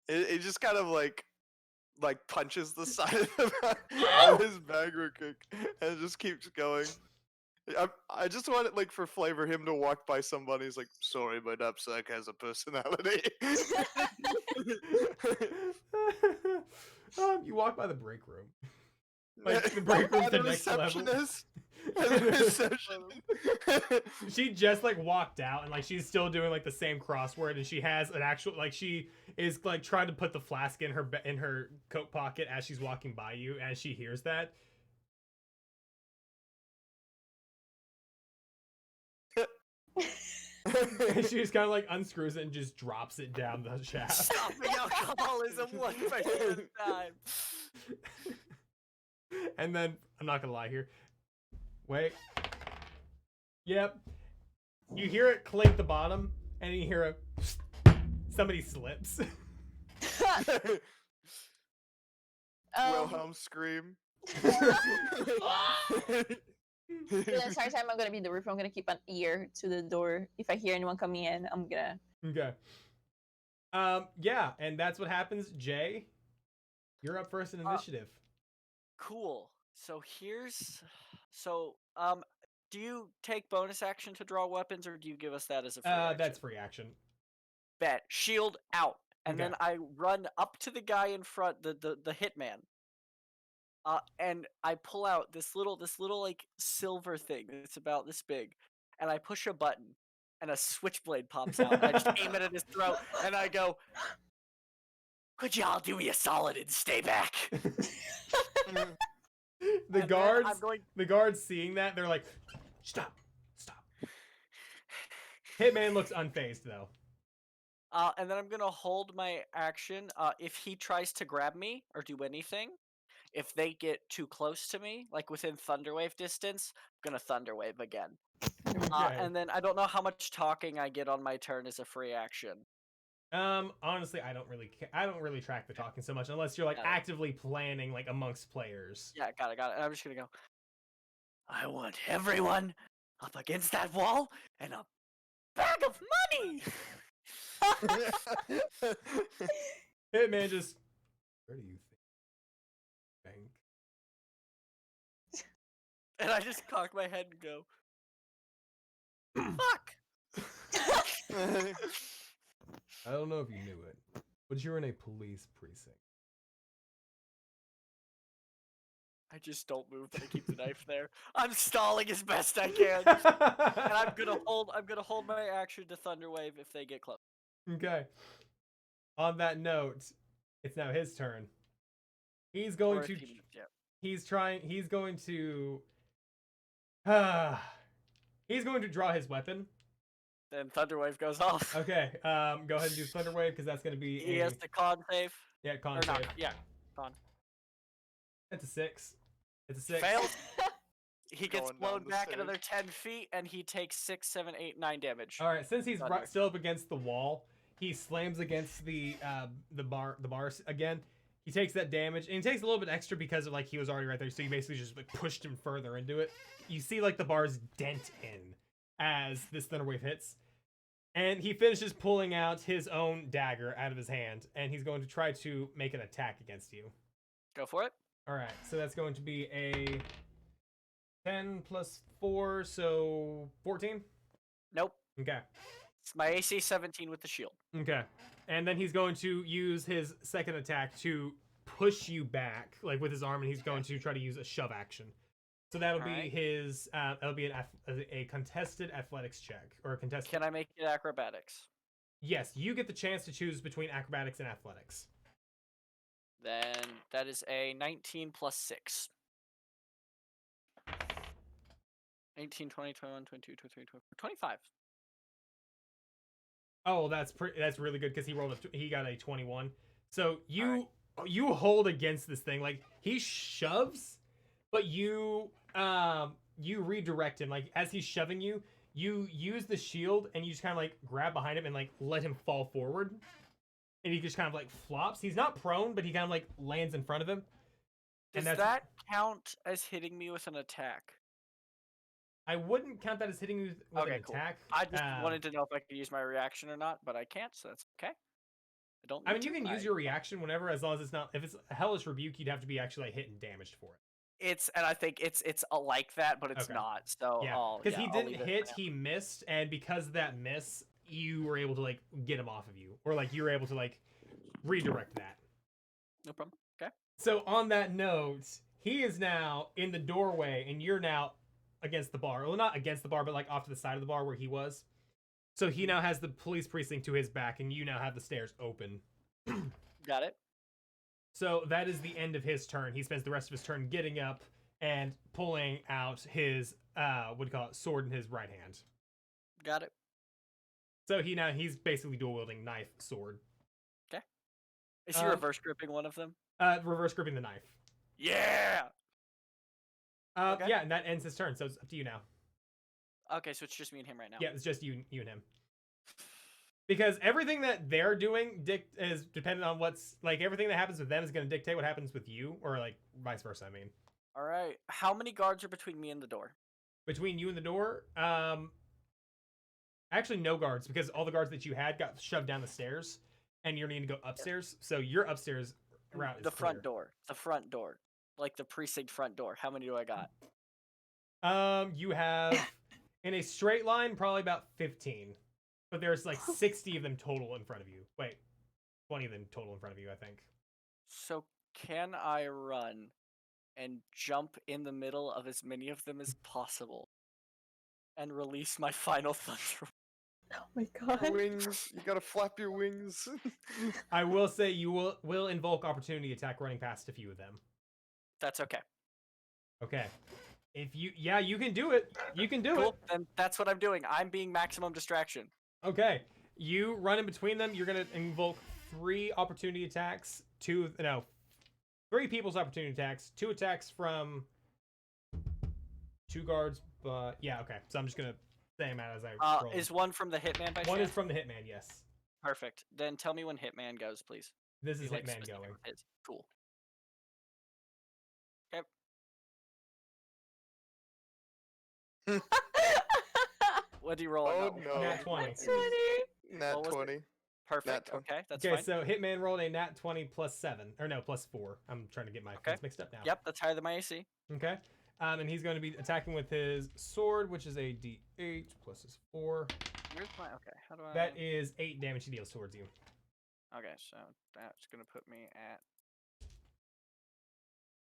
It just kind of like punches the side of his bag real quick and just keeps going. I just want it like for flavor him to walk by somebody who's like, sorry, my knapsack has a personality. You walk by the break room. Like the break room's the next level. She just like walked out and like she's still doing like the same crossword, and she has an actual like she is like trying to put the flask in her coat pocket as she's walking by you. As she hears that, she just kind of like unscrews it and just drops it down the shaft. Stopping alcoholism one person at a time. And then I'm not gonna lie here. Wait. Yep. You hear it clink the bottom, and you hear somebody slips. Wilhelm scream. The entire time I'm gonna be in the roof, I'm gonna keep an ear to the door. If I hear anyone coming in, I'm gonna... Okay. Yeah, and that's what happens. Jay, you're up first in initiative. Cool. Do you take bonus action to draw weapons, or do you give us that as a free action? That's free action. Bet. Shield out. And Okay. then I run up to the guy in front, the hitman. And I pull out this little like silver thing that's about this big, and I push a button, and a switchblade pops out. And I just aim it at his throat, and I go, "Could y'all do me a solid and stay back?" The guards seeing that, they're like, stop. Hitman looks unfazed though. And then I'm gonna hold my action. If he tries to grab me or do anything, if they get too close to me, like within Thunderwave distance, I'm gonna Thunderwave again. Okay. And then I don't know how much talking I get on my turn as a free action. Honestly, I don't really track the talking so much unless you're like actively planning like amongst players. Yeah, got it. And I'm just gonna go, I want everyone up against that wall and a bag of money. Hitman just. Where do you think? And I just cock my head and go, fuck! I don't know if you knew it, but you're in a police precinct. I just don't move, but I keep the knife there. I'm stalling as best I can. And I'm gonna hold my action to Thunderwave if they get close. Okay. On that note, it's now his turn. He's going Or if to. he moves, yeah. He's going to. He's going to draw his weapon. Then Thunderwave goes off. Okay. Go ahead and do Thunder Wave because that's going to be. He has the con save. Yeah, con Or save. not, yeah, con. It's a 6. It's a 6. Fails. He gets Going down blown the back stairs. another 10 feet, and he takes 6, 7, 8, 9 damage. All right. Since he's Thunder. still up against the wall, he slams against the bars again. He takes that damage, and he takes a little bit extra because of, like, he was already right there. So you basically just like pushed him further into it. You see like the bars dent in as this Thunder Wave hits. And he finishes pulling out his own dagger out of his hand, and he's going to try to make an attack against you. Go for it. All right, so that's going to be a 10 plus 4, so 14? Nope. Okay. It's my AC 17 with the shield. Okay. And then he's going to use his second attack to push you back, like with his arm, and he's going to try to use a shove action. So that'll be Alright. his, that'll be a contested athletics check, or a contested... Can I make it acrobatics? Yes, you get the chance to choose between acrobatics and athletics. Then that is a 19 plus 6. 18, 20, 21, 22, 23, 24, 25. Oh, that's really good because he got a 21. So Alright. you hold against this thing, like he shoves, but you redirect him. Like as he's shoving you, you use the shield and you just kind of like grab behind him and like let him fall forward, and he just kind of like flops. He's not prone, but he kind of like lands in front of him. Does And that count as hitting me with an attack? I wouldn't count that as hitting you with Okay, an cool. attack. I just wanted to know if I could use my reaction or not, but I can't, so that's okay. I don't. I mean, need you to. can use your reaction whenever, as long as it's not. If it's a hellish rebuke, you'd have to be actually like, hit and damaged for it. And I think it's like that, but it's Okay. not. So Yeah, because he I'll didn't leave it hit, for now. he missed, and because of that miss, you were able to like get him off of you, or like you were able to like redirect that. No problem. Okay. So on that note, he is now in the doorway, and you're now against the bar. Well, not against the bar, but like off to the side of the bar where he was. So he now has the police precinct to his back, and you now have the stairs open. Got it. So that is the end of his turn. He spends the rest of his turn getting up and pulling out his what do you call it, sword in his right hand. Got it. So he's basically dual wielding knife, sword. Is he reverse gripping one of them? Reverse gripping the knife. Yeah. Okay. Yeah, and that ends his turn. So it's up to you now. Okay, so it's just me and him right now. Yeah, it's just you and him. Because everything that they're doing is dependent on what's like everything that happens with them is going to dictate what happens with you, or like vice versa. I mean, All right. How many guards are between me and the door? between you and the door, actually no guards because all the guards that you had got shoved down the stairs, and you're needing to go upstairs. So your upstairs route is The front clear. door. The front door. Like the precinct front door. How many do I got? You have in a straight line probably about 15, but there's like 60 of them total in front of you. Wait, 20 of them total in front of you, I think. So can I run and jump in the middle of as many of them as possible and release my final thunder? Oh my god. Wings. You gotta flap your wings. I will say you will invoke opportunity attack running past a few of them. That's okay. Okay. If you can do it. You can do Cool. Then that's what I'm doing. I'm being maximum distraction. it. Okay. You run in between them. You're gonna invoke 3 opportunity attacks. 3 people's opportunity attacks. 2 attacks from 2 guards. But yeah, okay. So I'm just gonna say them out as I roll. Is one from the Hitman by One chance? is from the Hitman. Yes. Perfect. Then tell me when Hitman goes, please. This Be, is like, Hitman specific going. with his. Cool. Okay. What do you roll? on Oh that one? no. Nat 20. 20. Nat What was it? 20. Perfect. 20. Okay, that's Okay, fine. so Hitman rolled a nat 20 plus 7. Or no, plus 4. I'm trying to get my Okay. things mixed up now. Yep, that's higher than my AC. Okay. And he's going to be attacking with his sword, which is a d8 plus his 4. Where's my? Okay, how do I? That is 8 damage he deals towards you. Okay, so that's gonna put me at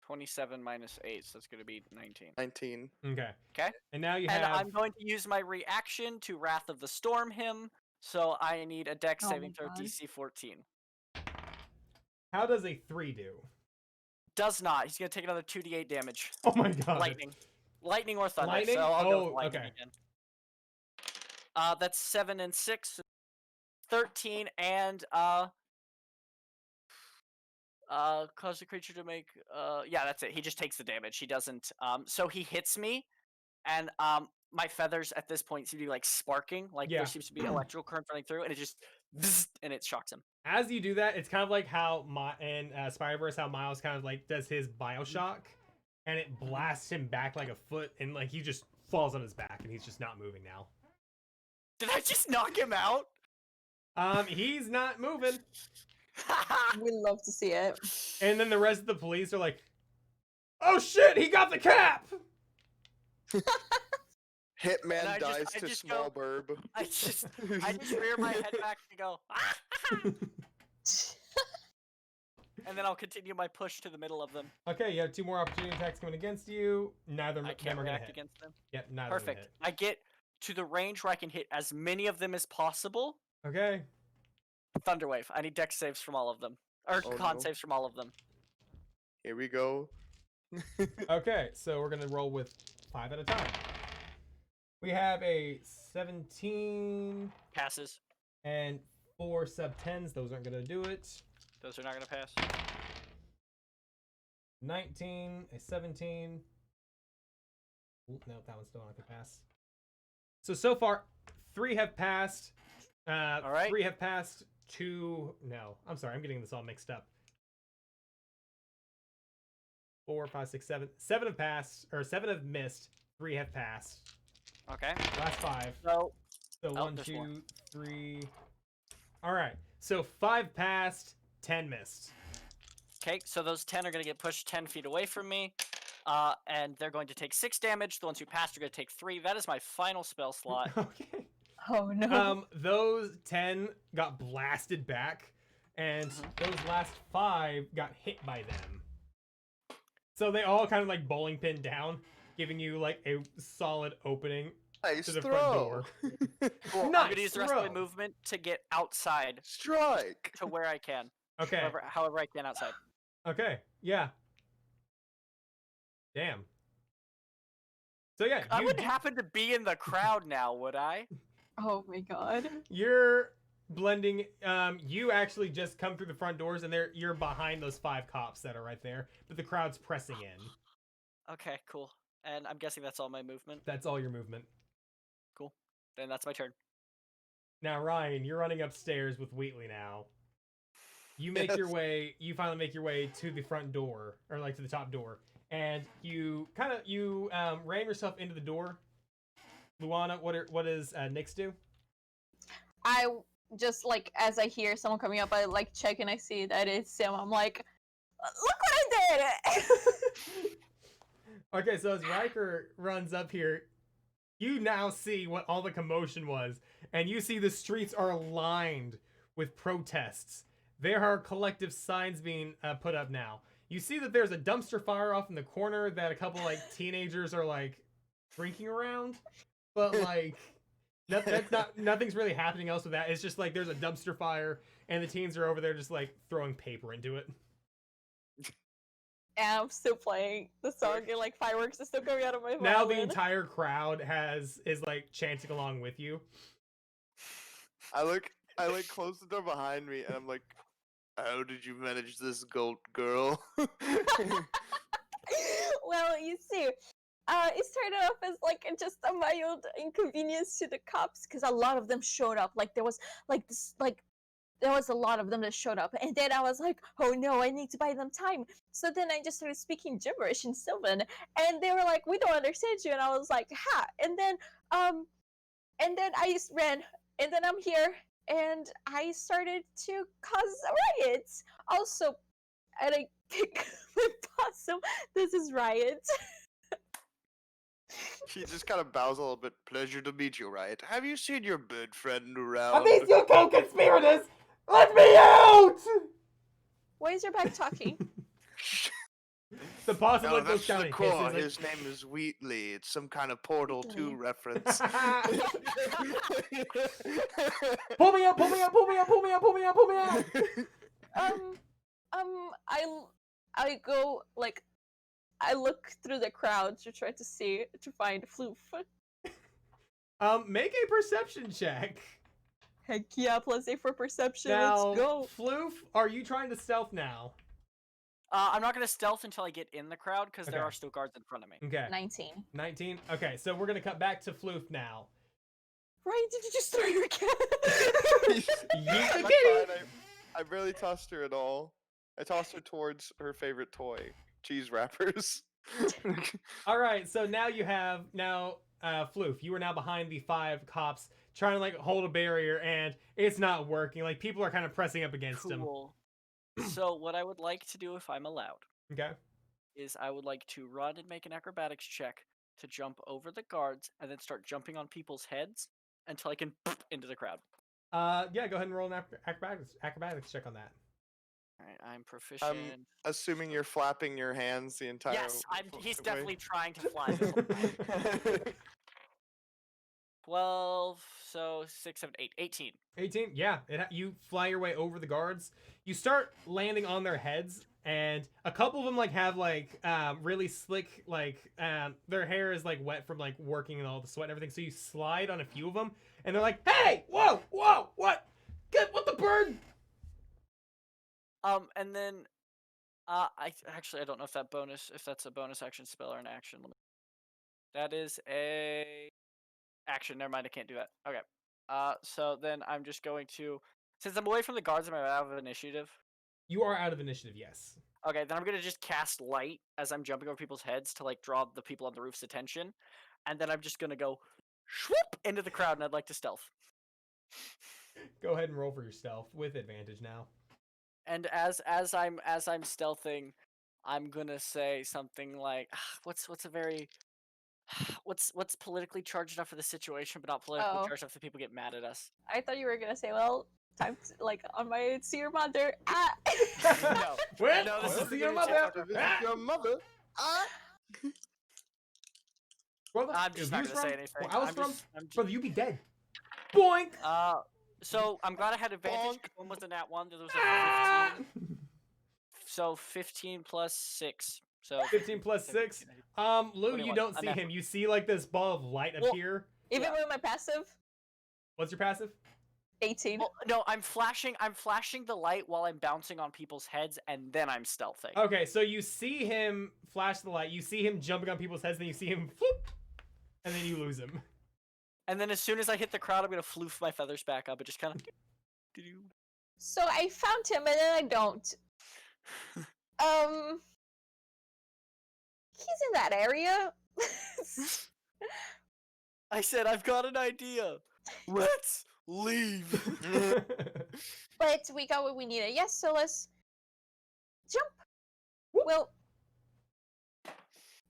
27 minus 8, so that's gonna be 19. 19. Okay. Okay. And now you And have... I'm going to use my reaction to Wrath of the Storm him, so I need a Dex Oh saving my throw God. DC 14. How does a 3 do? Does not. He's gonna take another 2d8 damage. Oh my god. Lightning or thunder. Lightning? So I'll go with Oh, lightning okay. again. That's 7 and 6, 13, and cause the creature to make yeah, that's it. He just takes the damage. He doesn't so he hits me, and my feathers at this point seem to be like sparking, like Yeah. there seems to be electrical current running through, and it just and it shocks him. As you do that, it's kind of like how in Spider-Verse, how Miles kind of like does his Bioshock, and it blasts him back like a foot, and like he just falls on his back, and he's just not moving now. Did I just knock him out? He's not moving. We love to see it. And then the rest of the police are like, "Oh shit, he got the cap!" Hitman And I dies just to go- small burb. I just rear my head back and go, and then I'll continue my push to the middle of them. Okay, you have 2 more opportunity attacks coming against you. Neither of I them can't are gonna react hit. against them. Yep, neither Perfect. of them I get to the range where I can hit as many of them as possible. hit. Okay. Thunderwave. I need dex saves from all of them. Or Oh, con no. saves from all of them. Here we go. Okay, so we're gonna roll with 5 at a time. We have a 17 Passes. and 4 sub-10s. Those aren't gonna do it. Those are not going to pass. 19, a 17. Ooh, no, that one's still not gonna pass. So far, 3 have passed. All right. 3 have passed. 2. No, I'm sorry, I'm getting this all mixed up. 4, 5, 6, 7. 7 have passed, or 7 have missed. 3 have passed. Okay. Last 5. So, So Oh, 1, there's more. 2, 3. All right. So 5 passed, 10 missed. okay, so those 10 are going to get pushed 10 feet away from me. And they're going to take 6 damage. The ones who passed are going to take 3. That is my final spell slot. Okay. Oh no. Those 10 got blasted back, and those last 5 got hit by them. So they all kind of like bowling pin down, giving you like a solid opening Nice to the throw. front door. Cool. I'm Nice going to use the rest of throw. my movement to get outside Strike. to where I can. Okay. However I can outside. Okay. Yeah. Damn. So yeah, I wouldn't happen to be in the crowd now, would I? Oh my god. you're blending. You actually just come through the front doors, and you're behind those 5 cops that are right there, but the crowd's pressing in. Okay, cool. And I'm guessing that's all my movement. That's all your movement. Then that's my turn. Now, Ryan, you're running upstairs with Wheatley now. You make your Yes. way. You finally make your way to the front door, or like to the top door, and you ram yourself into the door. Luana, what does Nyx do? I just like as I hear someone coming up, I like check and I see that it's him. I'm like, look what I did! Okay, so as Ryker runs up here, you now see what all the commotion was, and you see the streets are lined with protests. There are collective signs being put up now. You see that there's a dumpster fire off in the corner that a couple like teenagers are like drinking around, but like nothing's really happening else with that. It's just like there's a dumpster fire, and the teens are over there just like throwing paper into it. And I'm still playing the song, and like fireworks are still coming out of my Now the violin. entire crowd is like chanting along with you. I close the door behind me, and I'm like, "How did you manage this, goat girl?" Well, you see, it started off as like just a mild inconvenience to the cops because a lot of them showed up. Like there was there was a lot of them that showed up, and then I was like, oh no, I need to buy them time. So then I just started speaking gibberish in Sylvan, and they were like, we don't understand you, and I was like, ha. And then I just ran, and then I'm here, and I started to cause riots. Also, and I kick my possum. This is riots. He just kind of bows a little bit. Pleasure to meet you, Riot. Have you seen your bird friend around? Are these your co-conspirators? Let me out! Why is your back talking? The possum No, like goes that's down the and core. hisses, His name is Wheatley. It's some kind of Portal 2 Wheatley. reference. pull me up, pull me up, pull me up, pull me up, pull me up, pull me up! I go like, I look through the crowd to try to find Floof. Make a perception check. Heck yeah, +8 for perception. Now, Let's go. Floof, are you trying to stealth now? I'm not gonna stealth until I get in the crowd because there Okay. are still guards in front of me. Okay. 19. 19? Okay, so we're gonna cut back to Floof now. Right? Did you just throw your cat? Yeet the That's kitty! fine, I barely tossed her at all. I tossed her towards her favorite toy, cheese wrappers. Alright, so now you have, Floof, you are now behind the 5 cops trying to, like, hold a barrier, and it's not working. Like, people are kind of pressing up against him. Cool. So what I would like to do, if I'm allowed, Okay? is I would like to run and make an acrobatics check to jump over the guards and then start jumping on people's heads until I can into the crowd. Yeah, go ahead and roll an acrobatics check on that. All right, I'm proficient. Assuming you're flapping your hands the entire Yes, he's way. definitely trying to fly. This whole time. 12, so 6, 7, 8, 18. 18? Yeah, you fly your way over the guards. You start landing on their heads, and a couple of them like have like really slick their hair is like wet from like working and all the sweat and everything. So you slide on a few of them, and they're like, "Hey, whoa, what? What the bird?" And then, I don't know if that's a bonus action spell or an action. That is a action. Never mind, I can't do that. Okay. So then I'm just going to, since I'm away from the guards, am I out of initiative? You are out of initiative, yes. Okay, then I'm gonna just cast light as I'm jumping over people's heads to like draw the people on the roof's attention, and then I'm just gonna go, swoop into the crowd, and I'd like to stealth. Go ahead and roll for your stealth with advantage now. And as I'm stealthing, I'm gonna say something like, what's politically charged enough for the situation, but not politically Oh. charged enough that people get mad at us. I thought you were gonna say, well, time to, like, on my see your mother. Ah! No. Well, No, this I'll is see the your beginning mother. of Visit Ah! your mother. Brother, I'm just if not you gonna was say from anything. where I was I'm from, just- brother, you'd be dead. Boink! So I'm glad I had advantage. Bonk. One was a nat 1. There was a Ah! 15. So 15 plus 6. So 15 plus 6. Lou, you 21. don't A see nat him. You see like this ball of light Well, appear. Even Yeah. with my passive, What's your passive? 18. Well, no, I'm flashing the light while I'm bouncing on people's heads, and then I'm stealthing. Okay, so you see him flash the light. You see him jumping on people's heads. Then you see him floop, and then you lose him. And then as soon as I hit the crowd, I'm gonna floof my feathers back up and just kind of. So I found him, and then I don't. He's in that area. I said I've got an idea. Let's leave. But we got what we needed. Yes, so let's jump. Whoop. Well,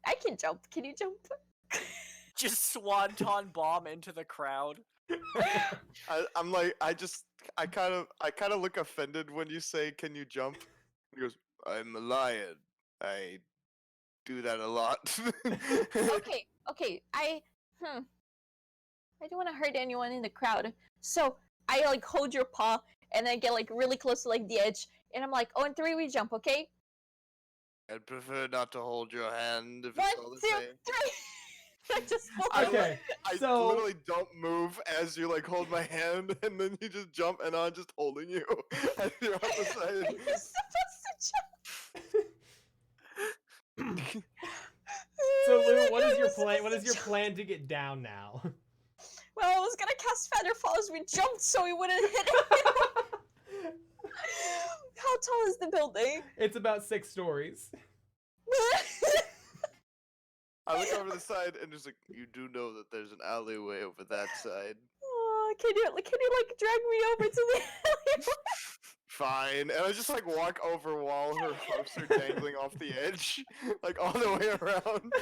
I can jump. Can you jump? Just swanton bomb into the crowd. I'm like, I kind of look offended when you say, "Can you jump?" He goes, "I'm a lion. I do that a lot." Okay. I don't want to hurt anyone in the crowd. So I like hold your paw and I get like really close to like the edge, and I'm like, "Oh, in 3 we jump, okay? I'd prefer not to hold your hand if 1, it's all the 2, same. 3." I just hold I it. Okay, I so literally don't move as you like hold my hand, and then you just jump, and I'm just holding you as you're on the side. You're supposed to jump. so Lou, what is your plan? What is your plan to get down now? Well, I was gonna cast Featherfall as we jumped so we wouldn't hit it. How tall is the building? It's about 6 stories. I look over the side and just like, you do know that there's an alleyway over that side. Oh, can you like drag me over to the alley? Fine. And I just like walk over while her hooves are dangling off the edge, like all the way around.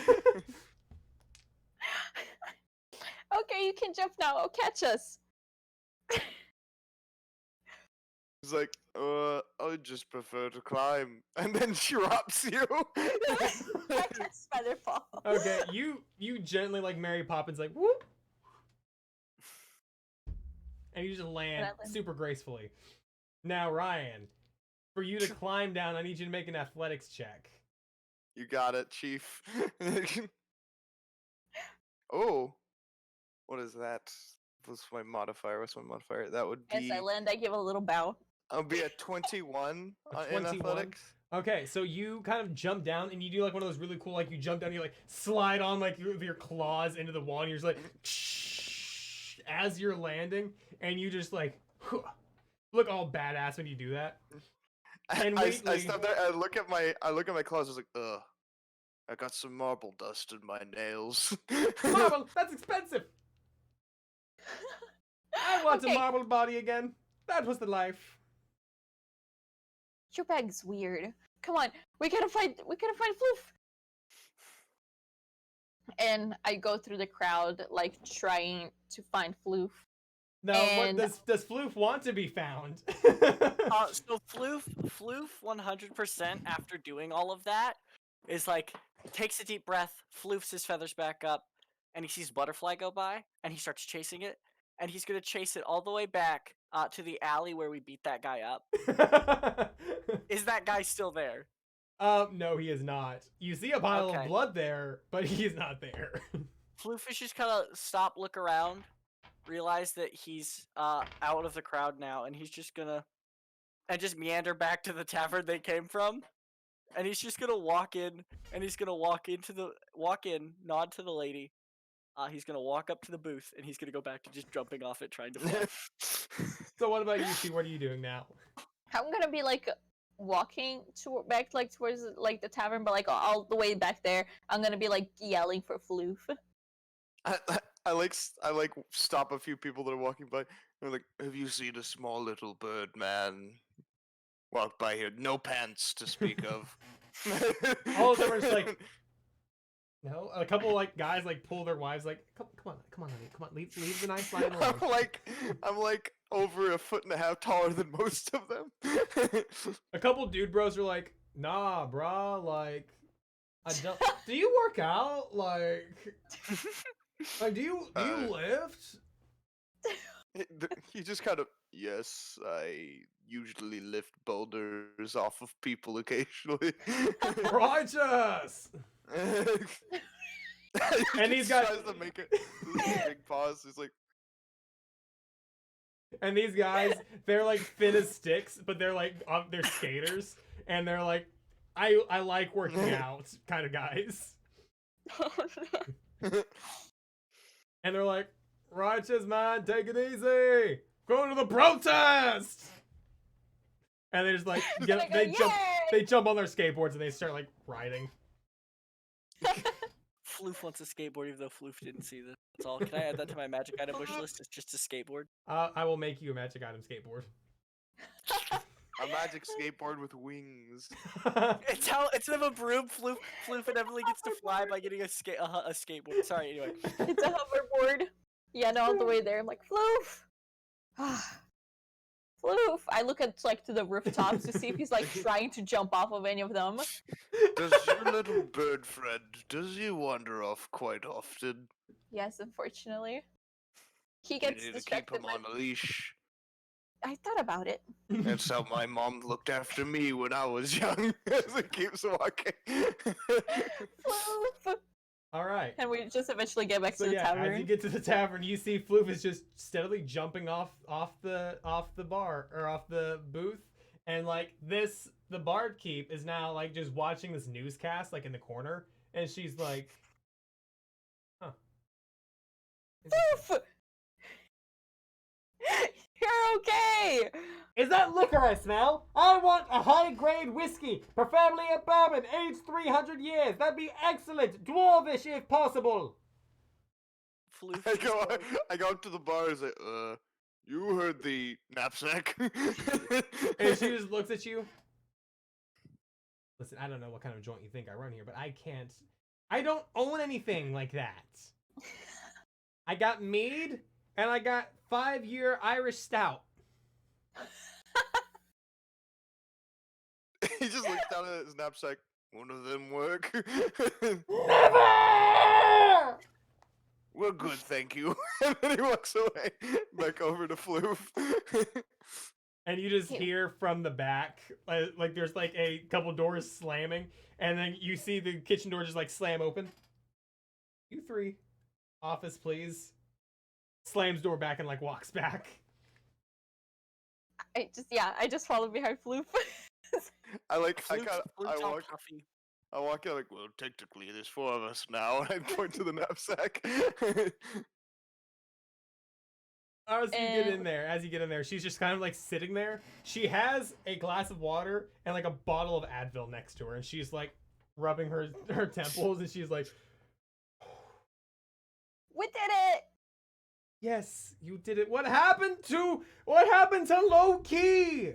Okay, you can jump now. Oh, catch us. It's like, I just prefer to climb, and then drops you. I just feather fall. Okay, you gently like Mary Poppins, like whoop, and you just land super gracefully. Now, Ryan, for you to climb down, I need you to make an athletics check. You got it, Chief. Oh, what is that? What's my modifier? What's my modifier? That would be. As I land, I give a little bow. I'll be at 21 A in 21? athletics. Okay, so you kind of jump down and you do like one of those really cool, like you jump down, and you like slide on like your claws into the wall, and you're just like as you're landing, and you just like look all badass when you do that. And I stop there. I look at my claws. I was like, ugh. I got some marble dust in my nails. Marble, that's expensive. I want Okay. a marble body again. That was the life. Your bag's weird. Come on, we gotta find Floof. And I go through the crowd, like trying to find Floof. No, And- what does Floof want to be found? So Floof 100% after doing all of that is like takes a deep breath, floofs his feathers back up, and he sees Butterfly go by, and he starts chasing it, and he's gonna chase it all the way back to the alley where we beat that guy up. Is that guy still there? No, he is not. You see a pile of Okay. blood there, but he is not there. Floof is just kind of stop, look around, realize that he's out of the crowd now, and he's just gonna just meander back to the tavern they came from, and he's just gonna walk in, and he's gonna walk in, nod to the lady. He's gonna walk up to the booth, and he's gonna go back to just jumping off it, trying to fly. So what about you, T? What are you doing now? I'm gonna be like walking back like towards like the tavern, but like all the way back there, I'm gonna be like yelling for Floof. I like stop a few people that are walking by. They're like, "Have you seen a small little bird man walk by here? No pants to speak of." All of them are just like, no. A couple like guys like pull their wives like, come on, honey, come on, leave the nice line alone. I'm like over 1.5 feet taller than most of them. A couple dude bros are like, nah, brah, like, I don't. Do you work out? Like do you lift? He just kind of, yes, I usually lift boulders off of people occasionally. Righteous. And these guys tries to make it big pause. He's like, and these guys, they're like thin as sticks, but they're like they're skaters, and they're like, I like working out kind of guys. And they're like, righteous man, take it easy. Going to the protest. And they just like they jump on their skateboards and they start like riding. Floof wants a skateboard, even though Floof didn't see this. That's all. Can I add that to my magic item wish list? It's just a skateboard. I will make you a magic item skateboard. a magic skateboard with wings. It's of a broom. Floof inevitably gets to fly by getting a skateboard. Sorry, anyway. It's a hoverboard. Yeah, no, all the way there. I'm like, Floof! Floof! I look at like to the rooftops to see if he's like trying to jump off of any of them. Does your little bird friend, does he wander off quite often? Yes, unfortunately. He You gets need to keep distracted. him on a leash. I thought about it. That's how my mom looked after me when I was young. As he keeps walking. Floof! All right. And we just eventually get back So to the yeah, tavern. as you get to the tavern, you see Floof is just steadily jumping off the bar or off the booth, and like the Bard Keep is now like just watching this newscast like in the corner, and she's like, "Huh, Floof! You're okay! is that liquor I smell? I want a high-grade whiskey, preferably a bourbon, aged 300 years. That'd be excellent, dwarvish if possible." Floof. I go up to the bar and say, you heard the knapsack. And she just looks at you. Listen, I don't know what kind of joint you think I run here, but I can't. I don't own anything like that. I got mead, and I got 5-year Irish stout. He just looks down at his knapsack. One of them work. Never! We're good, thank you. And then he walks away, back over to Floof. And you just hear from the back, like there's like a couple doors slamming, and then you see the kitchen door just like slam open. You three, office please. Slams door back and like walks back. I just follow behind Floof. I walk in like, well, technically there's 4 of us now. And I point to the knapsack. As you get in there, she's just kind of like sitting there. She has a glass of water and like a bottle of Advil next to her, and she's like rubbing her temples, and she's like, We did it! yes, you did it. What happened to Loki?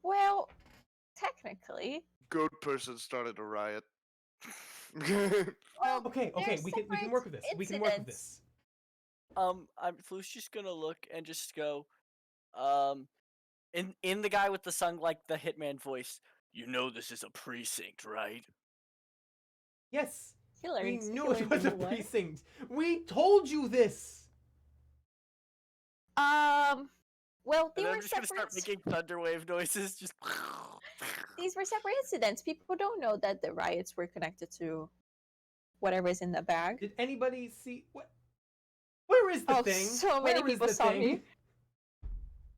Well, technically. Goat person started a riot. Okay, there's we can separate work with this. We can work with incidents. this. Floof's just gonna look and just go, in the guy with the the hitman voice. You know this is a precinct, right? Yes, we He knew it learned was a in what? precinct. We told you this. Well, they And were I'm just gonna start separate. making thunderwave noises. Just. These were separate incidents. People don't know that the riots were connected to whatever's in the bag. Did anybody see what? Where is the Oh, thing? so many Where is people the saw thing?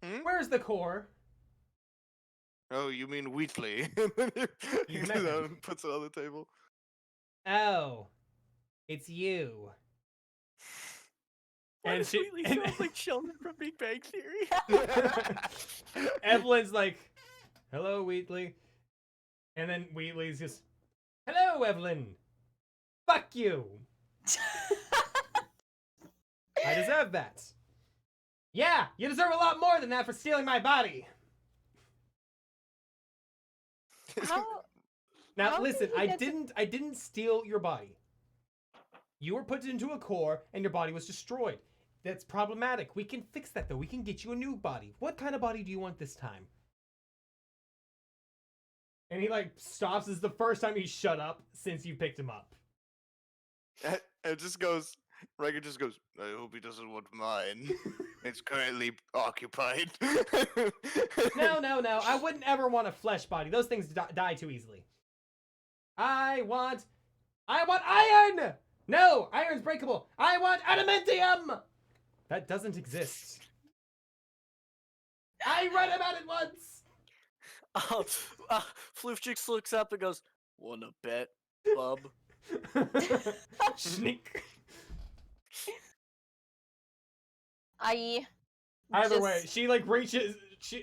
me. Where's the core? Oh, you mean Wheatley? He You've met him. puts it on the table. Oh, it's you. Why And does she- Wheatley and- sound like Sheldon from Big Bang Theory? Evelyn's like, hello, Wheatley. And then Wheatley's just, hello, Evelyn. Fuck you. I deserve that. Yeah, you deserve a lot more than that for stealing my body. How? Now How did listen, you I get to- didn't steal your body. You were put into a core and your body was destroyed. That's problematic. We can fix that though. We can get you a new body. What kind of body do you want this time? And he like stops. This is the first time he's shut up since you picked him up. It just goes. Ryker just goes. I hope he doesn't want mine. It's currently occupied. No. I wouldn't ever want a flesh body. Those things die too easily. I want iron! No, iron's breakable. I want adamantium! That doesn't exist. I read about it once! Floof just looks up and goes, "Wanna bet, bub?" Sneak. Either way, she like reaches.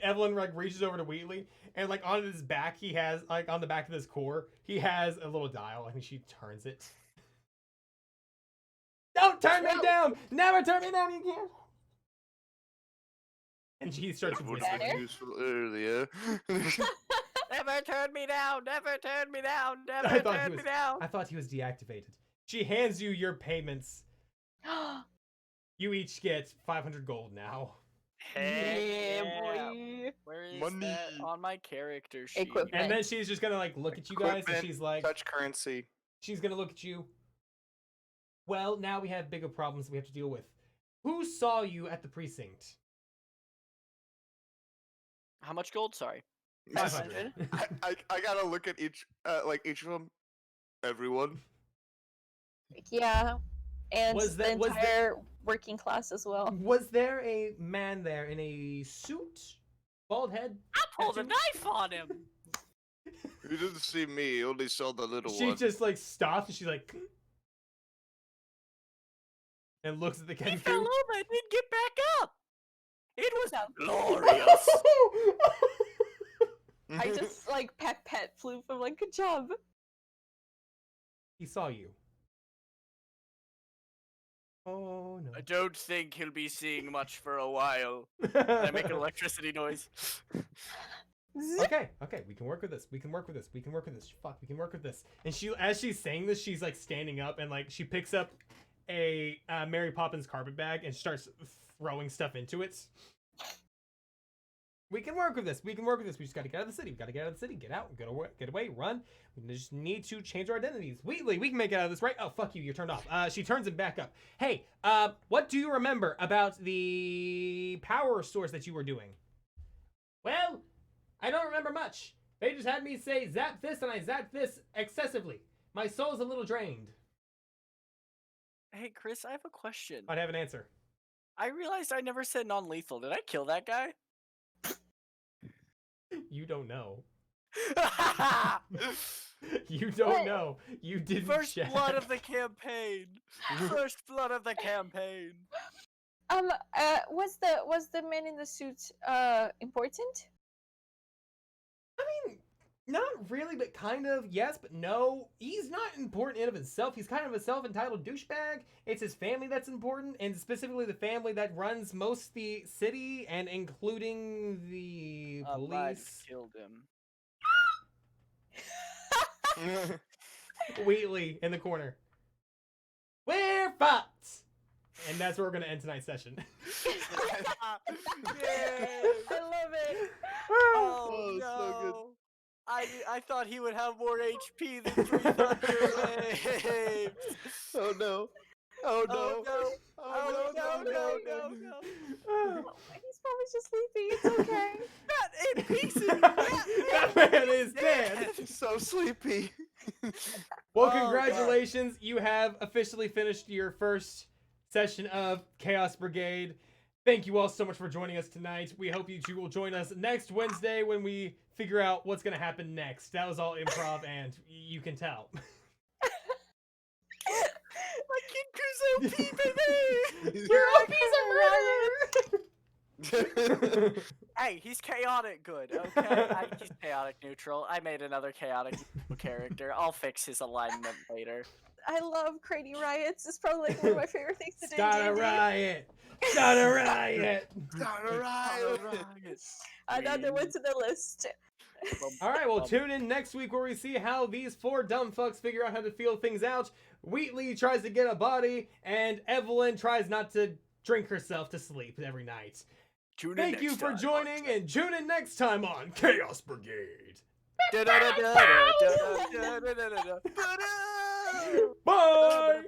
Evelyn like reaches over to Wheatley and like on his back he has like on the back of his core he has a little dial. I think she turns it. Don't turn me down! Never turn me down! You can't. And she starts It would whispering. have been useful earlier. Never turn me down! Never turn me down! I Never thought he turn was- me down! I thought he was deactivated. She hands you your payments. You each get 500 gold now. Heck boy. Where is Money. that on my character sheet? Equipment. And then she's just gonna like look at you guys and Equipment, she's like, touch currency. she's gonna look at you. Well, now we have bigger problems we have to deal with. Who saw you at the precinct? How much gold? Sorry. 500. I gotta look at each of them. Everyone. Yeah, and Was the that- was entire working class as well. Was there a man there in a suit? Bald head? I pulled a tattoo? knife on him! You didn't see me. You only saw the little She one. just like stops and she's like and looks at the He fell Kenku. over and didn't get back up! It was No. glorious! I just like pet Floof. I'm like, good job. He saw you. Oh I don't think he'll be seeing much for a while. And I make an no. electricity noise. Okay, we can work with this. We can work with this. We can work with this. Fuck, we can work with this. And she, as she's saying this, she's like standing up and like she picks up a Mary Poppins carpet bag and starts throwing stuff into it. We can work with this. We can work with this. We just gotta get out of the city. We gotta get out of the city. Get out. Get away. Run. We just need to change our identities. Wheatley, we can make it out of this, right? Oh, fuck you. You're turned off. She turns it back up. Hey, what do you remember about the power source that you were doing? Well, I don't remember much. They just had me say zap this, and I zapped this excessively. My soul's a little drained. Hey, Chris, I have a question. I'd have an answer. I realized I never said non-lethal. Did I kill that guy? You don't know. You don't know. You didn't First check. blood of the campaign. First blood of the campaign. Was the man in the suit important? I mean, not really, but kind of. Yes, but no. He's not important in and of himself. He's kind of a self-entitled douchebag. It's his family that's important, and specifically the family that runs most the city, and including the police. Killed him. Wheatley in the corner. We're fucked! And that's where we're going to end tonight's session. Yay! I love it. Oh, so no. good. I thought he would have more HP than 300 waves. Oh no. Oh no. Oh, Oh no. Oh, he's probably just sleepy. It's okay. Not in pieces. That man is dead. He's so sleepy. Well, Oh, God. congratulations. You have officially finished your first session of Chaos Brigade. Thank you all so much for joining us tonight. We hope you two will join us next Wednesday when we figure out what's going to happen next. That was all improv, and you can tell. My Kenku's OP, baby! Your OP's a murderer! Hey, he's chaotic good, okay? He's chaotic neutral. I made another chaotic character. I'll fix his alignment later. I love creating riots. It's probably like one of my favorite things to do. in Start a D&D. riot! Start a riot! Another one to the list. All right, well, tune in next week where we see how these four dumb fucks figure out how to feel things out. Wheatley tries to get a body, and Evelyn tries not to drink herself to sleep every night. Thank you for joining, and tune in next time on Chaos Brigade. Bye!